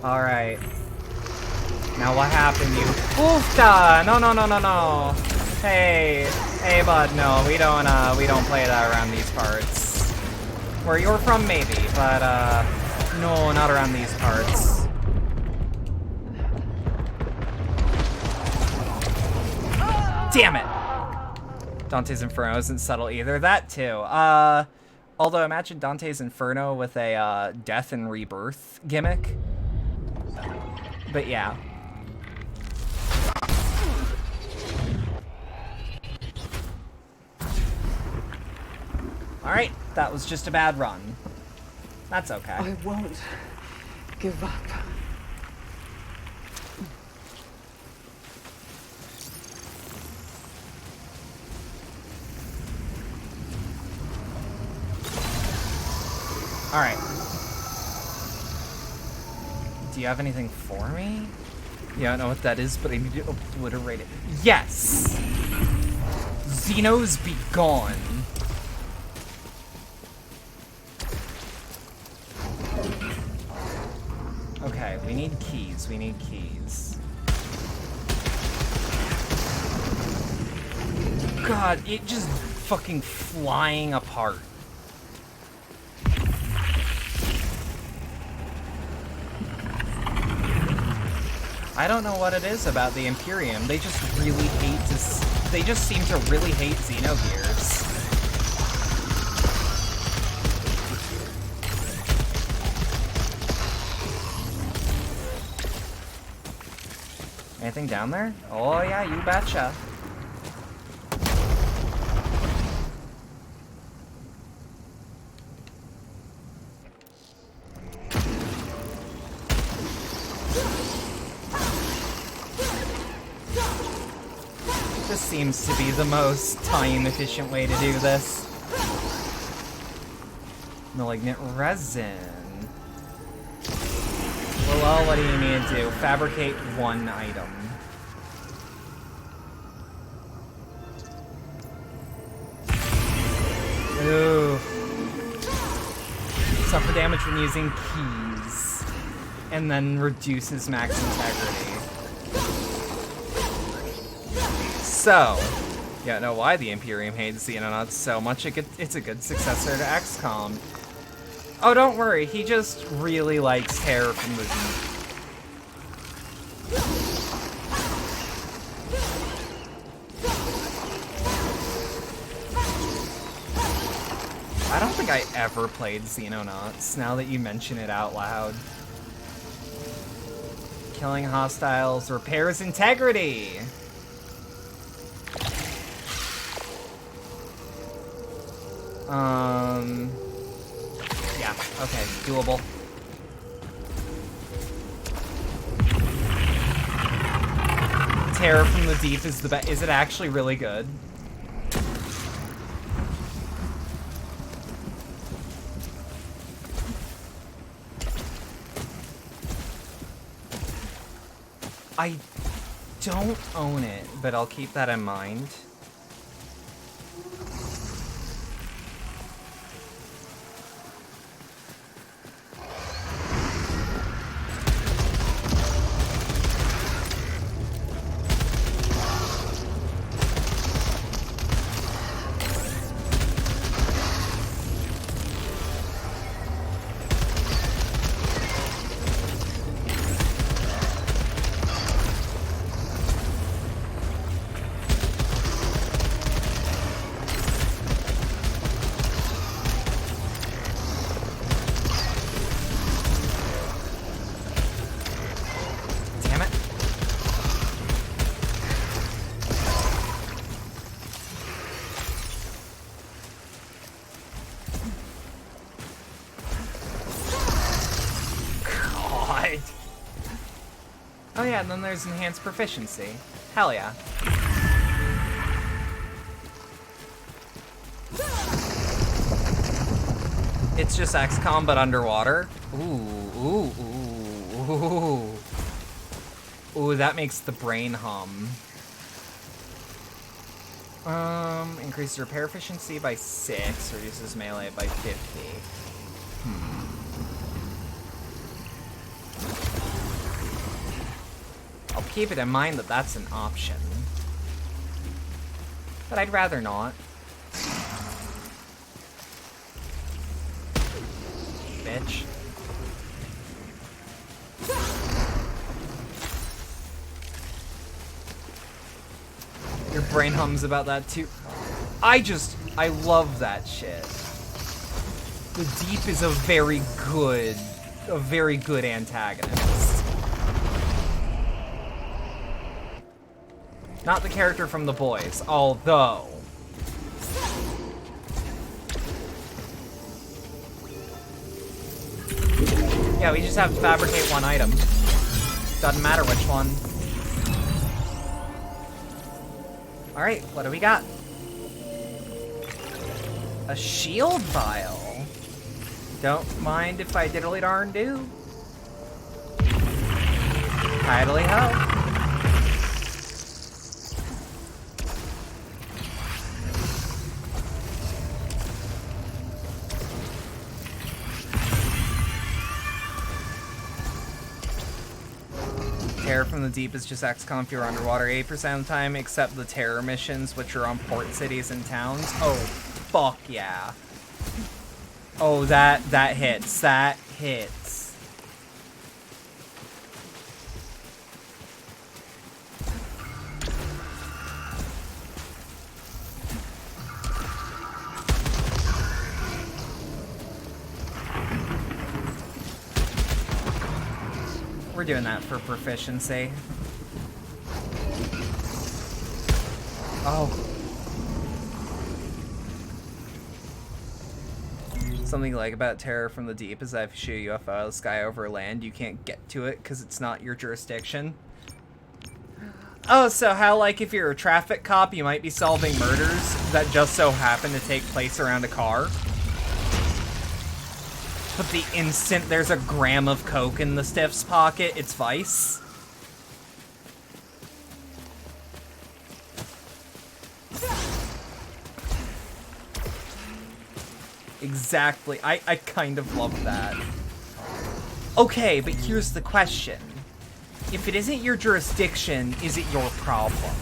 Alright. Now what happened, you oofta! No. Hey bud, no, we don't play that around these parts. Where you're from, maybe, but no, not around these parts. Damn it! Dante's Inferno isn't subtle either. That too. Although imagine Dante's Inferno with a death and rebirth gimmick. But yeah. Alright, that was just a bad run. That's okay. I won't give up. Alright. Do you have anything for me? Yeah, I don't know what that is, but I need to obliterate it. Yes! Xenos be gone. Okay, we need keys. We need keys. God, it just fucking flying apart. I don't know what it is about the Imperium. They just really hate to... They just seem to really hate Xenogears. Anything down there? Oh yeah, you betcha. This seems to be the most time-efficient way to do this. Malignant resin. Well, what do you need to do? Fabricate one item. Ooh. Suffer damage when using keys. And then reduces max integrity. So, yeah, know why the Imperium hates Xenonauts so much. It's a good successor to XCOM. Oh, don't worry, he just really likes hair from the I don't think I ever played Xenonauts, now that you mention it out loud. Killing hostiles repairs integrity! Yeah, okay, doable. Terror from the Deep is the best. Is it actually really good? I don't own it, but I'll keep that in mind. Oh yeah, and then there's enhanced proficiency. Hell yeah. It's just XCOM but underwater. Ooh. Ooh, that makes the brain hum. Increases repair efficiency by 6, reduces melee by 50. I'll keep it in mind that that's an option. But I'd rather not. Bitch. Your brain hums about that too. I love that shit. The Deep is a very good antagonist. Not the character from The Boys, although... Yeah, we just have to fabricate one item. Doesn't matter which one. Alright, what do we got? A shield vial. Don't mind if I diddly darn do. Idly ho. Terror from the Deep is just XCOM if you're underwater 8% of the time, except the terror missions, which are on port cities and towns. Oh, fuck yeah. Oh, that hits. That hits. We're doing that for proficiency. Oh. Something like about Terror from the Deep is that if you shoot a UFO out of the sky over land, you can't get to it because it's not your jurisdiction. Oh, so how, like, if you're a traffic cop, you might be solving murders that just so happen to take place around a car? But the instant there's a gram of coke in the stiff's pocket, it's Vice. Exactly. I kind of love that. Okay, but here's the question. If it isn't your jurisdiction, is it your problem?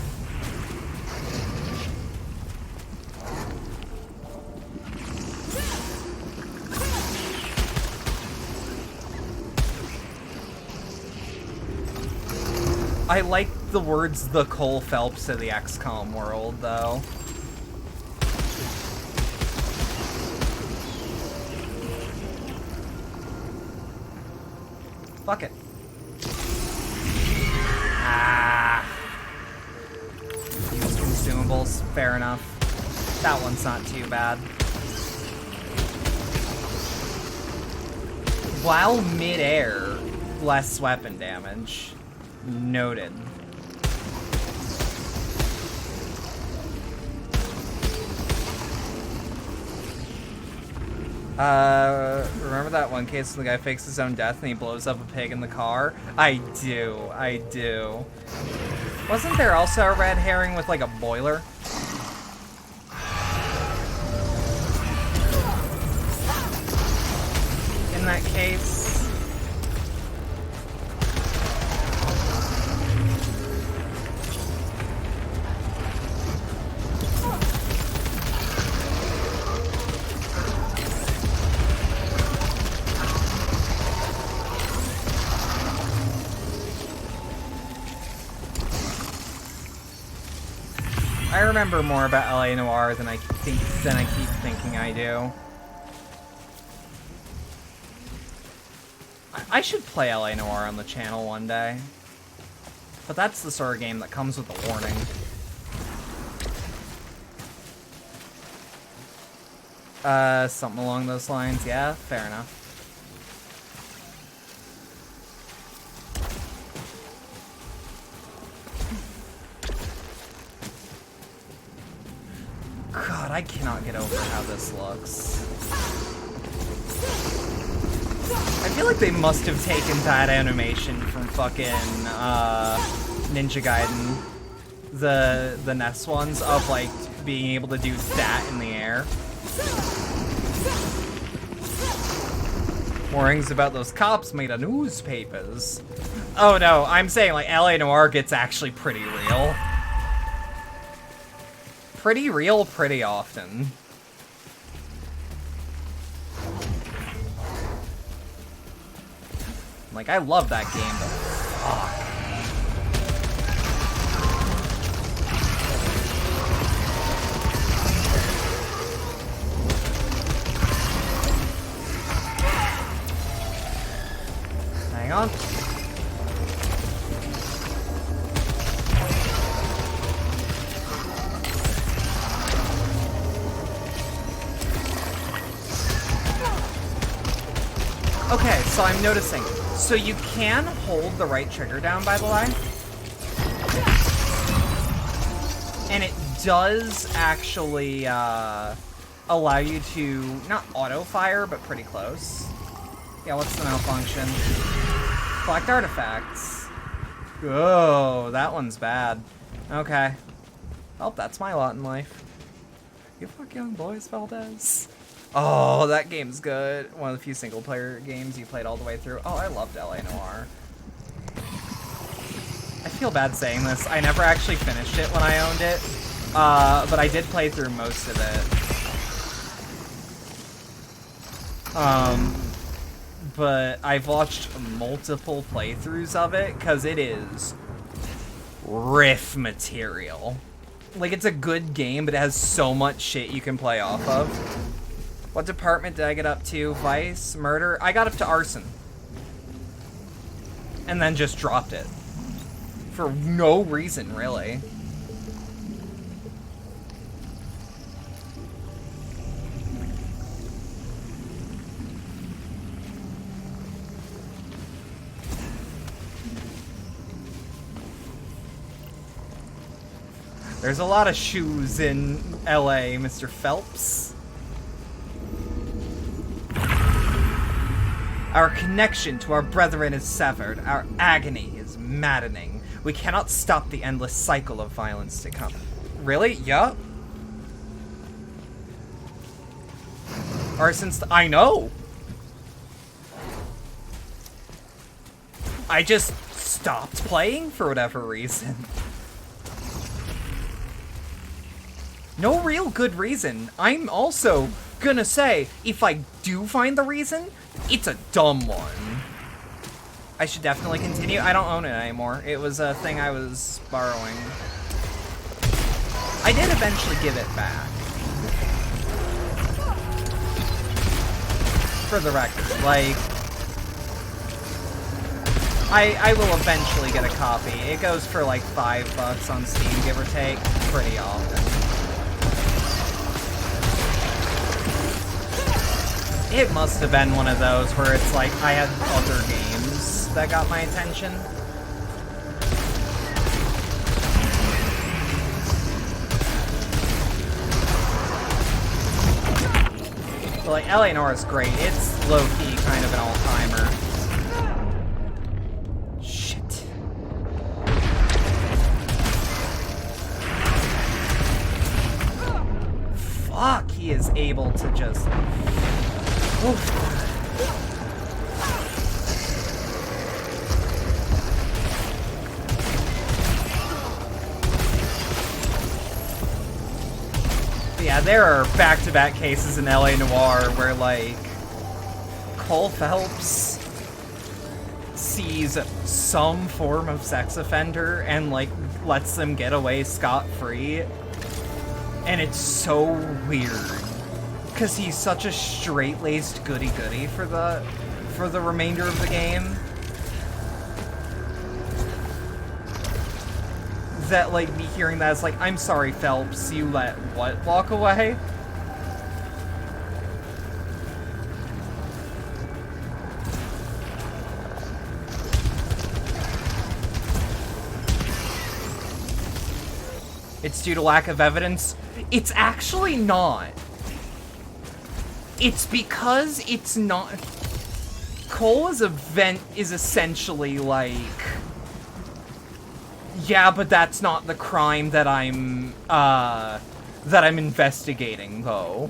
I like the words the Cole Phelps of the XCOM world, though. Fuck it. Ah. Use consumables. Fair enough. That one's not too bad. While mid-air, less weapon damage. Noted. Remember that one case where the guy fakes his own death and he blows up a pig in the car? I do. Wasn't there also a red herring with, like, a boiler? In that case... I remember more about LA Noire than I keep thinking I do. I should play LA Noire on the channel one day. But that's the sort of game that comes with a warning. Something along those lines. Yeah, fair enough. God, I cannot get over how this looks. I feel like they must have taken that animation from fucking Ninja Gaiden, the NES ones, of like being able to do that in the air. Warnings about those cops made of newspapers. Oh no, I'm saying like LA Noire gets actually pretty real. Pretty real pretty often. Like, I love that game, but fuck. Hang on. Okay, so I'm noticing. So you can hold the right trigger down, by the way. And it does actually allow you to, not auto-fire, but pretty close. Yeah, what's the malfunction? Collect artifacts. Oh, that one's bad. Okay. Well, that's my lot in life. You fuck young boys, Valdez. Oh, that game's good. One of the few single-player games you played all the way through. Oh, I loved L.A. Noire. I feel bad saying this. I never actually finished it when I owned it, but I did play through most of it. But I've watched multiple playthroughs of it, because it is riff material. Like, it's a good game, but it has so much shit you can play off of. What department did I get up to? Vice? Murder? I got up to arson. And then just dropped it. For no reason, really. There's a lot of shoes in LA, Mr. Phelps. Our connection to our brethren is severed. Our agony is maddening. We cannot stop the endless cycle of violence to come. Really? Yup. Arson's... I know! I just stopped playing for whatever reason. No real good reason. I'm also gonna say, if I do find the reason, it's a dumb one. I should definitely continue. I don't own it anymore. It was a thing I was borrowing. I did eventually give it back. For the record, like... I will eventually get a copy. It goes for like $5 on Steam, give or take, pretty often. It must have been one of those where it's like I had other games that got my attention. But like L.A. Noire is great. It's low-key kind of an all-timer. Shit. Fuck, he is able to just... Oof. Yeah, there are back-to-back cases in L.A. Noire where, like, Cole Phelps sees some form of sex offender and, like, lets them get away scot-free. And it's so weird. Because he's such a straight-laced goody-goody for the remainder of the game. That, like, me hearing that is like, I'm sorry, Phelps, you let what walk away? It's due to lack of evidence? It's actually not. It's because it's not... Cole's event is essentially like... Yeah, but that's not the crime that I'm investigating, though.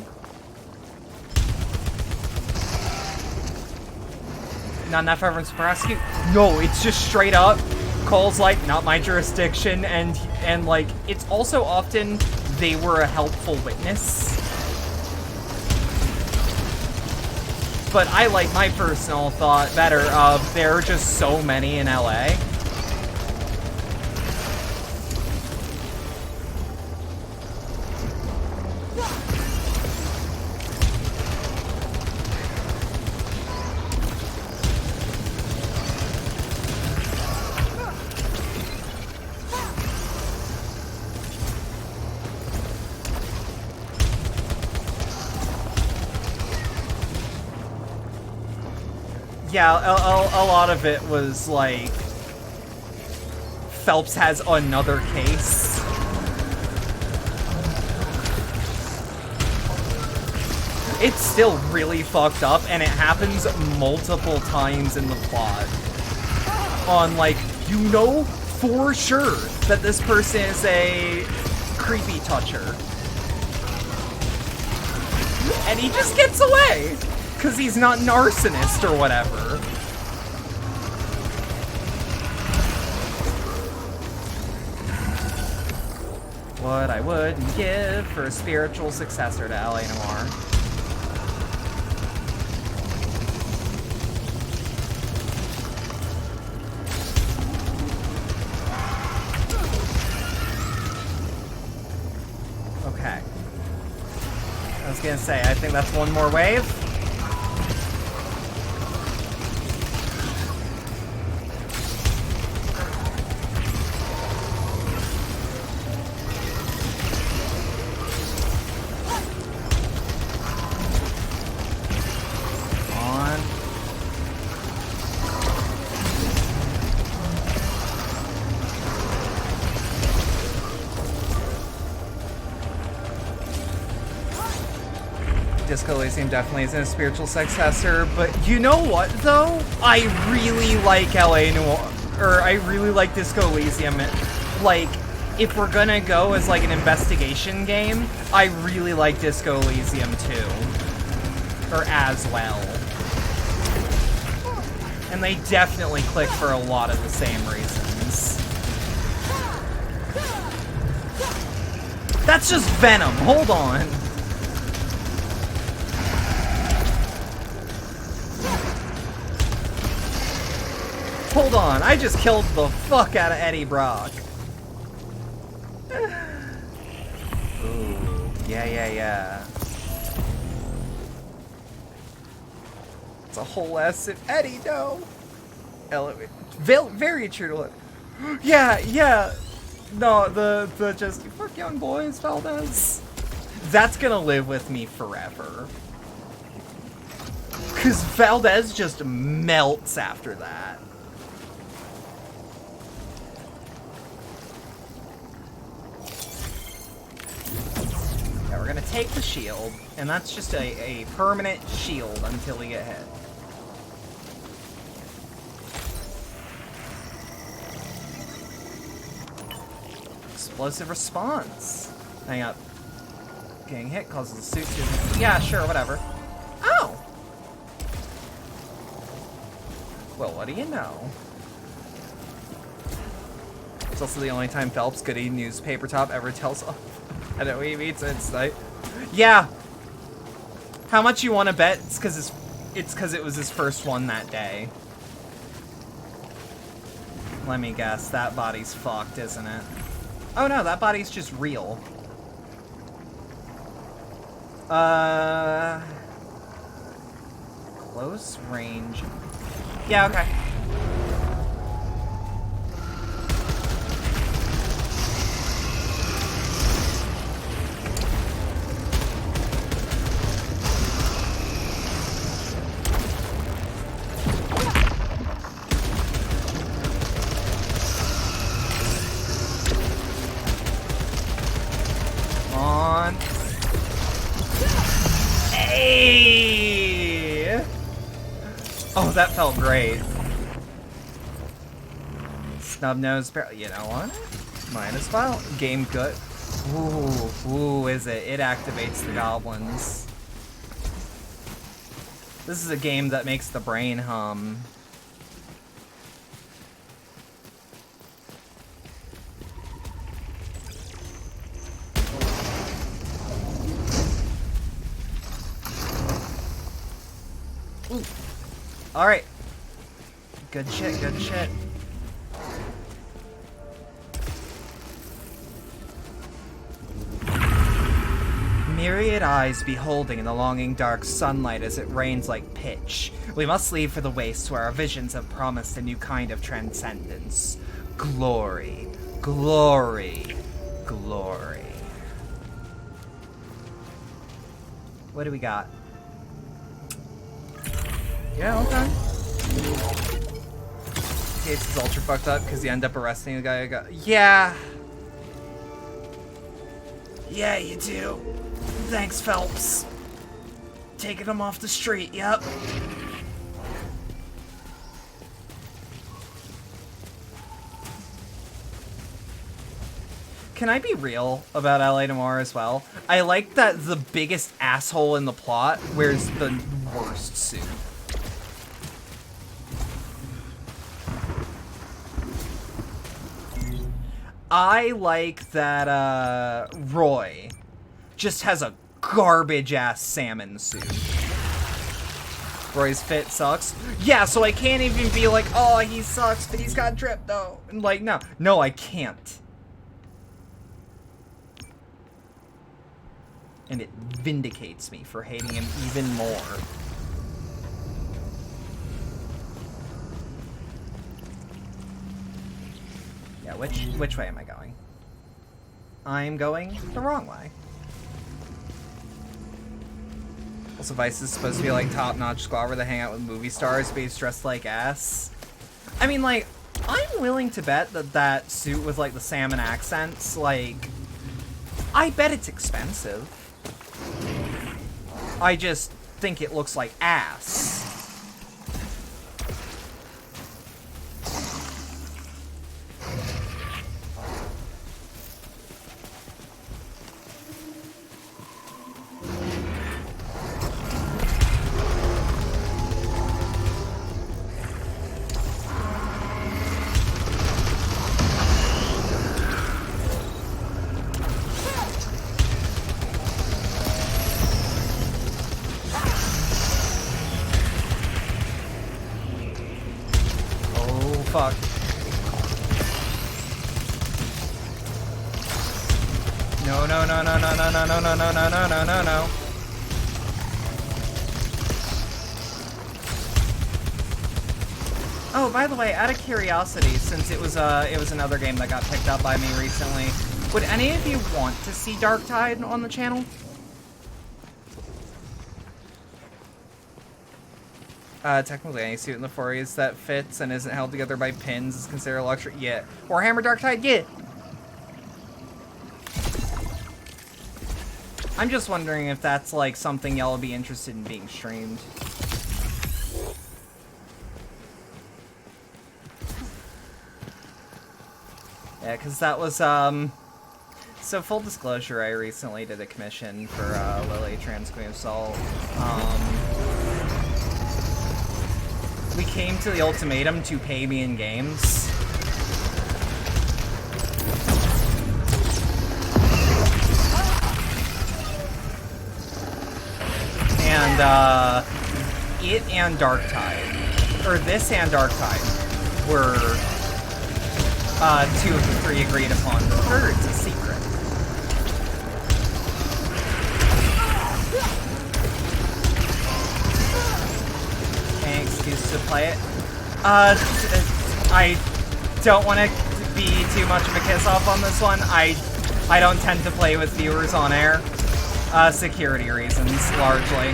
Not enough evidence to prosecute? No, it's just straight up. Cole's like, not my jurisdiction, and like, it's also often they were a helpful witness. But I like my personal thought better of there are just so many in LA. Yeah, a lot of it was like Phelps has another case. It's still really fucked up, and it happens multiple times in the plot. On, like, you know for sure that this person is a creepy toucher. And he just gets away, because he's not an arsonist or whatever. What I wouldn't give for a spiritual successor to L.A. Noire. Okay. I was gonna say, I think that's one more wave. On. Disco Elysium definitely isn't a spiritual successor, but you know what, though? I really like LA Noire, or I really like Disco Elysium. Like, if we're gonna go as, like, an investigation game, I really like Disco Elysium, too. Or as well. And they definitely click for a lot of the same reasons. That's just Venom, hold on. Hold on, I just killed the fuck out of Eddie Brock. Ooh, yeah. It's a whole ass Eddie, no. Very true to it. Yeah. No, the just fuck young boys, Valdez. That's gonna live with me forever. Cause Valdez just melts after that. Yeah, we're gonna take the shield, and that's just a permanent shield until we get hit. Explosive response. Hang up. Getting hit causes the suit to... Yeah, sure, whatever. Oh! Well, what do you know? It's also the only time Phelps, goody newspaper top, ever tells... I know he meets it, like... Yeah! How much you want to bet? It's because it was his first one that day. Let me guess, that body's fucked, isn't it? Oh no, that body's just real. Close range. Yeah, okay. On. Hey! Oh, that felt great. Snub nose barrel. You know what? Might as well. Game good. Ooh, is it? It activates the goblins. This is a game that makes the brain hum. Ooh. Alright. Good shit, good shit. Myriad eyes beholding in the longing dark sunlight as it rains like pitch. We must leave for the wastes where our visions have promised a new kind of transcendence. Glory, glory, glory. What do we got? Yeah, okay. Case is ultra fucked up because you end up arresting the guy who got... Yeah. Yeah, you do. Thanks, Phelps. Taking him off the street, yep. Can I be real about LA Noire as well? I like that the biggest asshole in the plot wears the worst suit. I like that Roy just has a garbage-ass salmon suit. Roy's fit sucks. Yeah, so I can't even be like, oh, he sucks, but he's got drip, though. And like, no. No, I can't. And it vindicates me for hating him even more. Yeah, which way am I going? I'm going the wrong way. Also, Vice is supposed to be like top-notch squad where they hang out with movie stars, but he's dressed like ass. I mean, like, I'm willing to bet that that suit with like the salmon accents, like, I bet it's expensive. I just think it looks like ass. Fuck. No, no, no, no, no, no, no, no, no, no, no, no, no, no, no. Oh, by the way, out of curiosity, since it was another game that got picked up by me recently, would any of you want to see Darktide on the channel? Technically any suit in the 40s that fits and isn't held together by pins is considered a luxury. Yeah. Warhammer Darktide, yeah. I'm just wondering if that's like something y'all would be interested in being streamed. Yeah, because that was, so full disclosure, I recently did a commission for, Lily Trans Queen of Salt. We came to the ultimatum to pay me in games. And, it and Darktide, or this and Darktide, were, 2 of the 3 agreed upon. The third's a secret. Excuse to play it. I don't want to be too much of a kiss-off on this one. I don't tend to play with viewers on air. Security reasons, largely.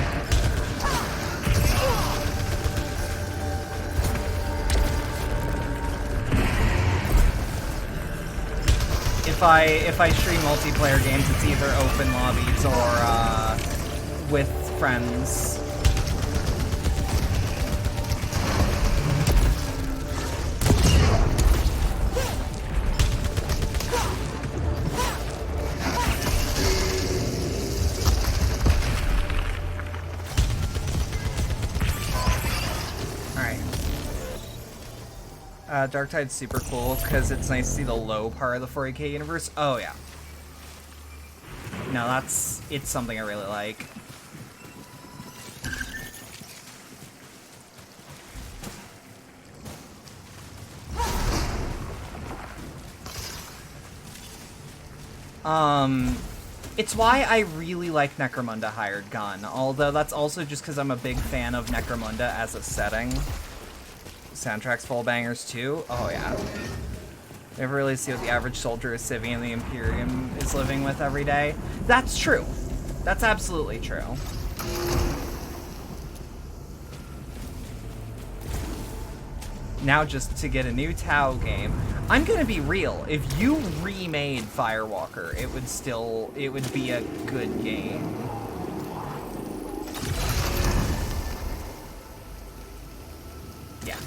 If I stream multiplayer games, it's either open lobbies or with friends. Darktide's super cool because it's nice to see the low part of the 40k universe. Oh yeah. No, it's something I really like. It's why I really like Necromunda Hired Gun, although that's also just because I'm a big fan of Necromunda as a setting. Soundtrack's full bangers too. Oh yeah. Never really see what the average soldier of Civi and the Imperium is living with every day. That's true. That's absolutely true. now just to get a new Tau game. I'm gonna be real. If you remade Firewalker, it would be a good game. Yeah.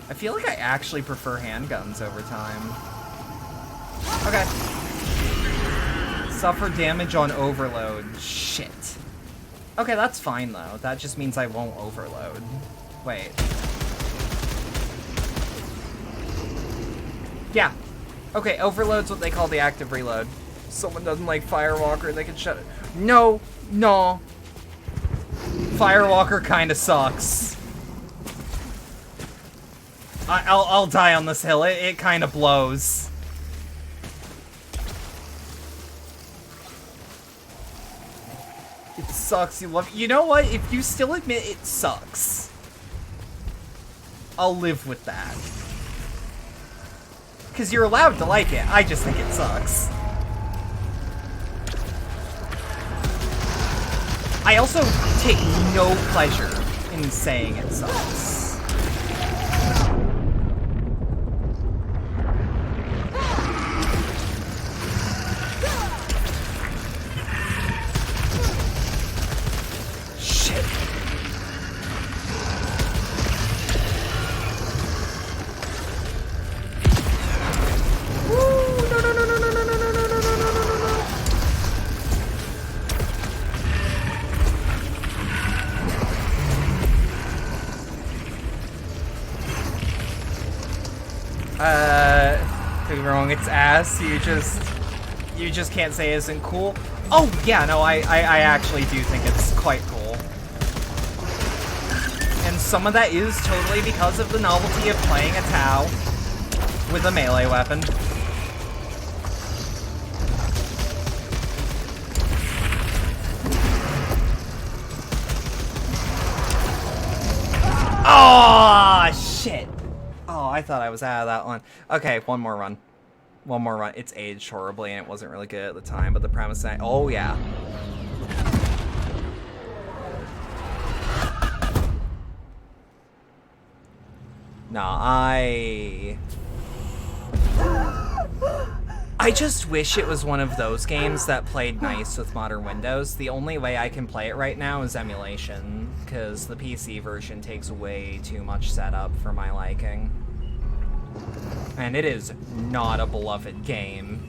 I feel like I actually prefer handguns over time. Okay. Suffer damage on overload. Shit. Okay, that's fine though. That just means I won't overload. Wait. Yeah. Okay, overload's what they call the active reload. Someone doesn't like Firewalker, they can shut it. No, no. Firewalker kinda sucks. I'll die on this hill. It kinda blows. It sucks. You love it. You know what? If you still admit it sucks, I'll live with that. Because you're allowed to like it. I just think it sucks. I also take no pleasure in saying it sucks. Don't get me wrong, it's ass. You just can't say it isn't cool. Oh yeah, no, I actually do think it's quite cool. And some of that is totally because of the novelty of playing a Tau with a melee weapon. Oh shit! Oh, I thought I was out of that one. Okay, one more run. One more run. It's aged horribly and it wasn't really good at the time, but the premise that... Oh, yeah. Nah, I just wish it was one of those games that played nice with modern Windows. The only way I can play it right now is emulation, because the PC version takes way too much setup for my liking. And it is not a beloved game.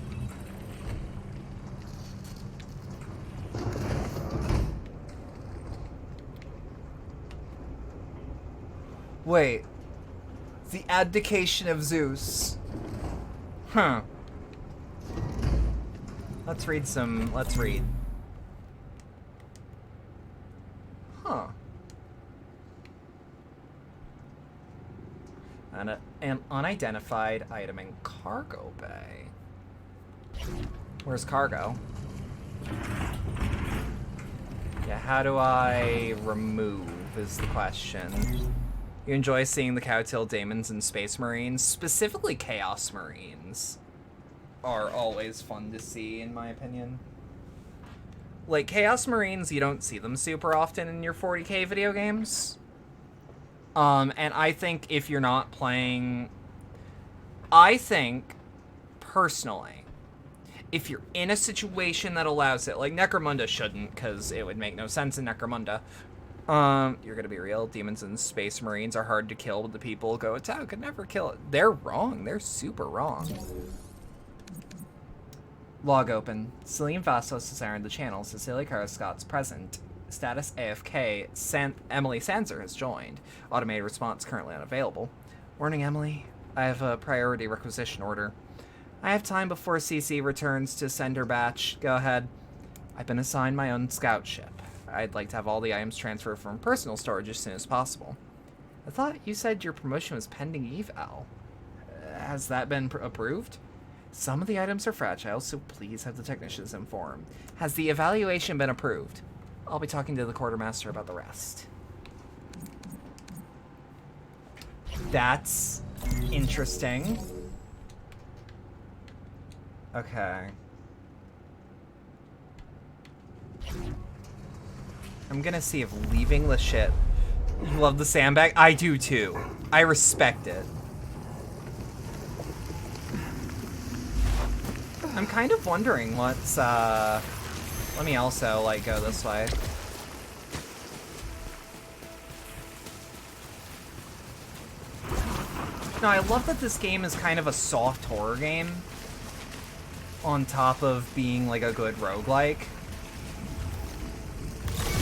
Wait. The abdication of Zeus. Huh. Let's read. Huh. An unidentified item in cargo bay. Where's cargo? Yeah, how do I remove is the question. You enjoy seeing the Cowtail Daemons and Space Marines, specifically Chaos Marines, are always fun to see, in my opinion. Like, Chaos Marines, you don't see them super often in your 40k video games. And I think if you're not playing... I think, personally, if you're in a situation that allows it, like Necromunda shouldn't, because it would make no sense in Necromunda. You're gonna be real. Demons and Space Marines are hard to kill, but the people go, Tau could never kill it. They're wrong. They're super wrong. Log open. Celine Vastos has entered the channel. Cecilia Carr-Scott's present. Status AFK. Emily Sanser has joined. Automated response currently unavailable. Warning, Emily. I have a priority requisition order. I have time before CC returns to send her batch. Go ahead. I've been assigned my own scout ship. I'd like to have all the items transferred from personal storage as soon as possible. I thought you said your promotion was pending eval. Has that been approved? Some of the items are fragile, so please have the technicians informed. Has the evaluation been approved? I'll be talking to the quartermaster about the rest. That's interesting. Okay. I'm gonna see if leaving the ship You love the sandbag? I do too. I respect it. I'm kind of wondering what's, let me also, like, go this way. No, I love that this game is kind of a soft horror game on top of being, like, a good roguelike.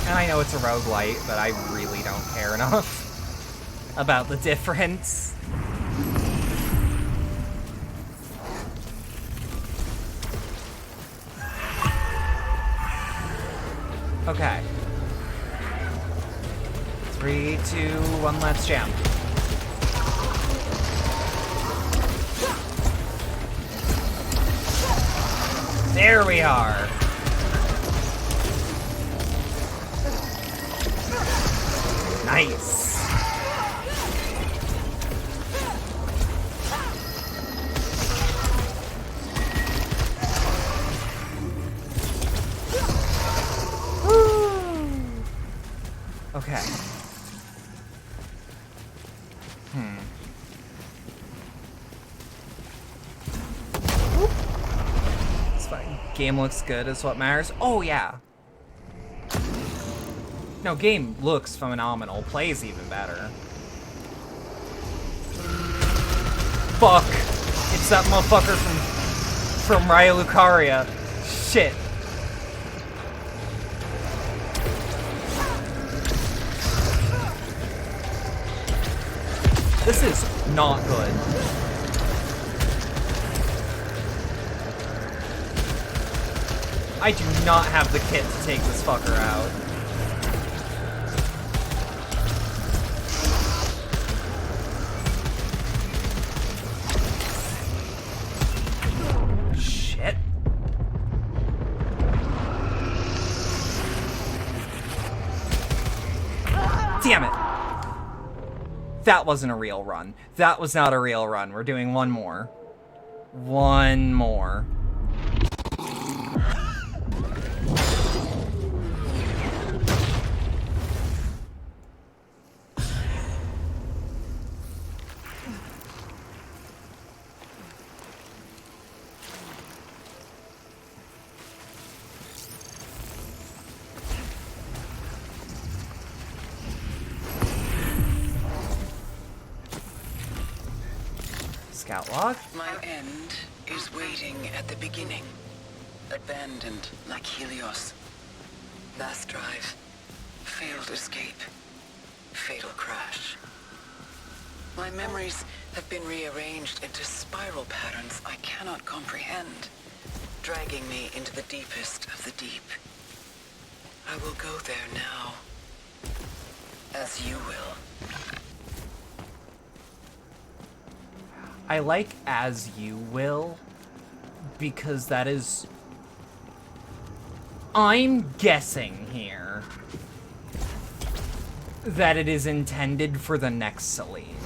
And I know it's a roguelite, but I really don't care enough about the difference. Okay. 3, 2, 1, let's jam. There we are. Nice. Okay. It's fine. Game looks good is what matters. Oh, yeah. No, game looks phenomenal. Plays even better. Fuck. It's that motherfucker from Raya Lucaria. Shit. This is not good. I do not have the kit to take this fucker out. Shit. Damn it. That wasn't a real run. That was not a real run. We're doing one more. One more. Scout log. My end is waiting at the beginning. Abandoned like Helios. Last drive. Failed escape. Fatal crash. My memories have been rearranged into spiral patterns I cannot comprehend, dragging me into the deepest of the deep. I will go there now. As you will. I like as you will, because that is... I'm guessing here that it is intended for the next Celine.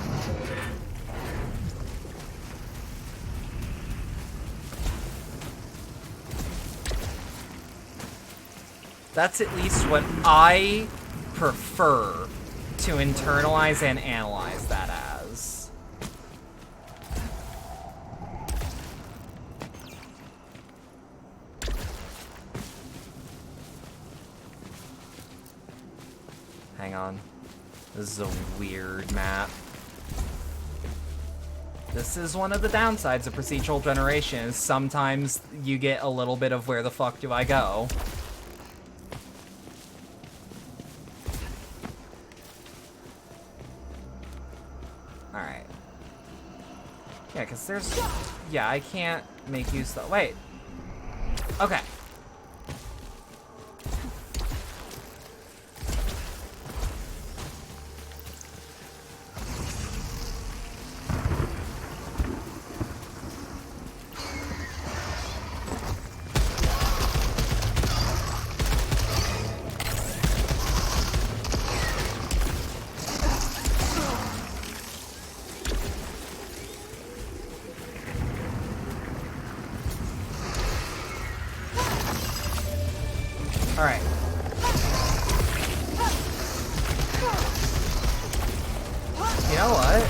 That's at least what I prefer to internalize and analyze that as. Hang on. This is a weird map. This is one of the downsides of procedural generation, is sometimes you get a little bit of where the fuck do I go? Alright. Yeah, because there's... Yeah, I can't make use of... Wait. Okay. You know what?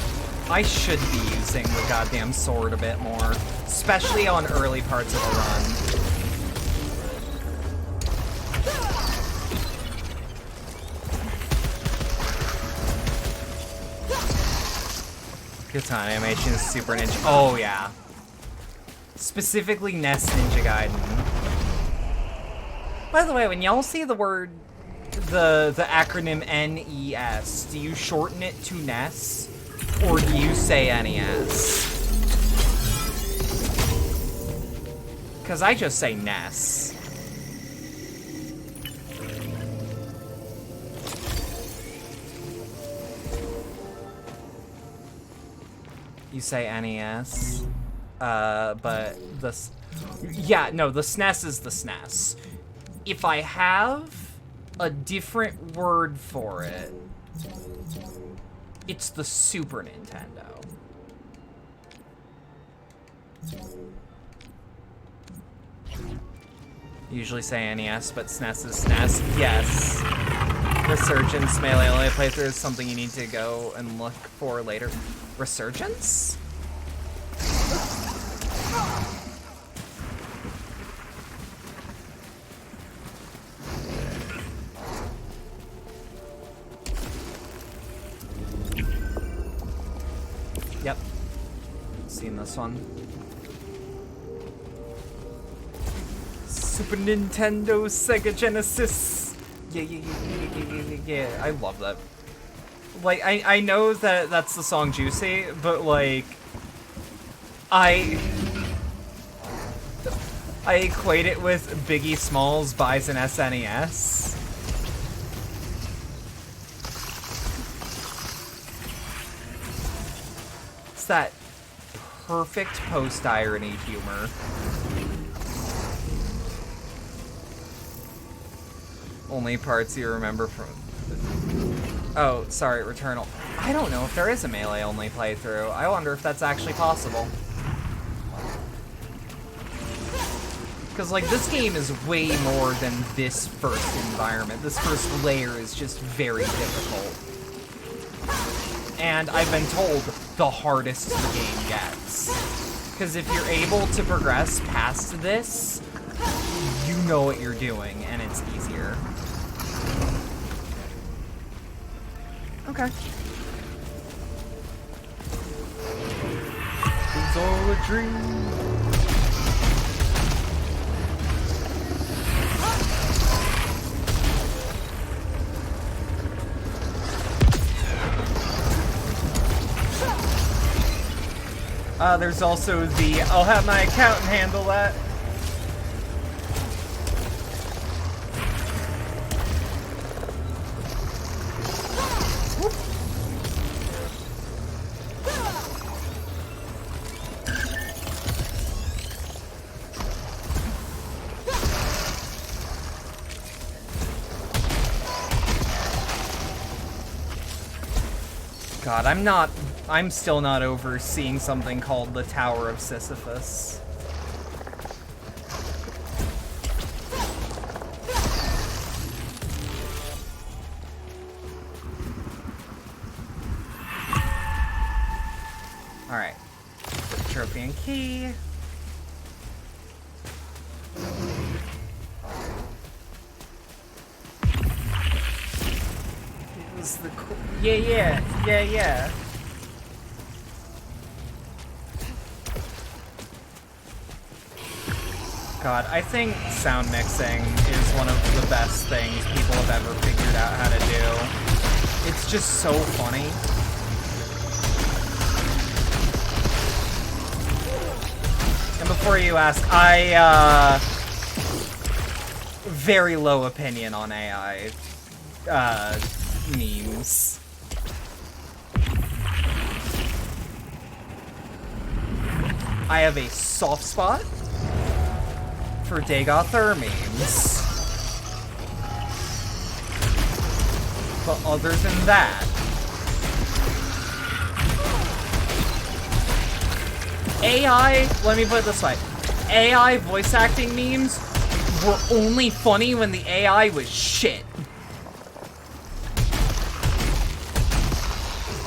I should be using the goddamn sword a bit more, especially on early parts of a run. Katana animation is super ninja. Oh yeah. Specifically NES Ninja Gaiden. By the way, when y'all see the word, the acronym NES, do you shorten it to NES? Or do you say NES? Because I just say NES. You say NES? But the... Yeah, no, the SNES is the SNES. If I have a different word for it, it's the Super Nintendo. Usually say NES, but SNES is SNES. Yes. Resurgence Melee only playthrough is something you need to go and look for later. Resurgence? Yep. Seen this one. Super Nintendo, Sega Genesis. Yeah. I love that. Like, I know that that's the song Juicy, but like, I equate it with Biggie Smalls buys an SNES. It's that perfect post-irony humor. Only parts you remember from... Oh, sorry, Returnal. I don't know if there is a Melee-only playthrough. I wonder if that's actually possible. Because, like, this game is way more than this first environment. This first layer is just very difficult. And I've been told the hardest the game gets. Because if you're able to progress past this, you know what you're doing, and it's easier. Okay. It's all a dream. There's also the, I'll have my accountant handle that. God, I'm still not over seeing something called the Tower of Sisyphus. Alright. Trophy and key. It was the cool... Yeah. God, I think sound mixing is one of the best things people have ever figured out how to do. It's just so funny. And before you ask, very low opinion on AI memes. I have a soft spot for Dagoth memes. But other than that, AI, let me put it this way, AI voice acting memes were only funny when the AI was shit.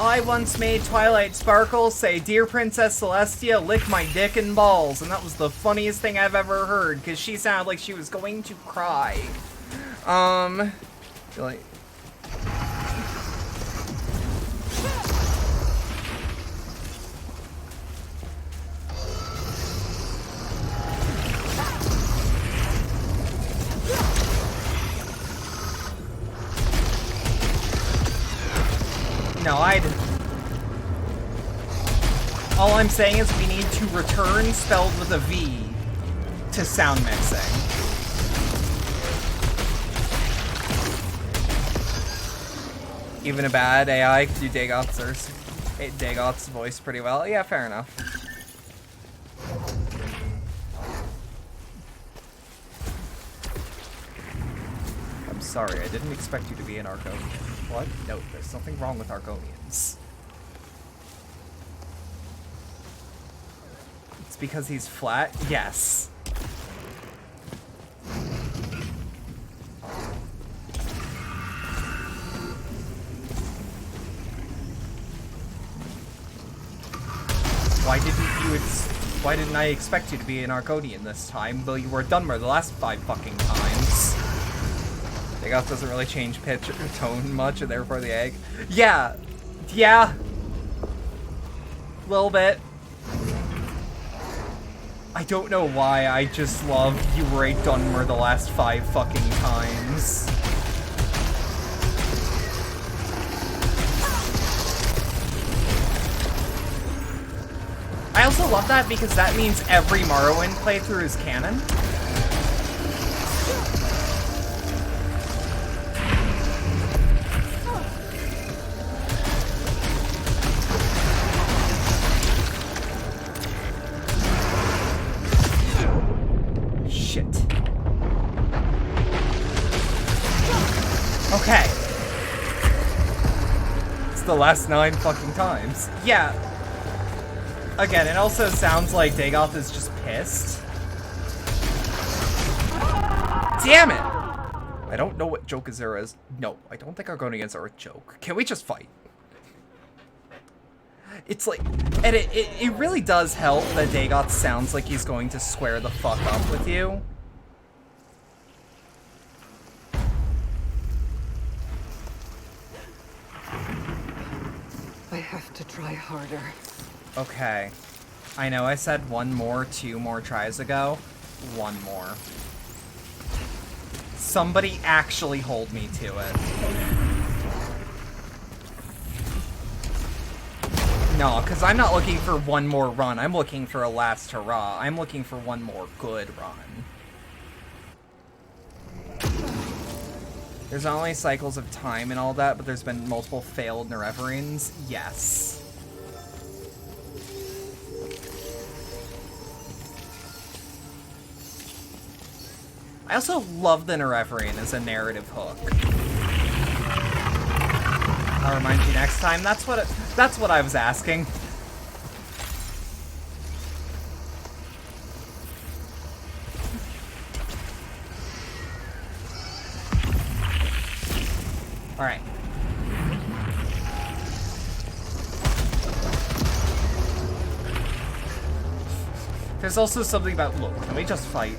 I once made Twilight Sparkle say, "Dear Princess Celestia, lick my dick and balls," and that was the funniest thing I've ever heard, because she sounded like she was going to cry. Feel like... No, all I'm saying is we need to return spelled with a V to sound mixing. Even a bad AI can do Dagoth's voice pretty well. Yeah, fair enough. I'm sorry, I didn't expect you to be an Argonian. What? No, there's something wrong with Argonians. It's because he's flat? Yes. Why didn't I expect you to be an Argonian this time, though you were Dunmer the last 5 fucking times? Dagoth doesn't really change pitch or tone much, and therefore the egg. Yeah. Yeah. Little bit. I don't know why, I just love you were a Dunmer the last 5 fucking times. I also love that because that means every Morrowind playthrough is canon. Shit. Okay. It's the last 9 fucking times. Yeah. Again, it also sounds like Dagoth is just pissed. Damn it! I don't know what joke Azura is. No, I don't think Argonians are a joke. Can we just fight? It's like... And it really does help that Dagoth sounds like he's going to square the fuck up with you. I have to try harder. Okay. I know I said 1 more, 2 more tries ago. 1 more. Somebody actually hold me to it. No, because I'm not looking for 1 more run. I'm looking for a last hurrah. I'm looking for 1 more good run. There's not only cycles of time and all that, but there's been multiple failed Nerevarines. Yes. I also love the Nerevarine as a narrative hook. I'll remind you next time. That's what I was asking. All right. There's also something about, look, can we just fight?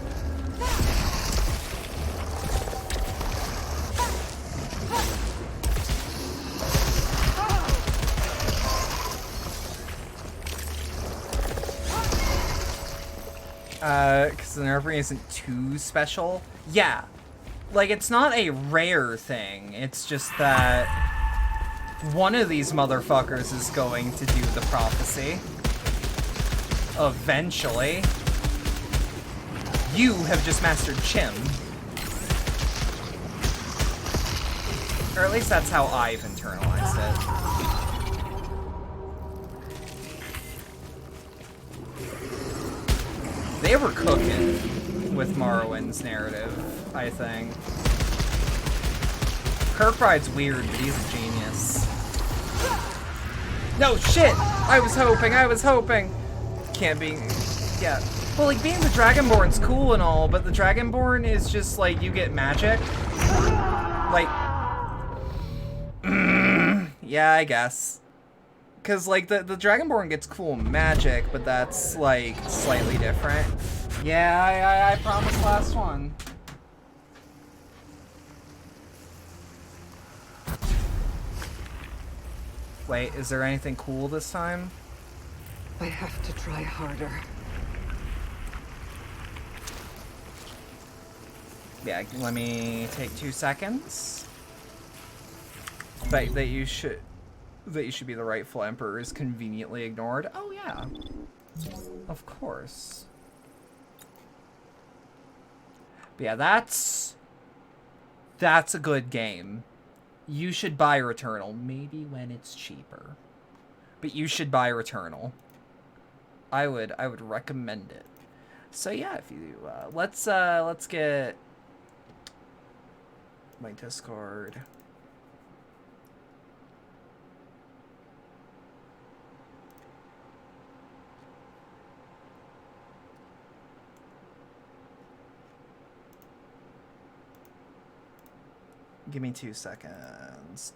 Because the Nerevarine isn't too special. Yeah. Like, it's not a rare thing. It's just that one of these motherfuckers is going to do the prophecy. Eventually. You have just mastered Chim. Or at least that's how I've internalized it. They were cooking with Morrowind's narrative, I think. Kirkbride's weird, but he's a genius. No, shit! I was hoping! Can't be... Yeah. Well, like, being the Dragonborn's cool and all, but the Dragonborn is just, like, you get magic. Like... yeah, I guess. Because, like, the Dragonborn gets cool magic, but that's, like, slightly different. Yeah, I promised last one. Wait, is there anything cool this time? I have to try harder. Yeah, let me take 2 seconds. But that you should be the rightful emperor is conveniently ignored. Oh yeah. Of course. But yeah, that's a good game. You should buy Returnal, maybe when it's cheaper. But you should buy Returnal. I would recommend it. So yeah, if you let's get my Discord. Give me 2 seconds.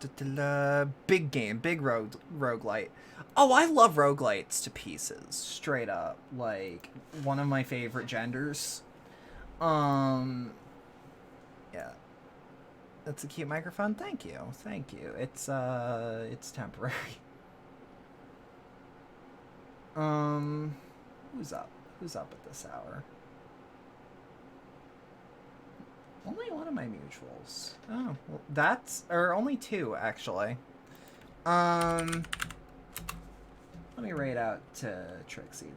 Big game, big roguelite. Oh, I love roguelites to pieces. Straight up. Like, one of my favorite genders. Yeah. That's a cute microphone. Thank you. Thank you. It's temporary. Who's up? Who's up at this hour? Only one of my mutuals. Oh, well, or only 2, actually. Let me raid out to Trixie,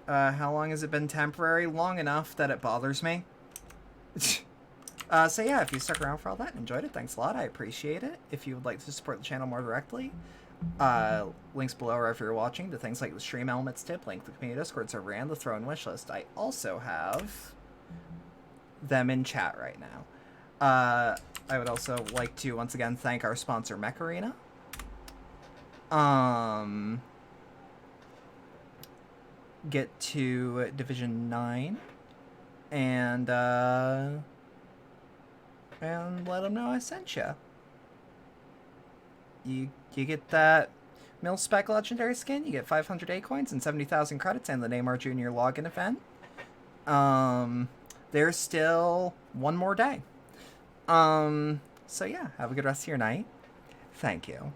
then. How long has it been temporary? Long enough that it bothers me. So yeah, if you stuck around for all that and enjoyed it, thanks a lot. I appreciate it. If you would like to support the channel more directly, links below wherever you're watching to things like the stream elements tip, link to the community Discord server, and the throne wishlist. I also have them in chat right now. I would also like to once again thank our sponsor Mech Arena. Get to Division 9 and let them know I sent you. You get that mil-spec legendary skin, you get 500 A coins and 70,000 credits and the Neymar Jr. login event. There's still one more day. So yeah, have a good rest of your night. Thank you.